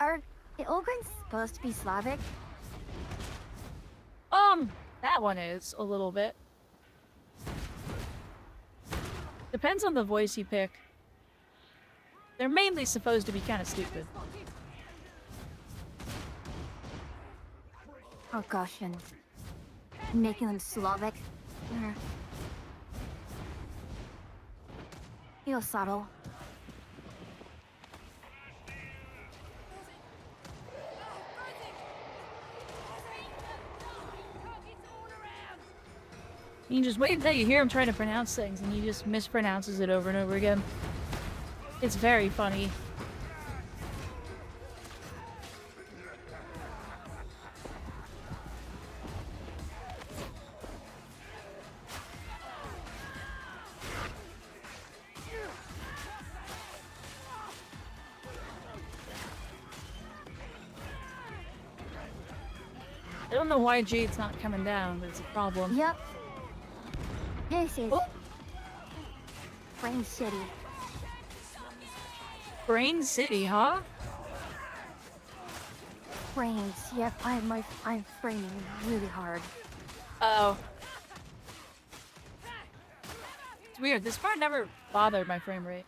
Are the Ogrins supposed to be Slavic? That one is a little bit. Depends on the voice you pick. They're mainly supposed to be kind of stupid. Oh gosh, and making them Slavic. Feel subtle. You can just wait until you hear him trying to pronounce things and he just mispronounces it over and over again. It's very funny. I don't know why Jade's not coming down, but it's a problem. Yep. This is Brain City. Brain City, huh? Brains. Yep, I'm framing really hard. Oh. It's weird. This part never bothered my frame rate.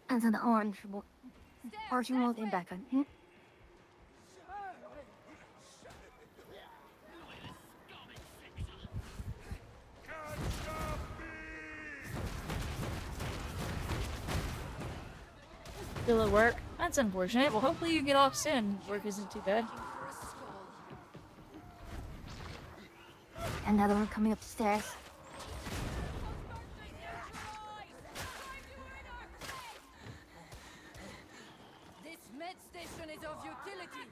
And then the orange will be back on. Hmm? Still at work? That's unfortunate. Well, hopefully you get off soon. Work isn't too bad. Another one coming up the stairs. This med station is of utility.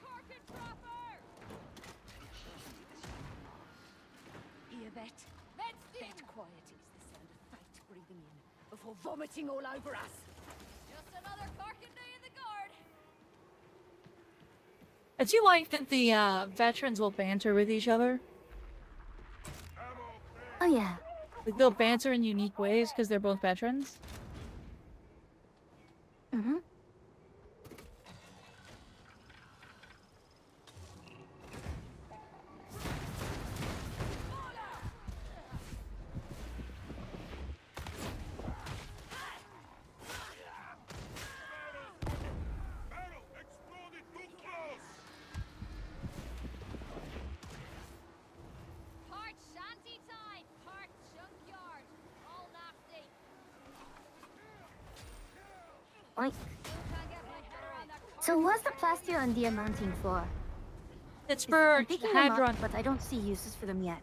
Hear that? That quiet is the sound of fate breathing in before vomiting all over us. Just another carpenter in the guard. I do like that the veterans will banter with each other. Oh yeah. Like they'll banter in unique ways because they're both veterans. Mm-hmm. Part shanty time, part junkyard. All nasty. Oink. Can't get my head around that. So what's the plasteel and diamantine for? It's for I'm picking them Hadron. up, but I don't see uses for them yet.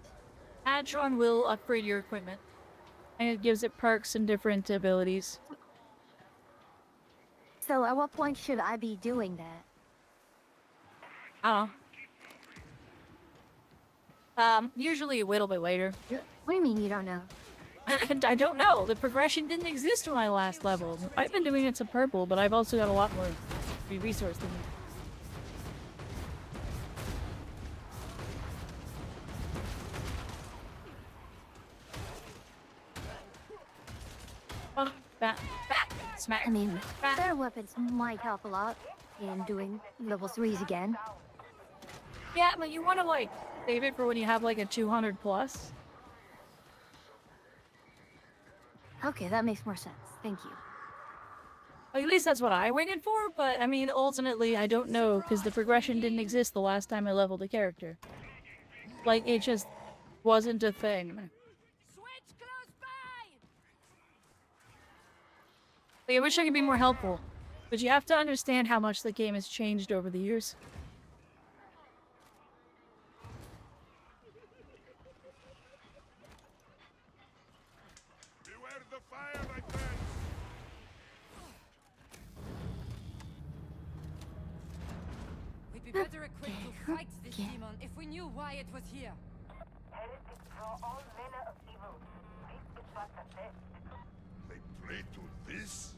Hadron will upgrade your equipment. And it gives it perks and different abilities. So at what point should I be doing that? I don't know. Usually a little bit later. What do you mean you don't know? And I don't know. The progression didn't exist when I last leveled. I've been doing it to purple, but I've also got a lot more resource than you. Oh, back, smack. I mean, back. better weapons might help a lot in doing level 3s again. Yeah, but you want to like save it for when you have like a 200 plus. Okay, that makes more sense. Thank you. At least that's what I waited for, but I mean, ultimately, I don't know, because the progression didn't exist the last time I leveled a character. Like, it just wasn't a thing. Switch close by. Like, I wish I could be more helpful, but you have to understand how much the game has changed over the years. Beware the fire, my friends! We'd be better equipped to fight this demon if we knew why it was here. Heretics draw all manner of evil. This is what the best. They pray to this?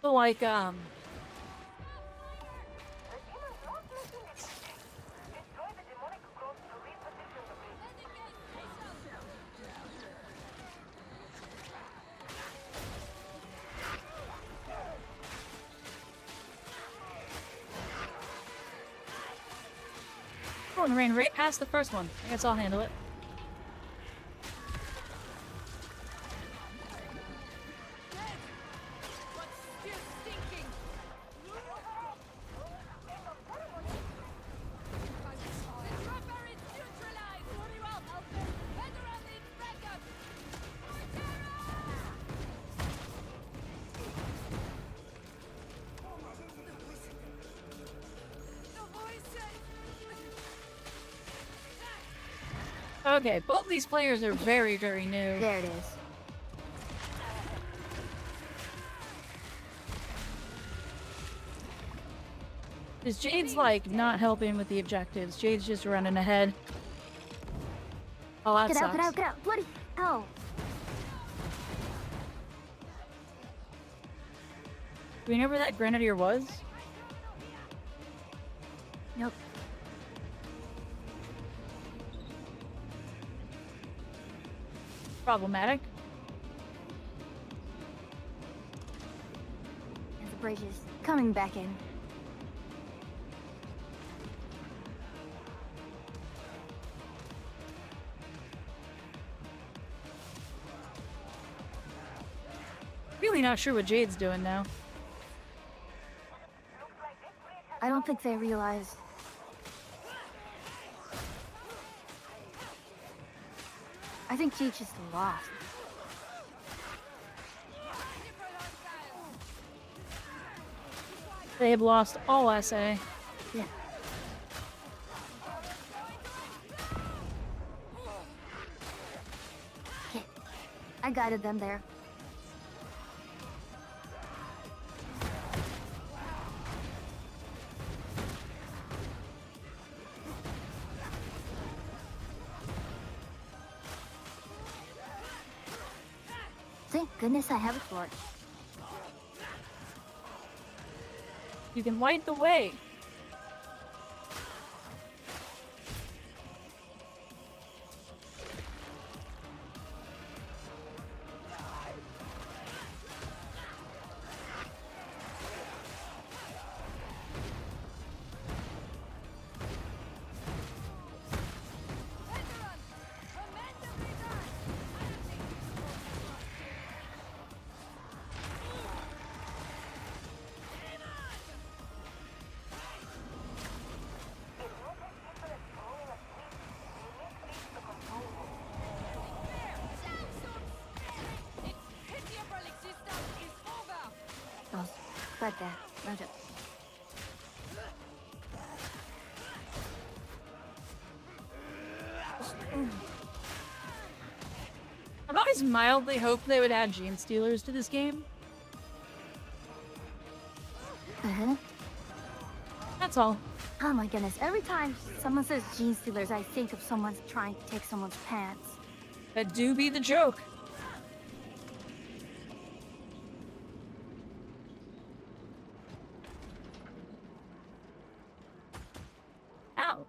So, like, The demon's not looking at it. Destroy the demonic growth to reposition the bridge. oh, and ran right past the first one. I guess I'll handle it. What's still stinking? Dropper is neutralized. Very well, Alfred. Veteran needs backup. The voices. Okay, both these players are very, very new. There it is. Because Jade's, like, not helping with the objectives. Jade's just running ahead. Oh, that Get sucks. out, get out, get out! Bloody hell! Do we know where that grenadier was? Nope. Problematic. And the bridge is coming back in. Really not sure what Jade's doing now. I don't think they realize. I I think she just lost. They have lost all SA. Yeah. Okay. I guided them there. Thank goodness I have a torch. You can light the way. Oh, right there. Right up. I've always mildly hoped they would add gene stealers to this game. That's all. Oh my goodness. Every time someone says gene stealers, I think of someone trying to take someone's pants. That do be the joke. Ow.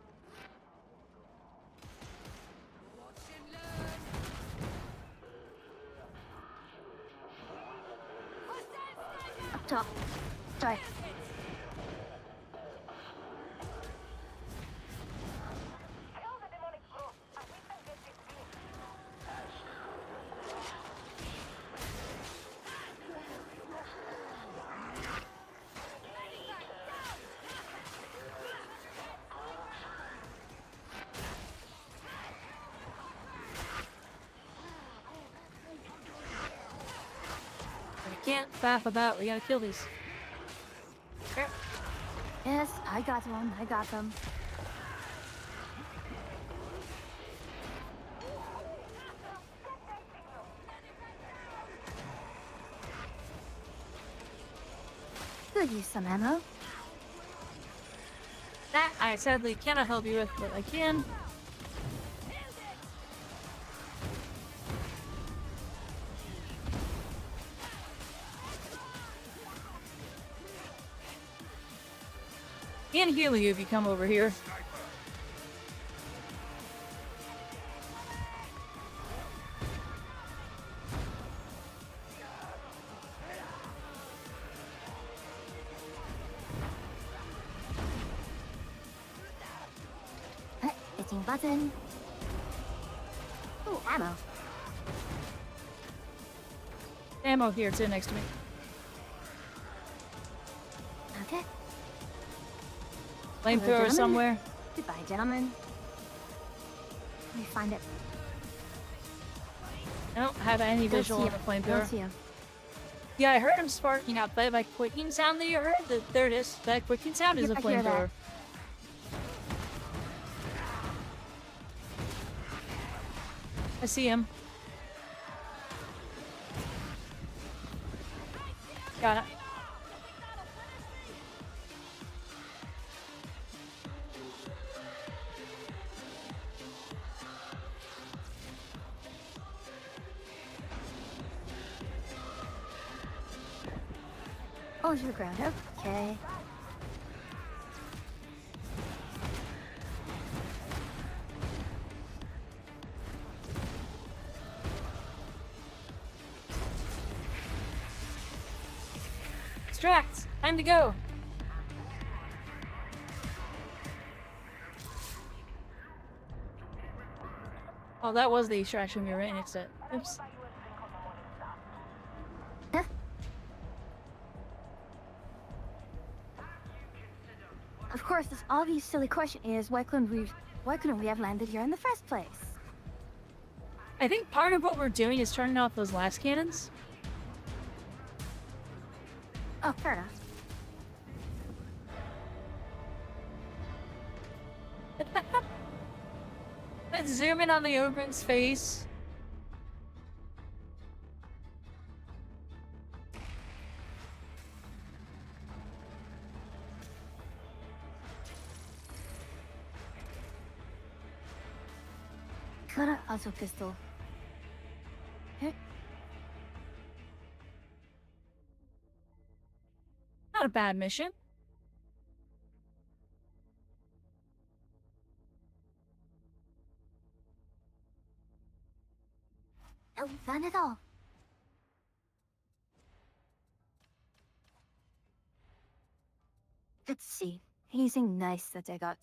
Up top. Sorry. We can't faff about. We gotta kill these. Here. Yes, I got one. I got them. Could use some ammo. That I sadly cannot help you with, but I can. Can heal you if you come over here. Hitting button. Ooh, ammo. Ammo here, too, next to me. Okay. Flamethrower gentlemen. somewhere. Goodbye, gentlemen. Let me find it. I don't have any Don't visual see on the him. Don't flamethrower. see him. Yeah, I heard him sparking out, but that clicking sound that you heard, there it is. That clicking sound is a Yep, I hear that. flamethrower. I see him. Got it. Oh, it's your ground. Okay. Extract! Time to go! Oh, that was the extraction we were right next to it. Oops. Huh? Of course, this obvious silly question is why couldn't we have landed here in the first place? I think part of what we're doing is turning off those last cannons. Oh, fair enough. Let's zoom in on the Ogren's face. Got a Azo pistol. Not a bad mission. Oh, we found it all. Let's see. Anything nice that I got?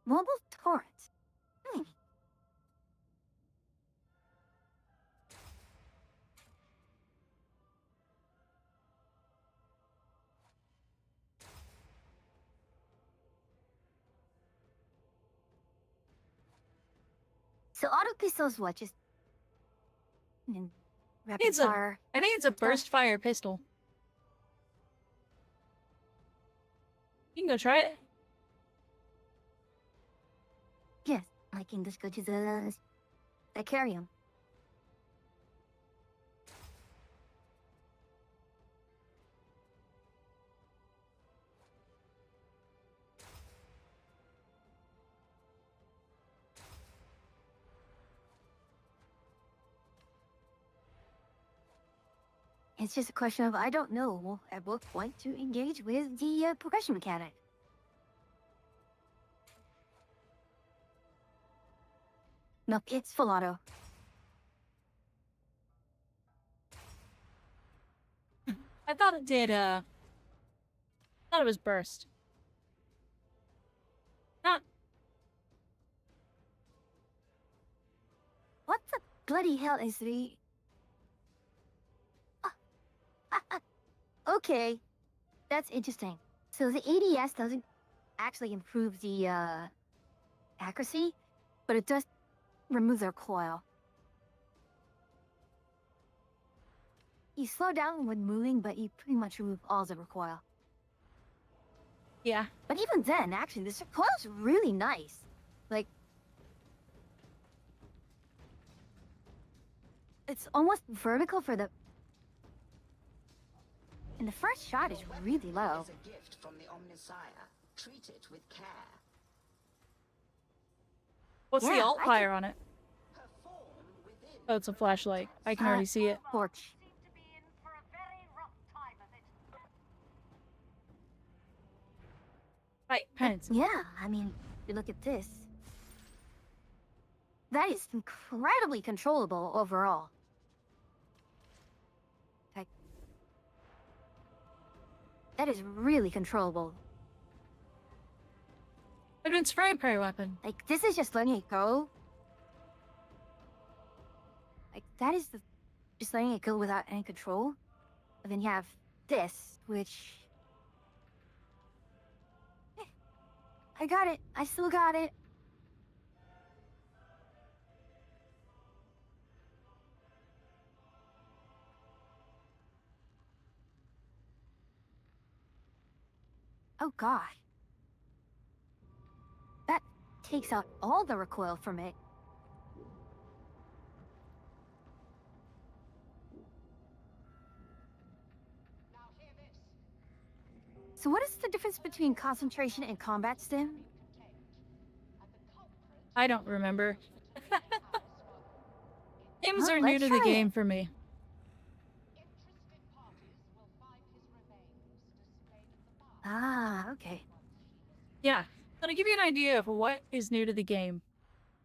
Mobile turret. Hmm. So auto pistols, what? Just rapid It's fire. I think it's a burst fire pistol. You can go try it. Yes, I can just go to the aquarium. It's just a question of I don't know at what point to engage with the progression mechanic. Nope, it's full auto. I thought it did, thought it was burst. Not. What the bloody hell is the... Okay, that's interesting. So the ADS doesn't actually improve the accuracy, but it does remove their recoil. You slow down when moving, but you pretty much remove all the recoil. Yeah. But even then, actually, this recoil's really nice. Like, it's almost vertical for the... And the first shot is really low. Is a gift from the Omnisire. Treat it with care. What's the Yeah, alt I fire on it? Perform within Oh, it's a flashlight. I can already see it. Torch. Seem to be in for a very rough time of it. Right, penance. Yeah, I mean, you look at this. That is incredibly controllable overall. Like, that is really controllable. Look at its spray and pray weapon. Like, this is just letting it go. Like, that is the... just letting it go without any control. And then you have this, which... I got it. I still got it. Oh god. That takes out all the recoil from it. Now hear this. So what is the difference between concentration and combat stim? Contained. And the culprit I don't remember. Games Well, are new let's to the try game it. for me. interested parties will find his remains displayed at the bar. Ah, okay. Yeah. So to give you an idea of what is new to the game,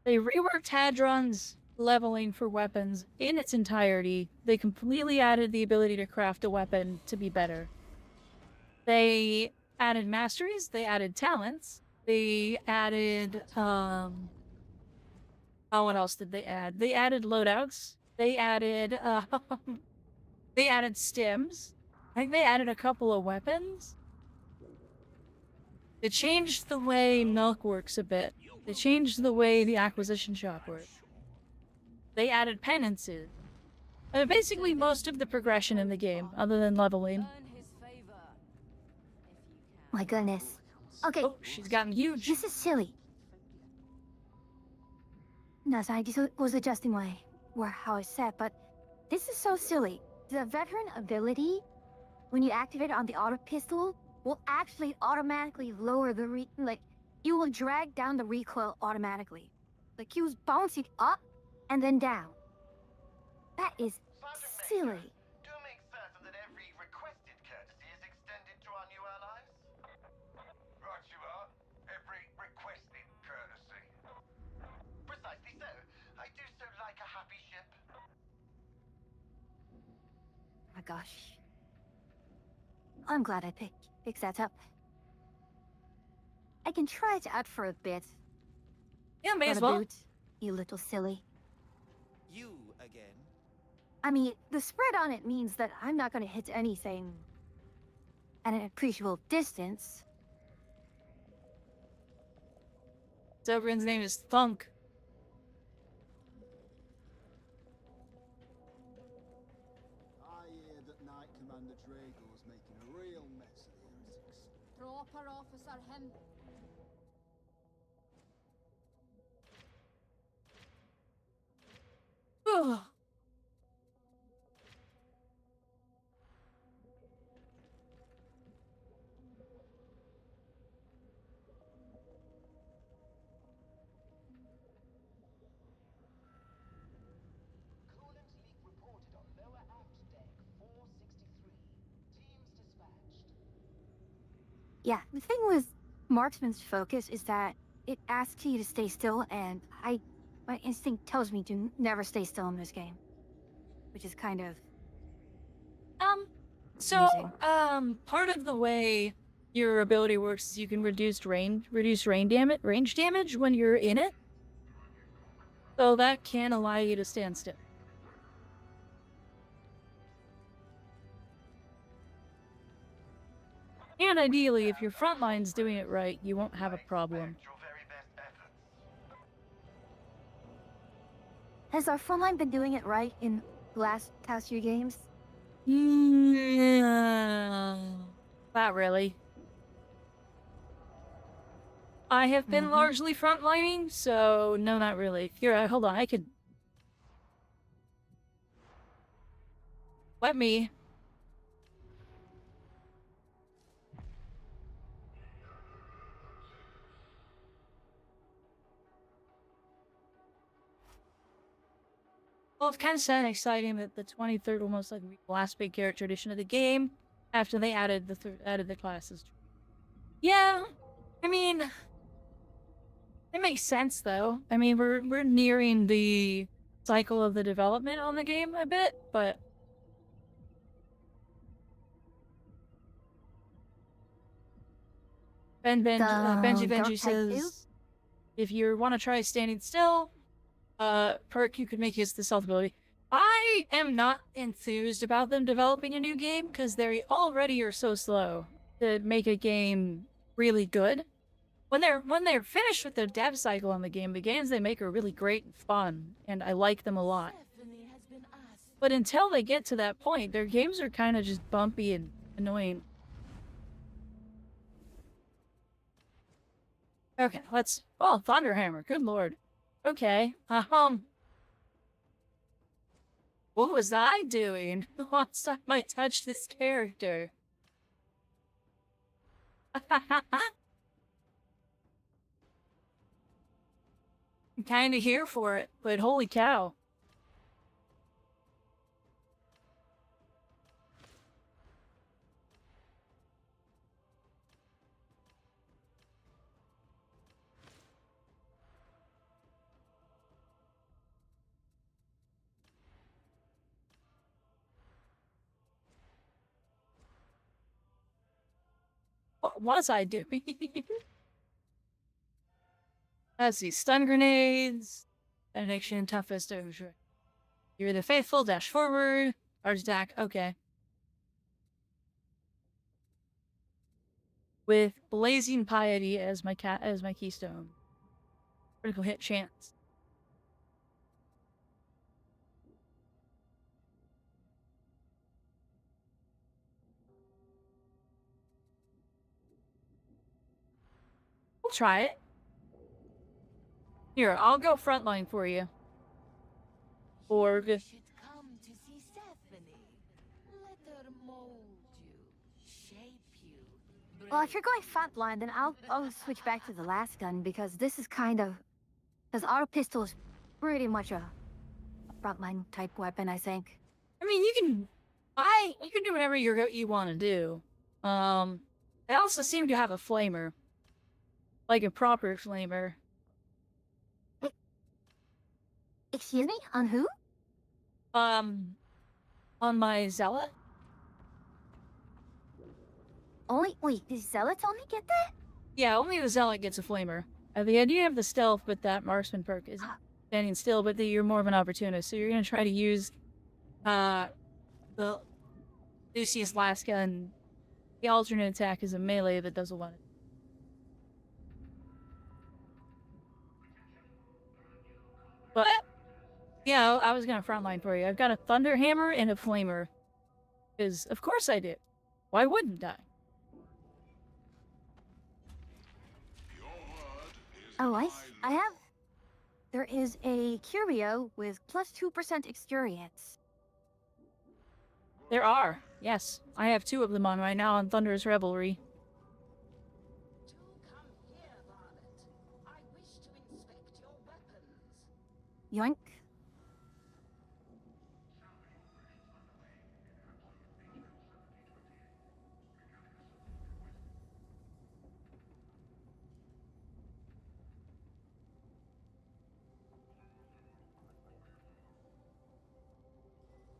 they reworked Hadron's leveling for weapons in its entirety. They completely added the ability to craft a weapon to be better. They added masteries, they added talents, they added, oh, what else did they add? They added loadouts, they added, they added stims. I think they added a couple of weapons. It changed the way milk works a bit. You They changed the way the acquisition shop worked. They added penances. Basically most of the progression in the game, other than leveling. Earn his favor, if you can. My goodness. Okay, Oh, she's gotten huge. this is silly. No, so I just was adjusting how I said, but this is so silly. The veteran ability, when you activate it on the auto pistol, will actually automatically lower the you will drag down the recoil automatically. Like you was bouncing up and then down. That is silly. Do make certain that every requested courtesy is extended to our new allies. Right you are. Every requested courtesy. Precisely so. I do so like a happy ship. Oh my gosh. I'm glad I fixed that up. I can try it out for a bit. Yeah, may What as a well. boot, you little silly. You again? I mean, the spread on it means that I'm not gonna hit anything at an appreciable distance. Zobrin's name is Thunk. I hear that Knight Commander Drago's making a real mess of the heretics. Proper officer him. Ugh. Coolant leak reported on lower aft deck 463. Teams dispatched. Yeah, the thing with Marksman's focus is that it asks you to stay still, and my instinct tells me to never stay still in this game. Which is kind of So, amusing. part of the way your ability works is you can reduce range damage when you're in it. So that can allow you to stand still. And ideally, if your front line's doing it right, you won't have a problem. Has our frontline been doing it right in the past few games? Not really. I have been largely frontlining, so no, not really. Here, hold on, I could... Let me... Well, it's kind of sad and exciting that the 23rd will most likely be the last big character addition of the game after they added the classes. Yeah, I mean, it makes sense though. I mean, we're nearing the cycle of the development on the game a bit, but Benji says, if you want to try standing still, perk you could make use of the stealth ability. I am not enthused about them developing a new game because they already are so slow to make a game really good. When they're finished with their dev cycle on the games they make are really great and fun, and I like them a lot. But until they get to that point, their games are kind of just bumpy and annoying. Okay, let's... Oh, Thunderhammer, good lord. Okay, what was I doing the last time I touched this character? I'm kinda here for it, but holy cow. What was I doing? Let's see, stun grenades, benediction, toughest, you're the faithful, dash forward, charge attack, okay. With blazing piety as my keystone. critical hit chance. We'll try it. Here, I'll go frontline for you. Or You should come to see Stephanie. Let her mold you, shape you. Well, if you're going frontline, then I'll switch back to the last gun because this is kind of because our pistol is pretty much a frontline type weapon, I think. I mean, you can do whatever you want to do. They also seem to have a flamer, like a proper flamer. Excuse me? On who? On my zealot. Wait, the zealots only get that? Yeah, only the zealot gets a flamer. The idea of the stealth with that marksman perk is standing still, but that you're more of an opportunist, so you're gonna try to use the Lucius last gun. The alternate attack is a melee that does a lot. But yeah, I was gonna frontline for you. I've got a thunder hammer and a flamer. Because of course I did. Why wouldn't I? Oh, I have. There is a curio with plus 2% experience. There are. Yes. I have 2 of them on right now on Thunder's Revelry. Do come here, Varlet. I wish to inspect your weapons. Yoink.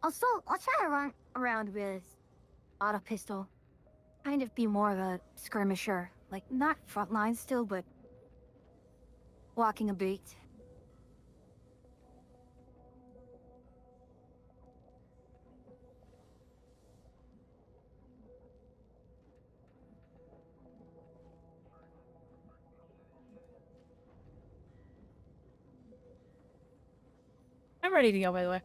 Also, I'll try to run around with auto pistol. Kind of be more of a skirmisher. Like, not frontline still, but walking a beat. I'm ready to go, by the way.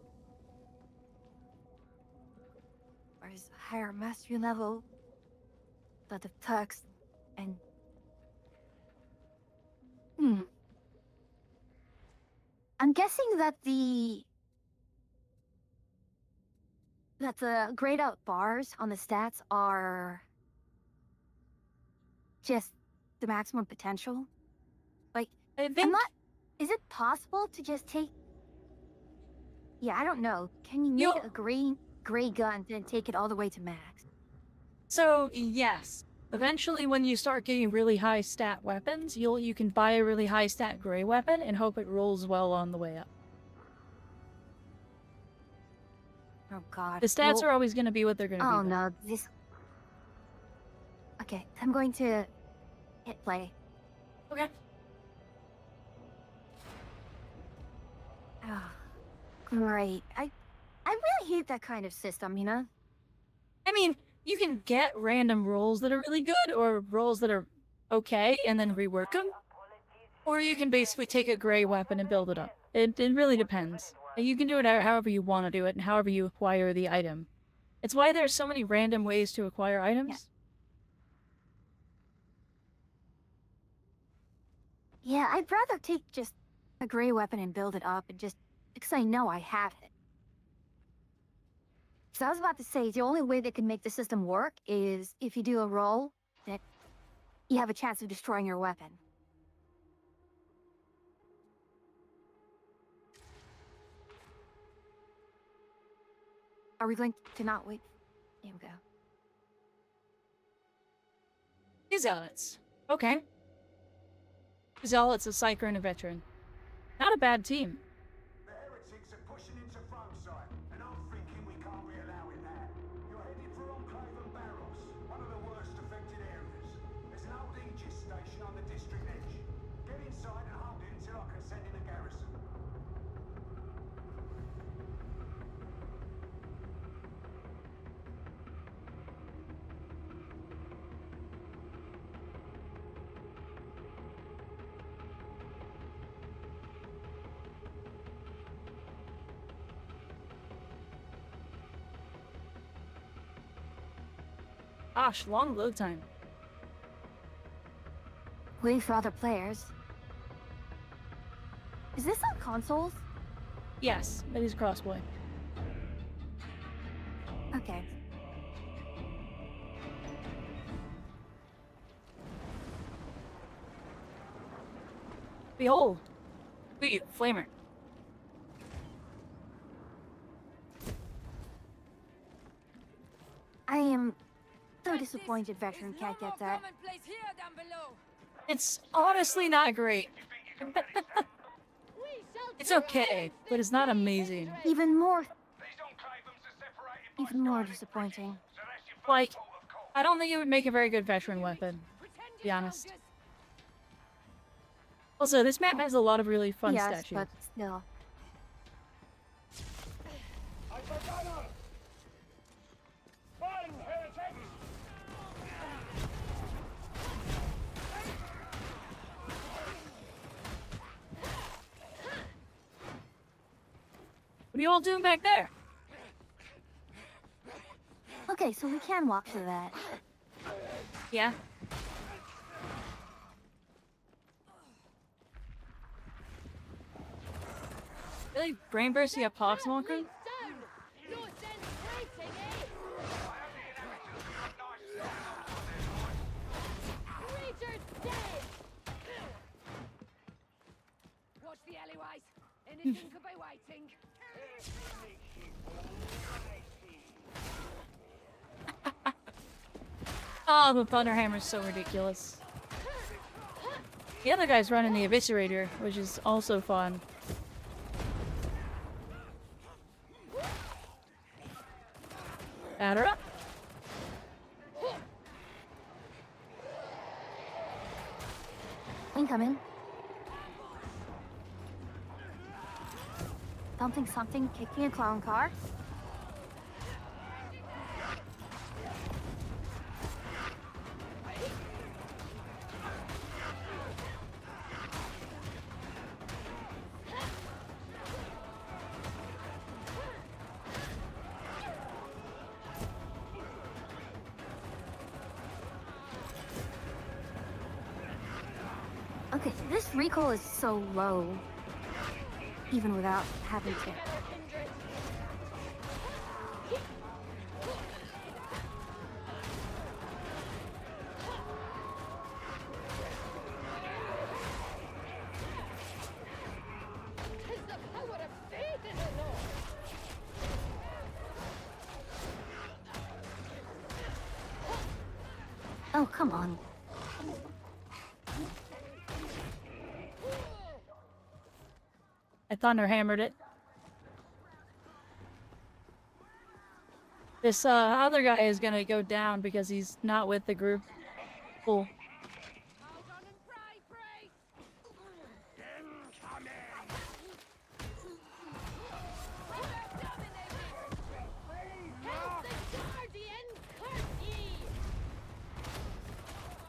Whereas higher mastery level, but the perks, and... I'm guessing that the grayed out bars on the stats are just the maximum potential. Like, I'm not... Is it possible to just take... Yeah, I don't know. Can you make a gray gun and take it all the way to max? So, yes. Eventually, when you start getting really high stat weapons, you can buy a really high stat gray weapon and hope it rolls well on the way up. Oh god. The stats are always going to be what they're going to be. Oh no, this... Okay, I'm going to hit play. Okay. Oh, great. I really hate that kind of system, you know? I mean, you can get random rolls that are really good, or rolls that are okay, and then rework them. Or you can basically take a gray weapon and build it up. It really depends. You can do it however you want to do it, and however you acquire the item. It's why there's so many random ways to acquire items. Yeah, I'd rather take just a gray weapon and build it up, and just because I know I have it. So I was about to say, the only way that can make the system work is if you do a roll that you have a chance of destroying your weapon. Are we going to not wait? Here we go. Zealots. Okay. Zealots, a psyker, and a veteran. Not a bad team. The heretics are pushing into front side, and I'm thinking we can't be allowing that. You're headed for Enclave and Barros, one of the worst affected areas. There's an old Aegis station on the district edge. Get inside and hold it until I can send in a garrison. Gosh, long load time. Waiting for other players. Is this on consoles? Yes, it is crossplay. Okay. Behold! Wait, flamer. I am so disappointed veteran can't get that. Commonplace here down below. It's honestly not great. It's okay, but it's not amazing. Even more disappointing. Like, I don't think it would make a very good veteran weapon, to be honest. Also, this map has a lot of really fun yes, statues. but still. What are you all doing back there? Okay, so we can walk to that. Yeah. Really brain bursting a proximal crew? Watch the alleyways. Anything could be waiting. Oh, the Thunderhammer's so ridiculous. The other guy's running the Eviscerator, which is also fun. Batter up. Incoming. Something kicking a clown car. Okay, this recoil is so low, even without having to. Oh, come on. I Thunderhammered it. This other guy is gonna go down because he's not with the group. Cool.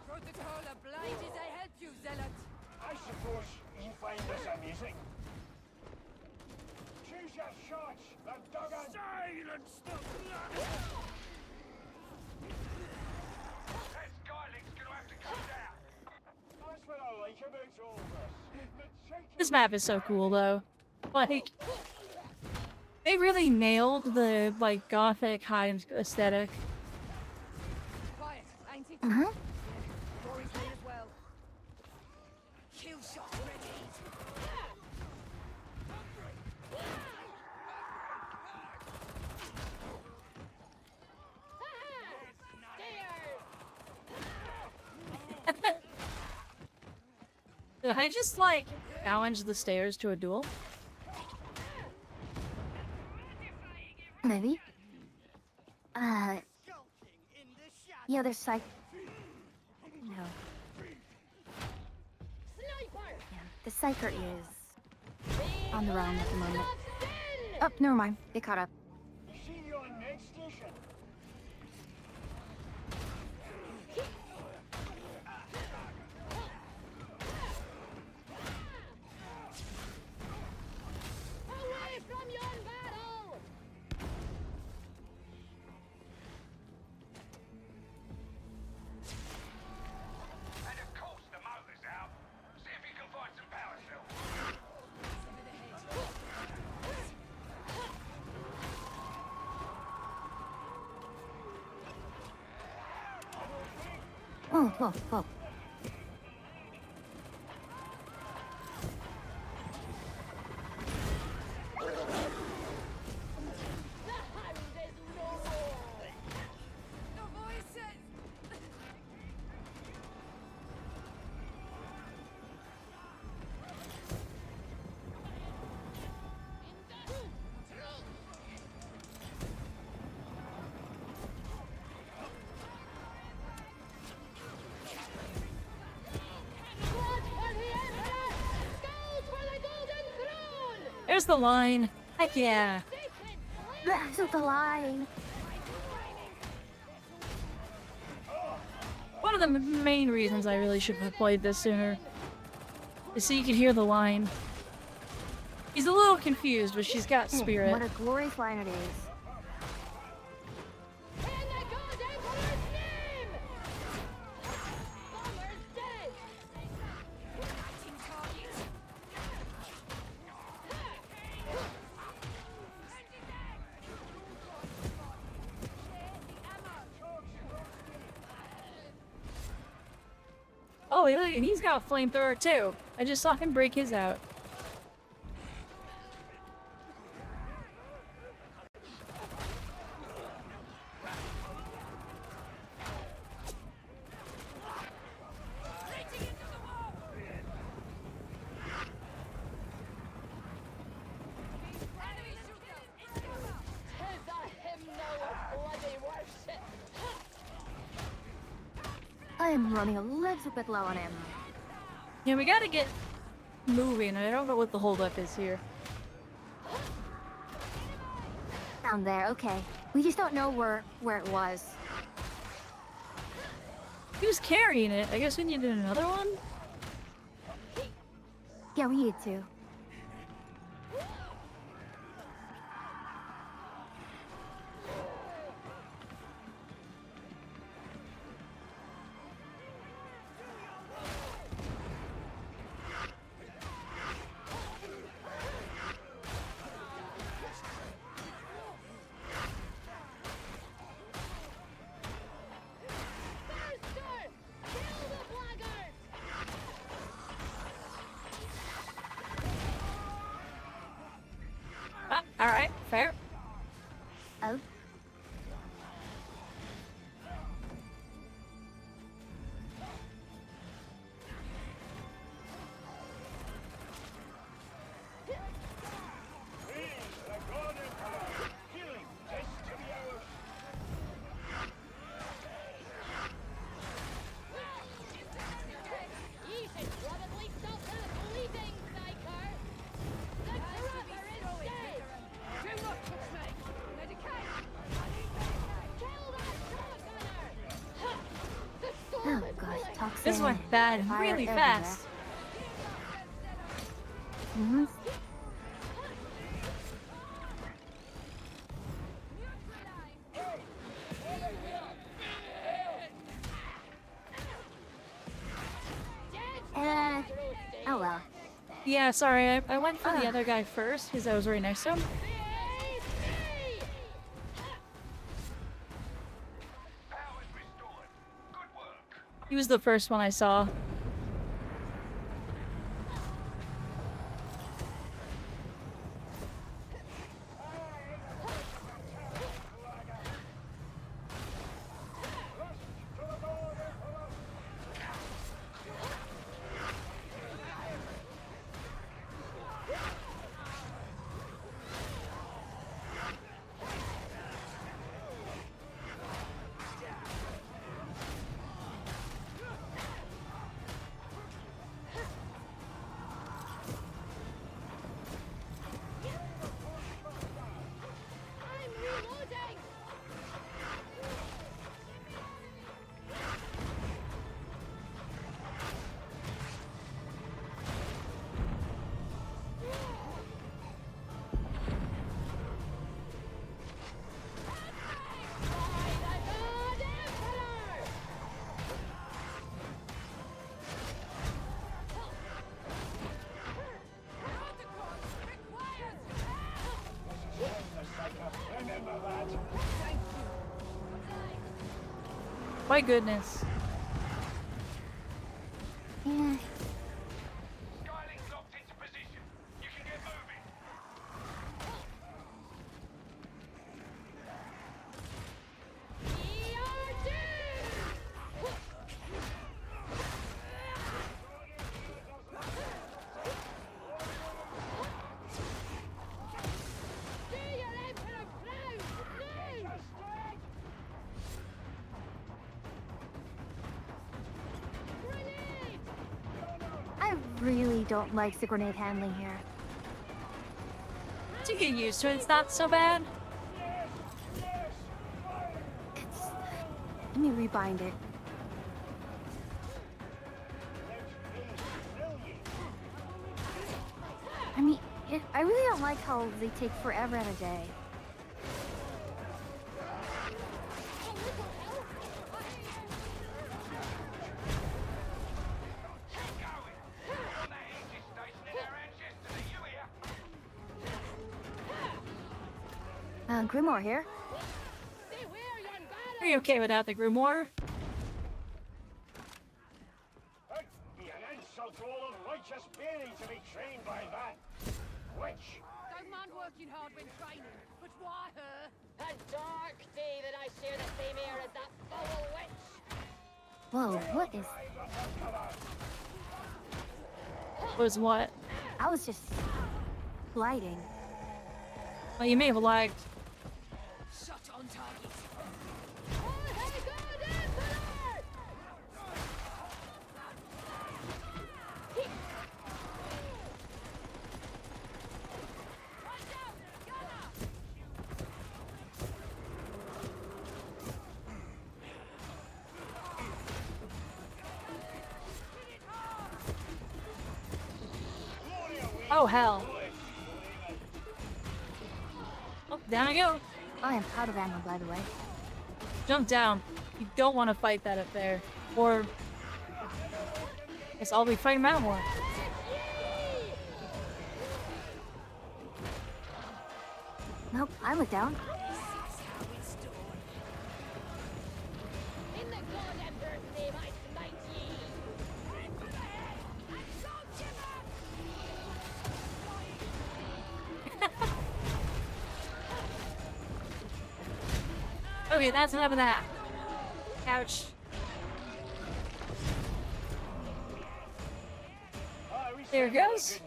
Protocol obliges I help you, zealot. I suppose you find this amusing. Choose your shots, the duggan! Silence the blood! That Skylink's gonna have to come down! That's what I like about all this. This map is so cool, though. Like, they really nailed the, like, gothic hive aesthetic. Quiet, ain't it? Uh-huh. Rory's made as well. Kill shot ready. Did I just, like, challenge the stairs to a duel? Maybe. The other side. No. Yeah, the Psyker is on the run at the moment. Oh, never mind. They caught up. See you on next station. Away from yon battle! Oh, whoa, whoa. No voices! There's the line. Heck yeah. That's the line. One of the main reasons I really should have played this sooner is so you can hear the line. He's a little confused, but she's got spirit. What a glorious line it is. Oh, look, he's got a flamethrower too. I just saw him break his out. I am running a little bit low on ammo. Yeah, we gotta get moving. I don't know what the holdup is here. Down there, okay. We just don't know where it was. He was carrying it. I guess we needed another one? Yeah, we need to. Alright, fair. Oh. Oh gosh, toxin. This went bad Fire really everywhere. fast. Mm-hmm. Oh well. Yeah, sorry, I went for the other guy first because I was right next to him. He was the first one I saw. My goodness. Yeah. Skyling's locked into position. You can get moving. I really don't like the grenade handling here. To get used to it, it's not so bad. Let me rebind it. I mean, I really don't like how they take forever and a day. Grimoire here. Are you okay without the grimoire? Be an insult to all unrighteous being to be trained by that witch. Don't mind working hard when training, but why her? A dark day that I share the same air as that foul witch. Whoa, what is... Was what? I was just... gliding. Well, you may have lagged. Shot on target. Oh, hell. Oh, down I go. I am out of ammo, by the way. Jump down. You don't want to fight that up there. Or... I guess I'll be fighting that one. Nope, I went down. In the God Emperor's name, I smite ye. Okay, that's enough of that. Ouch. There it goes.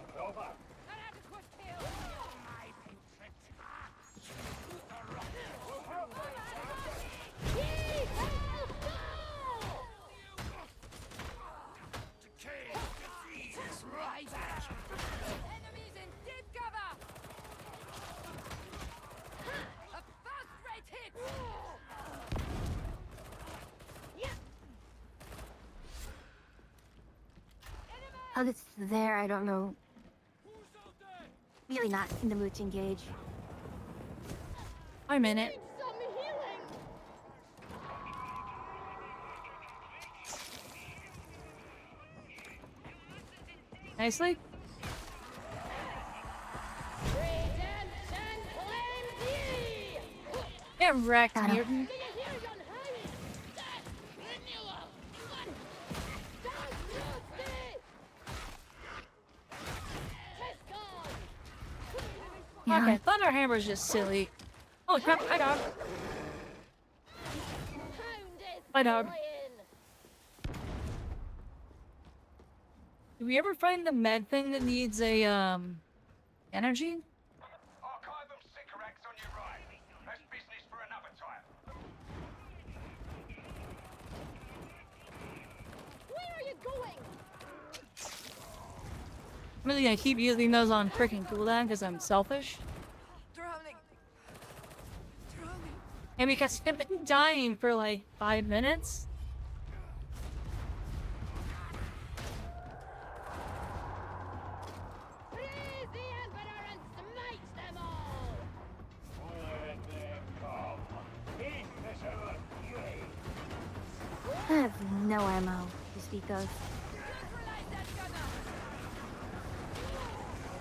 Enemies in deep cover! A fast rate hit! How it's there, I don't know. Really not in the mood to engage. I'm in it. Some healing. Nicely. Redemption claims ye. Get wrecked, Got him. mutant. Yeah. Okay, Thunderhammer's just silly. Holy crap, hi dog. Hi dog. Do we ever find the med thing that needs a, energy? Archive of Sycorax on your right. That's business for another time. Where are you going? I'm really gonna keep using those on freaking cooldown because I'm selfish. Drowning. Drowning. And because I've been dying for like 5 minutes. Praise the Emperor and smite them all. Let them come. Peace is our grave. I have no ammo to speak of.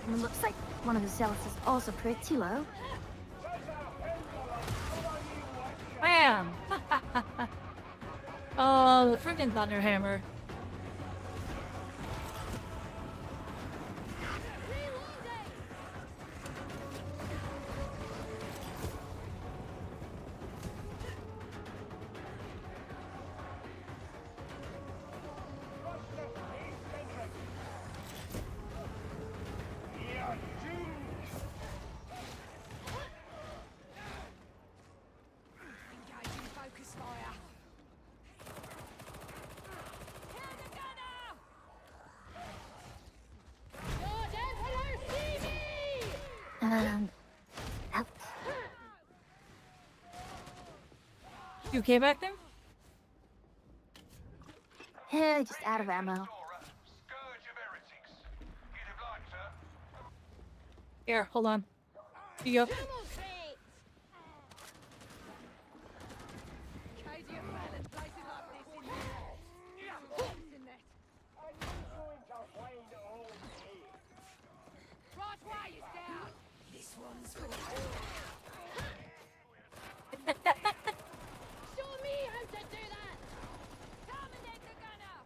And it looks like one of the zealots is also pretty low. Bam! Oh, the freaking Thunderhammer. Out. You okay back there? Yeah, just out of ammo. Here, hold on. Here you go. This one's for Show me how to do that! Terminate the gunner!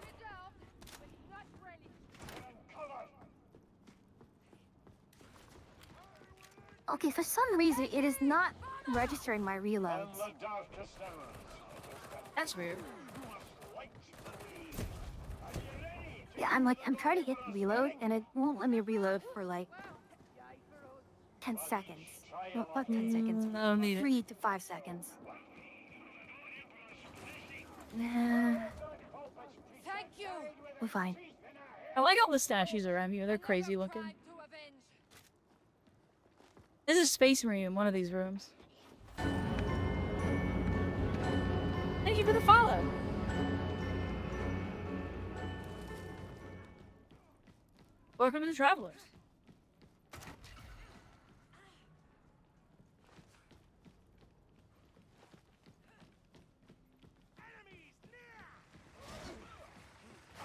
Good job, but not really. Okay, for some reason, it is not registering my reloads. That's weird. Yeah, I'm trying to hit reload, and it won't let me reload for like 10 seconds. No, not 10 seconds. I don't need it. 3 to 5 seconds. Nah, Thank you! we're fine. I like all the statues around here. They're crazy looking. This is Space Marine in one of these rooms. Thank you for the follow. Welcome to the Travelers.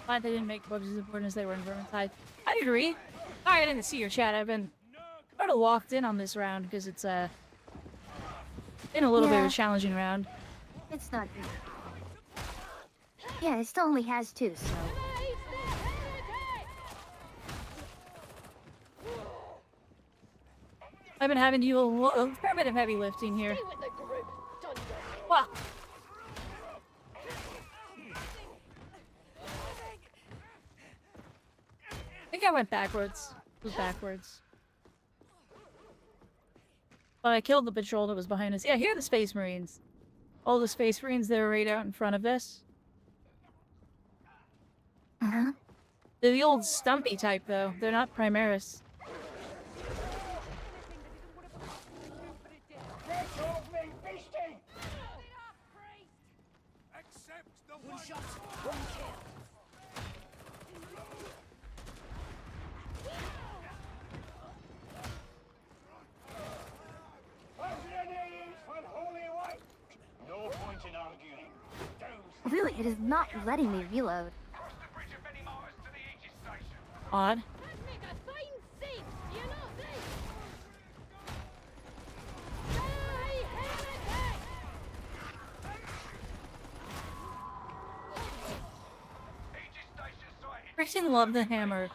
Glad they didn't make books as important as they were in Vermintide. I agree. Sorry I didn't see your chat. I've been sort of locked in on this round because it's been a little bit of a challenging round. It's not good. Yeah, it still only has 2, so... I've been having to do a fair bit of heavy lifting here. Wow. I think I went backwards. It was backwards. But I killed the patrol that was behind us. Yeah, here are the Space Marines. All the Space Marines that are right out in front of this. Uh-huh. They're the old Stumpy type, though. They're not Primaris. One shot, one kill. No point in arguing. Really, it is not letting me reload. Odd. Freaking love the hammer.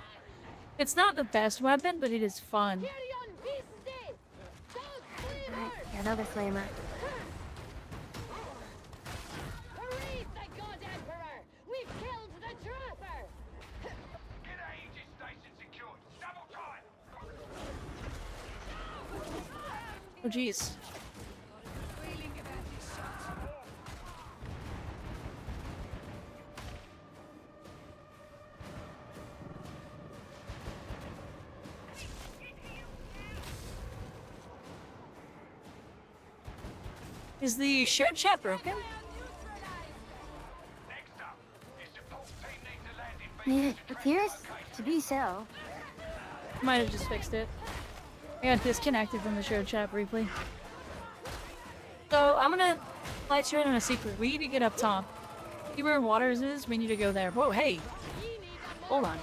It's not the best weapon, but it is fun. Alright, another flamer. Oh jeez. Is the shared chat broken? It appears to be so. Might have just fixed it. I got disconnected from the shared chat briefly. So I'm gonna let you in on a secret. We need to get up top. See where Waters is? We need to go there. Whoa, hey! Hold on.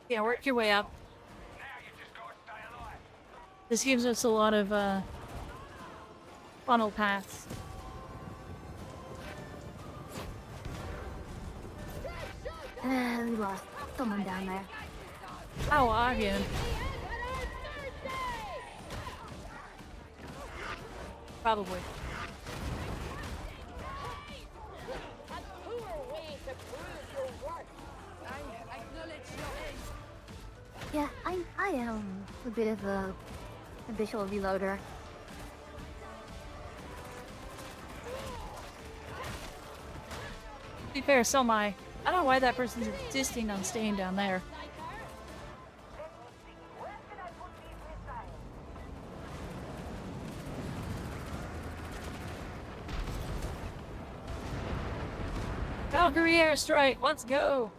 Yeah, work your way up. This gives us a lot of funnel paths. We lost someone down there. How are you? Probably. Yeah, I am a bit of a visual reloader. To be fair, so am I. I don't know why that person's insisting on staying down there. Valkyrie airstrike, let's go!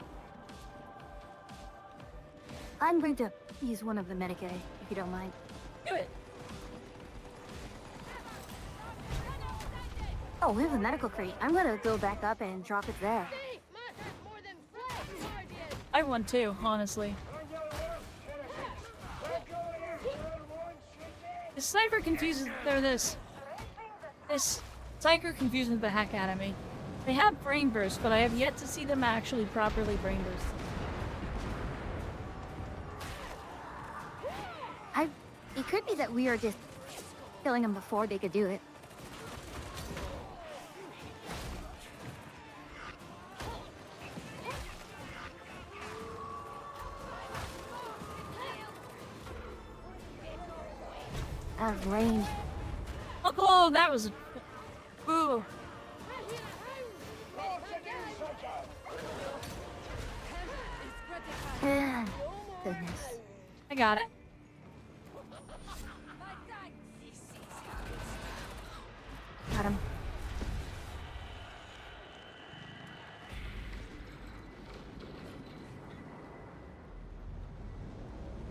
I'm going to use one of the Medicaid, if you don't mind. Do it! Oh, we have a medical crate. I'm gonna go back up and drop it there. I won too, honestly. This Cypher confuses this Psyker confuses the heck out of me. They have brain bursts, but I have yet to see them actually properly brain burst. It could be that we are just killing them before they could do it. Range. Oh, that was... Ooh. Goodness. I got it. Got him.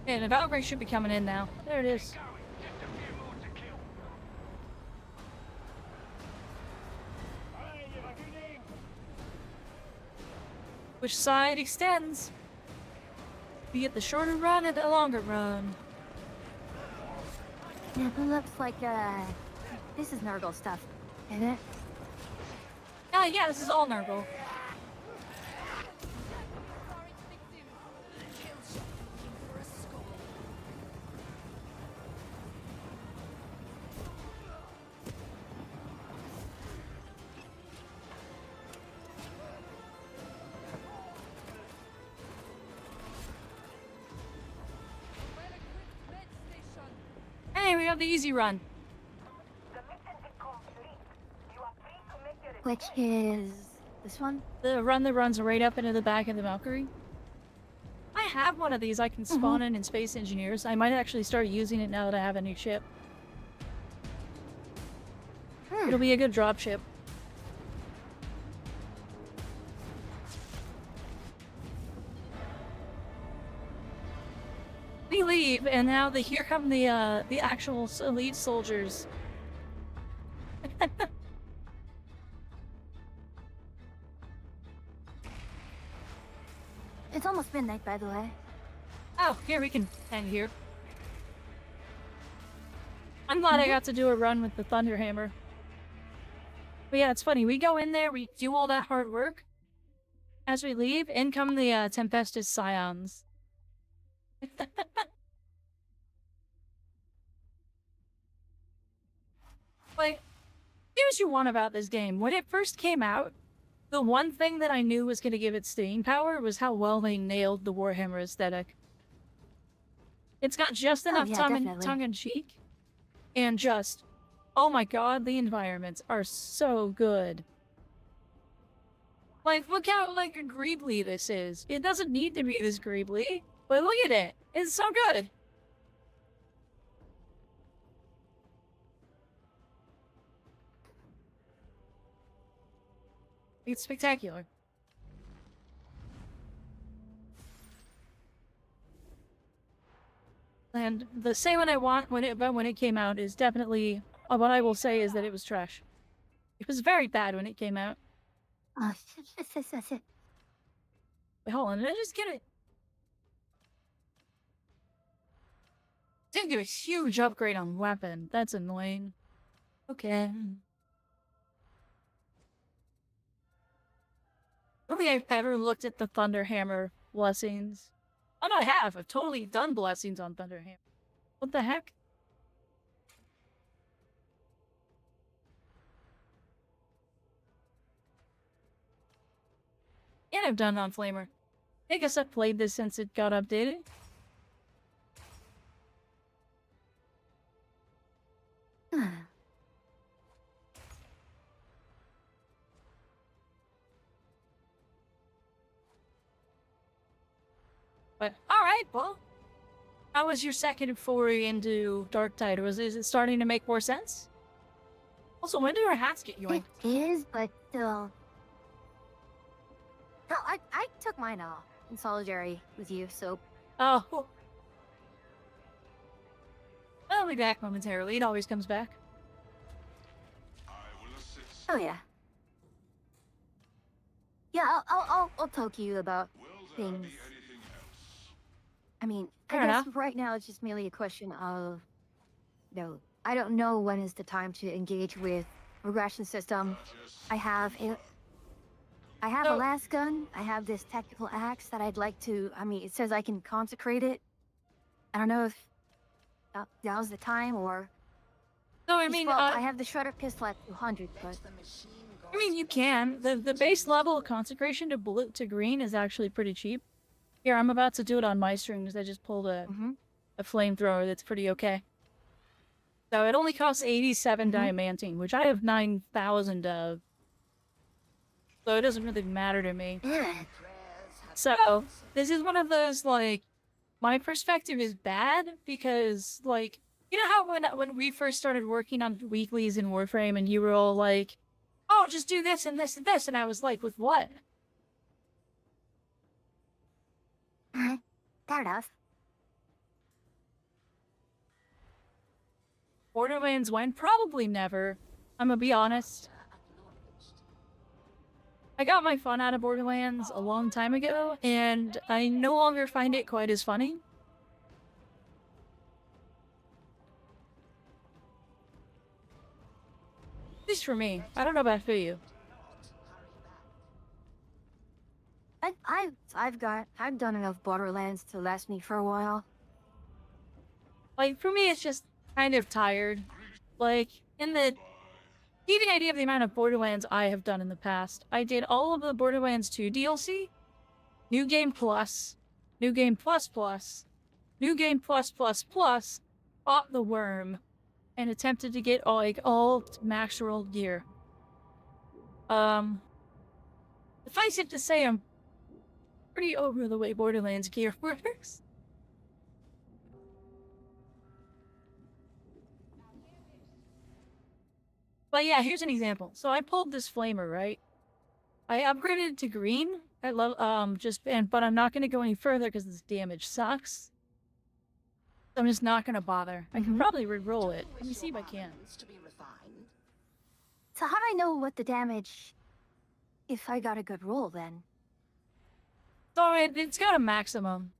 Okay, the Valkyrie should be coming in now. There it is. Which side extends? Be it the shorter run or the longer run? Yeah, it looks like, this is Nurgle stuff, isn't it? Yeah, this is all Nurgle. Hey, we got the easy run. Which is this one? The run that runs right up into the back of the Valkyrie. I have one of these I can spawn in Space Engineers. I might actually start using it now that I have a new ship. It'll be a good drop ship. We leave, and now here come the actual elite soldiers. It's almost midnight, by the way. Oh, here we can hang here. I'm glad I got to do a run with the Thunderhammer. But yeah, it's funny. We go in there, we do all that hard work. As we leave, in come the Tempestus Scions. Like, here's what you want about this game. When it first came out, the one thing that I knew was going to give it staying power was how well they nailed the Warhammer aesthetic. It's got just enough tongue-in-cheek, and just, oh my god, the environments are so good. Like, look how, like, greebly this is. It doesn't need to be this greebly, but look at it. It's so good. It's spectacular. And the say what I want when it came out is definitely what I will say is that it was trash. It was very bad when it came out. Wait, hold on, did I just get it? Didn't get a huge upgrade on weapon. That's annoying. Okay. I don't think I've ever looked at the Thunderhammer blessings. Oh no, I have. I've totally done blessings on Thunderhammer. What the heck? And I've done on Flamer. I guess I've played this since it got updated. But alright, well. How was your second foray into Dark Tide? Is it starting to make more sense? Also, when do our hats get It yoinked? is, but still. No, I took mine off in solidarity with you, so. Oh. I'll be back momentarily. It always comes back. Oh yeah. Yeah, I'll talk to you about things. I mean, I Fair guess enough. right now it's just merely a question of, I don't know when is the time to engage with regression system. I have a last gun. I have this tactical axe that I'd like to. I mean, it says I can consecrate it. I don't know if now's the time or. No, I mean, I have the shredder pistol at 200, but. I mean, you can. The base level of consecration to blue to green is actually pretty cheap. Here, I'm about to do it on my strings. I just pulled a flamethrower that's pretty okay. So it only costs 87 diamantine, which I have 9,000 of. So it doesn't really matter to me. So, this is one of those, like, my perspective is bad because, like, you know how when we first started working on weeklies in Warframe and you were all like, oh, just do this and this and this, and I was like, with what? Fair enough. Borderlands when? Probably never. I'm gonna be honest. I got my fun out of Borderlands a long time ago, and I no longer find it quite as funny. At least for me. I don't know about for you. I've done enough Borderlands to last me for a while. Like, for me, it's just kind of tired. Like, give you an idea of the amount of Borderlands I have done in the past. I did all of the Borderlands 2 DLC, New Game Plus, New Game Plus Plus, New Game Plus Plus Plus, fought the worm, and attempted to get all max roll gear. Suffice it to say, I'm pretty over the way Borderlands gear works. But yeah, here's an example. So I pulled this flamer, right? I upgraded it to green. I love but I'm not gonna go any further because this damage sucks. So I'm just not gonna bother. I can probably re-roll it. Let me see if I can. So how do I know what the damage if I got a good roll then? So it's got a maximum.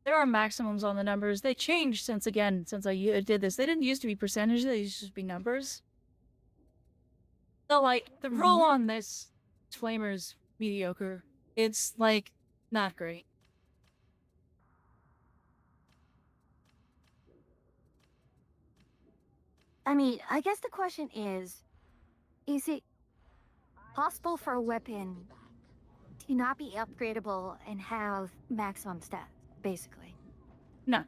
There are maximums on the numbers. They changed since I did this. They didn't used to be percentages, they used to be numbers. So like, the roll on this flamer's mediocre. It's like, not great. I mean, I guess the question is it possible for a weapon to not be upgradable and have maximum stats, basically? No.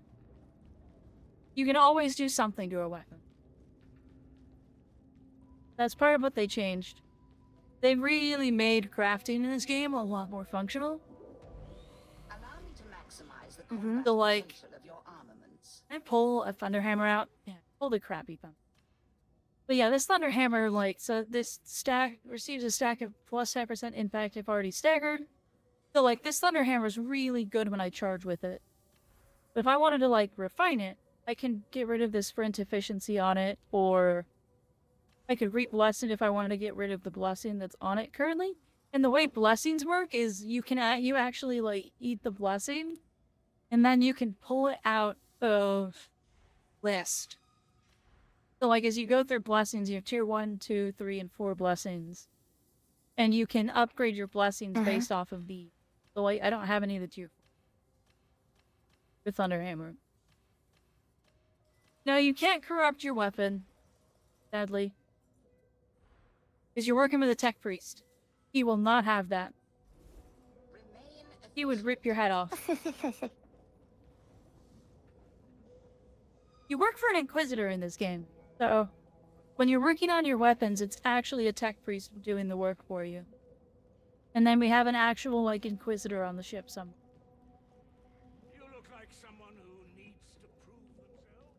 You can always do something to a weapon. That's part of what they changed. They really made crafting in this game a lot more functional. Allow me to maximize the So like, potential of your armaments. I pull a Thunderhammer out. Yeah, pull the crappy thumb. But yeah, this Thunderhammer, like, so this stack receives a stack of plus 10% impact if already staggered. So like, this Thunderhammer is really good when I charge with it. But if I wanted to like refine it, I can get rid of the sprint efficiency on it, or I could re-bless it if I wanted to get rid of the blessing that's on it currently. And the way blessings work is you actually like eat the blessing, and then you can pull it out of list. So like as you go through blessings, you have tier 1, 2, 3, and 4 blessings. And you can upgrade your blessings based off of the... So like, I don't have any of the tier 4 with Thunderhammer. No, you can't corrupt your weapon, sadly. Because you're working with a tech priest. He will not have that. He would rip your head off. You work for an Inquisitor in this game, so when you're working on your weapons, it's actually a tech priest doing the work for you. And then we have an actual, like, Inquisitor on the ship somewhere. like someone who needs to prove themselves?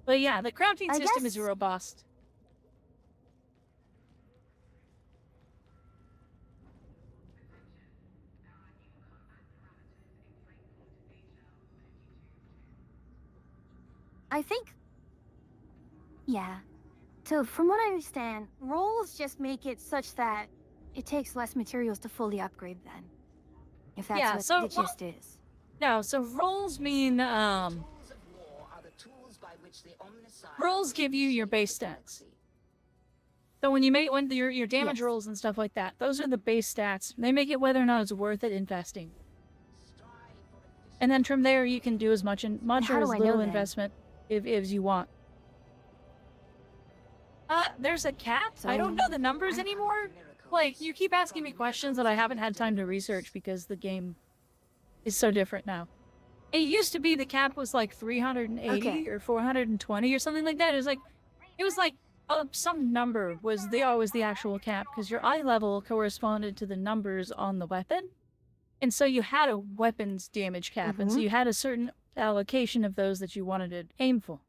But yeah, the crafting I system is guess- robust. I think. Yeah. So, from what I understand, roles just make it such that it takes less materials to fully upgrade then. If that's Yeah, what so the gist is. no, so roles mean Tools of war are the tools by which the Omnissiah roles give you your base stats. So when you make your damage Yes. rolls and stuff like that, those are the base stats. They make it whether or not it's worth it investing. And then from there you can do as much or how as do I little know then? investment if you want. There's a cap. I don't know the numbers anymore. Like, you keep asking me questions that I haven't had time to research because the game is so different now. It used to be the cap was like 380 or 420 or something like that. It was like some number was always the actual cap because your eye level corresponded to the numbers on the weapon. And so you had a weapons damage cap, and so you had a certain allocation of those that you wanted to aim for.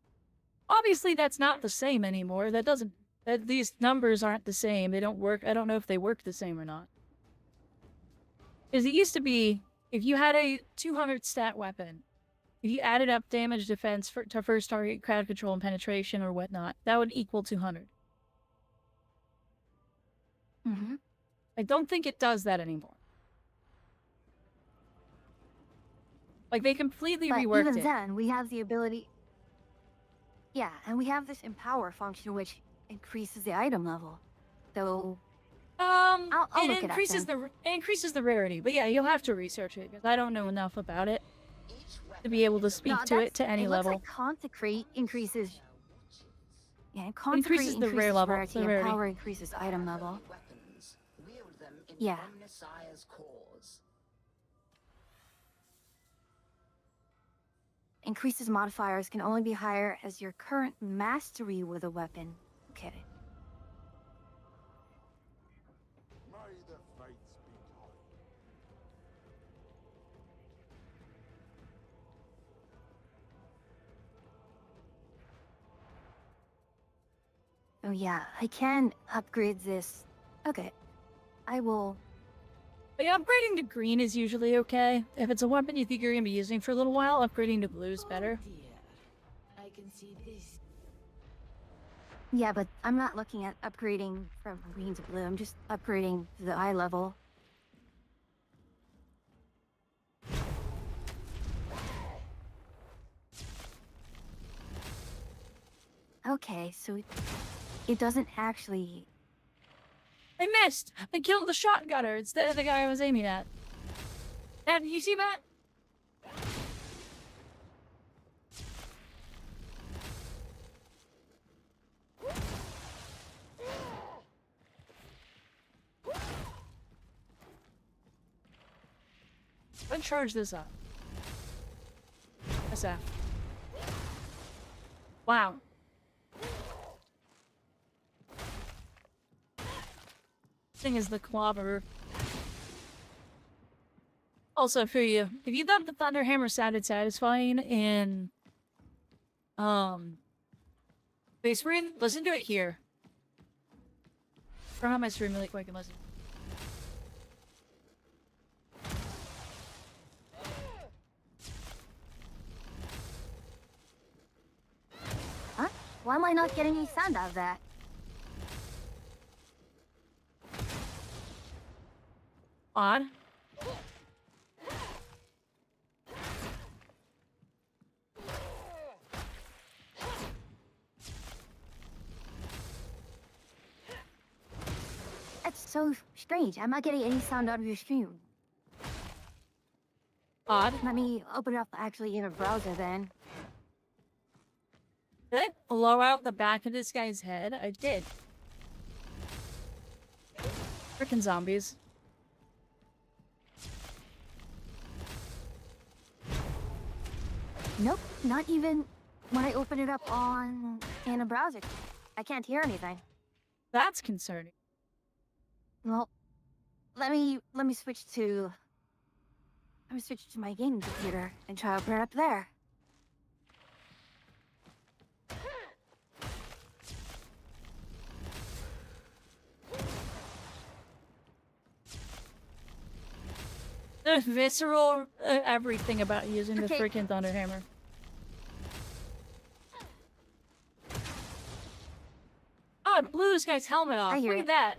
Obviously, that's not the same anymore. These numbers aren't the same. They don't work. I don't know if they work the same or not. Because it used to be, if you had a 200 stat weapon, if you added up damage, defense, to first target, crowd control, and penetration or whatnot, that would equal 200. I don't think it does that anymore. Like, they completely But reworked even it. then, we have the ability. Yeah, and we have this empower function which increases the item level. So I'll it look increases it up it increases the rarity, but yeah, you'll have to research it because I don't know enough about it to be able to speak to it to any it level. Looks like consecrate increases. Yeah, Increases consecrate the rare level, rarity, the rarity. empower increases item level. Wield them in Yeah. Omnissiah's cause. Increases modifiers can only be higher as your current mastery with a weapon. Okay. May the fates be kind. Oh yeah, I can upgrade this. Okay. I will. But yeah, upgrading to green is usually okay. If it's a weapon you think you're gonna be using for a little while, upgrading to blue is better. I can see this. Yeah, but I'm not looking at upgrading from green to blue. I'm just upgrading to the eye level. Okay, so it doesn't actually. I missed! I killed the shotgunner instead of the guy I was aiming at. Dad, you see that? Let's charge this up. SF. Wow. Thing is the clobber. Also, for you, if you thought the Thunderhammer sounded satisfying in Space Marine, listen to it here. Turn on my stream really quick and listen. Huh? Why am I not getting any sound out of that? Odd. That's so strange. I'm not getting any sound out of your stream. Odd. Let me open it up actually in a browser then. Did I blow out the back of this guy's head? I did. Frickin' zombies. Nope, not even when I open it up in a browser. I can't hear anything. That's concerning. Well, let me switch to. I'm gonna switch to my gaming computer and try open it up there. The visceral everything about using the Okay. freaking thunder hammer. Oh, it blew this guy's helmet off. I hear Look it. at that.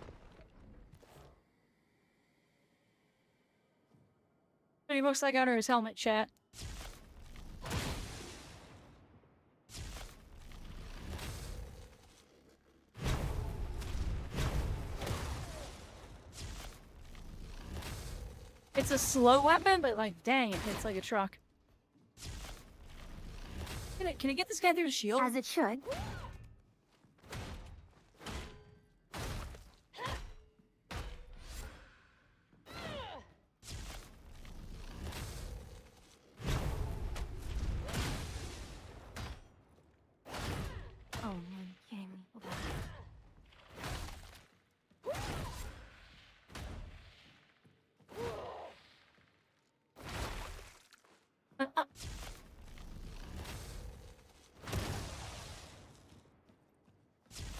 20 bucks I got her his helmet, chat. It's a slow weapon, but like, dang, it hits like a truck. Can it get this guy through the shield? As it should. Oh, man, kidding me. Hold on.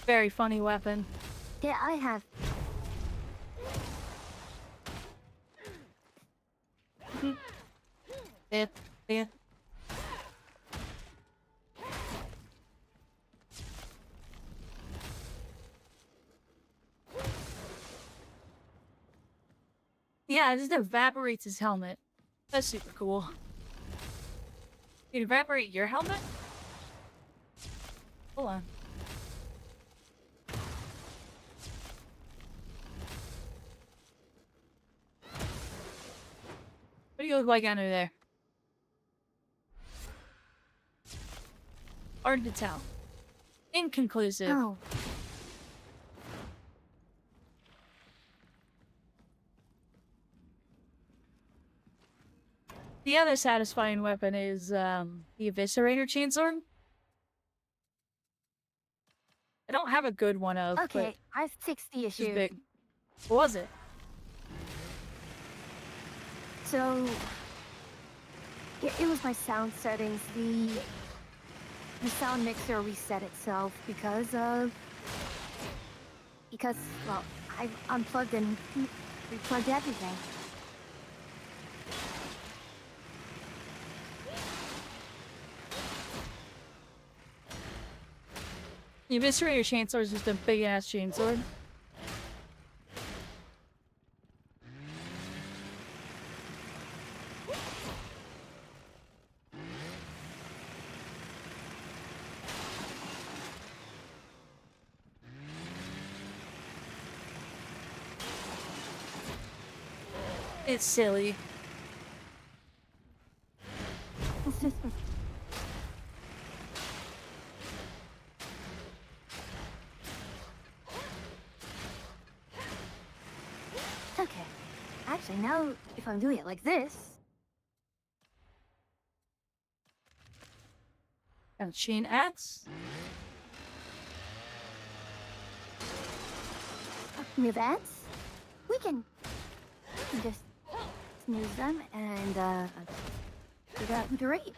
Very funny weapon. Yeah, I have. Yeah. Yeah, it just evaporates his helmet. That's super cool. Can it evaporate your helmet? Hold on. What do you look like under there? Hard to tell. Inconclusive. Oh. The other satisfying weapon is the Eviscerator Chainsword. I don't have a good one of. Okay, I fixed the It's issue. big. What was it? So, it was my sound settings. The sound mixer reset itself because, well, I unplugged and replugged everything. The Eviscerator Chainsword is just a big ass chainsword. It's silly. Okay. Actually, now if I'm doing it like this, Got a chain axe. with ads, we can just snooze them and figure out who to raid.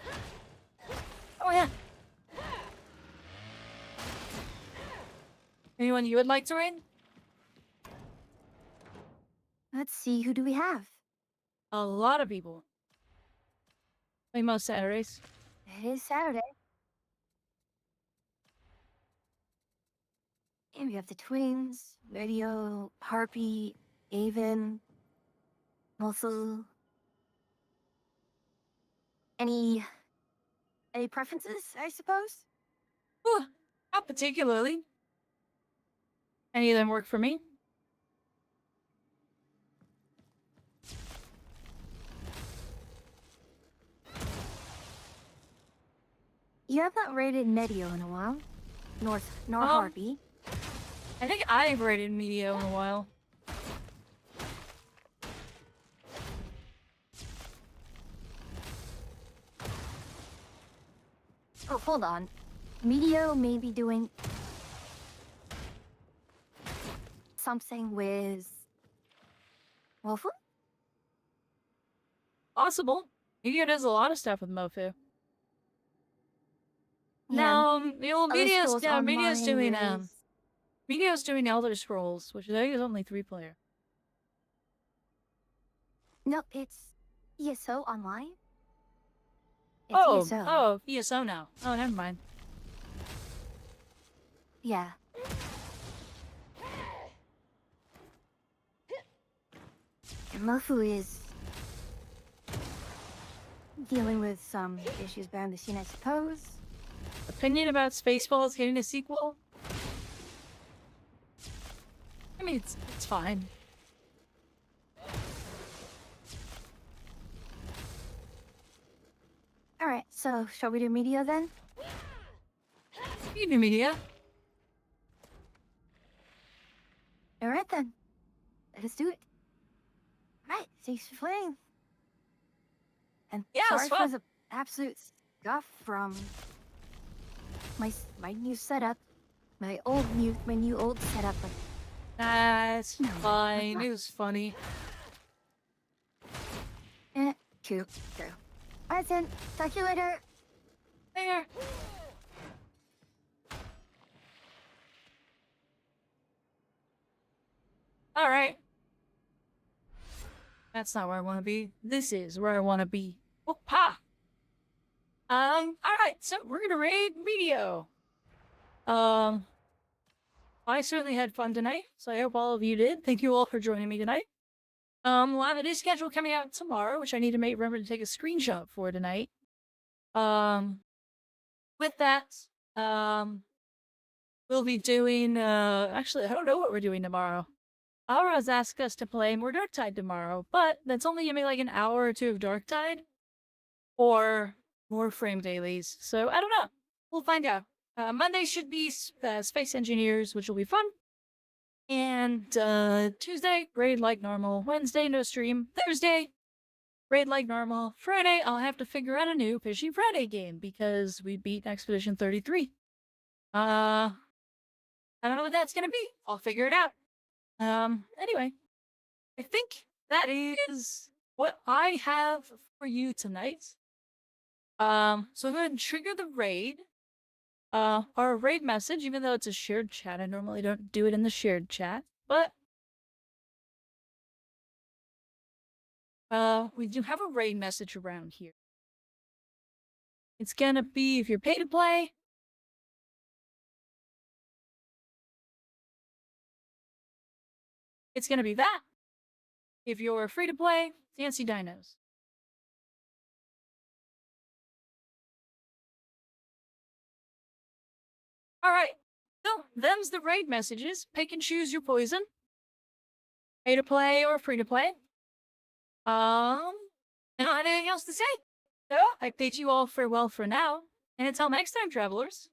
Oh yeah. Anyone you would like to raid? Let's see, who do we have? A lot of people. Like most Saturdays. It is Saturday. And we have the twins, Radio, Harpy, Avon, Muscle. Any preferences, I suppose? Ooh, not particularly. Any of them work for me. You have not rated Medio in a while. Nor Harpy. I think I've rated Medio in a while. Oh, hold on. Medio may be doing something with Wolfen? Possible. Media does a lot of stuff with Mofu. Yeah, Now, the old Elder Media's Scrolls yeah, Media's Online doing is- Media's doing Elder Scrolls, which I think is only 3-player. No, it's ESO Online. It's Oh, ESO. oh, ESO now. Oh, never mind. Yeah. And Mofu is dealing with some issues behind the scene, I suppose. Opinion about Spaceballs getting a sequel? I mean, it's fine. Alright, so shall we do media then? You do Media. Alright then. Let's do it. Alright, thanks for playing. And Yeah, sorry it's for fun. the absolute scuff from my new setup. My new old setup. Like, That's No, fine. that's It was funny. True. Alright then, talk to you later. There. Alright. That's not where I want to be. This is where I want to be. Oh, pa! Alright, so we're gonna raid Medio. I certainly had fun tonight, so I hope all of you did. Thank you all for joining me tonight. We'll have a new schedule coming out tomorrow, which I need to remember to take a screenshot for tonight. With that, we'll be doing, actually, I don't know what we're doing tomorrow. Aura's asked us to play more Darktide tomorrow, but that's only gonna be like an hour or two of Darktide, or more frame dailies, so I don't know. We'll find out. Monday should be Space Engineers, which will be fun. And Tuesday, raid like normal. Wednesday, no stream. Thursday, raid like normal. Friday, I'll have to figure out a new Fishy Friday game because we beat Expedition 33. I don't know what that's gonna be. I'll figure it out. Anyway, I think that is what I have for you tonight. So I'm going to trigger the raid. Our raid message, even though it's a shared chat, I normally don't do it in the shared chat, but we do have a raid message around here. It's gonna be if you're pay to play. It's gonna be that. If you're free to play, Dancy Dinos. Alright, so them's the raid messages. Pick and choose your poison. Pay to play or free to play. Not anything else to say. So I bid you all farewell for now, and until next time, travelers.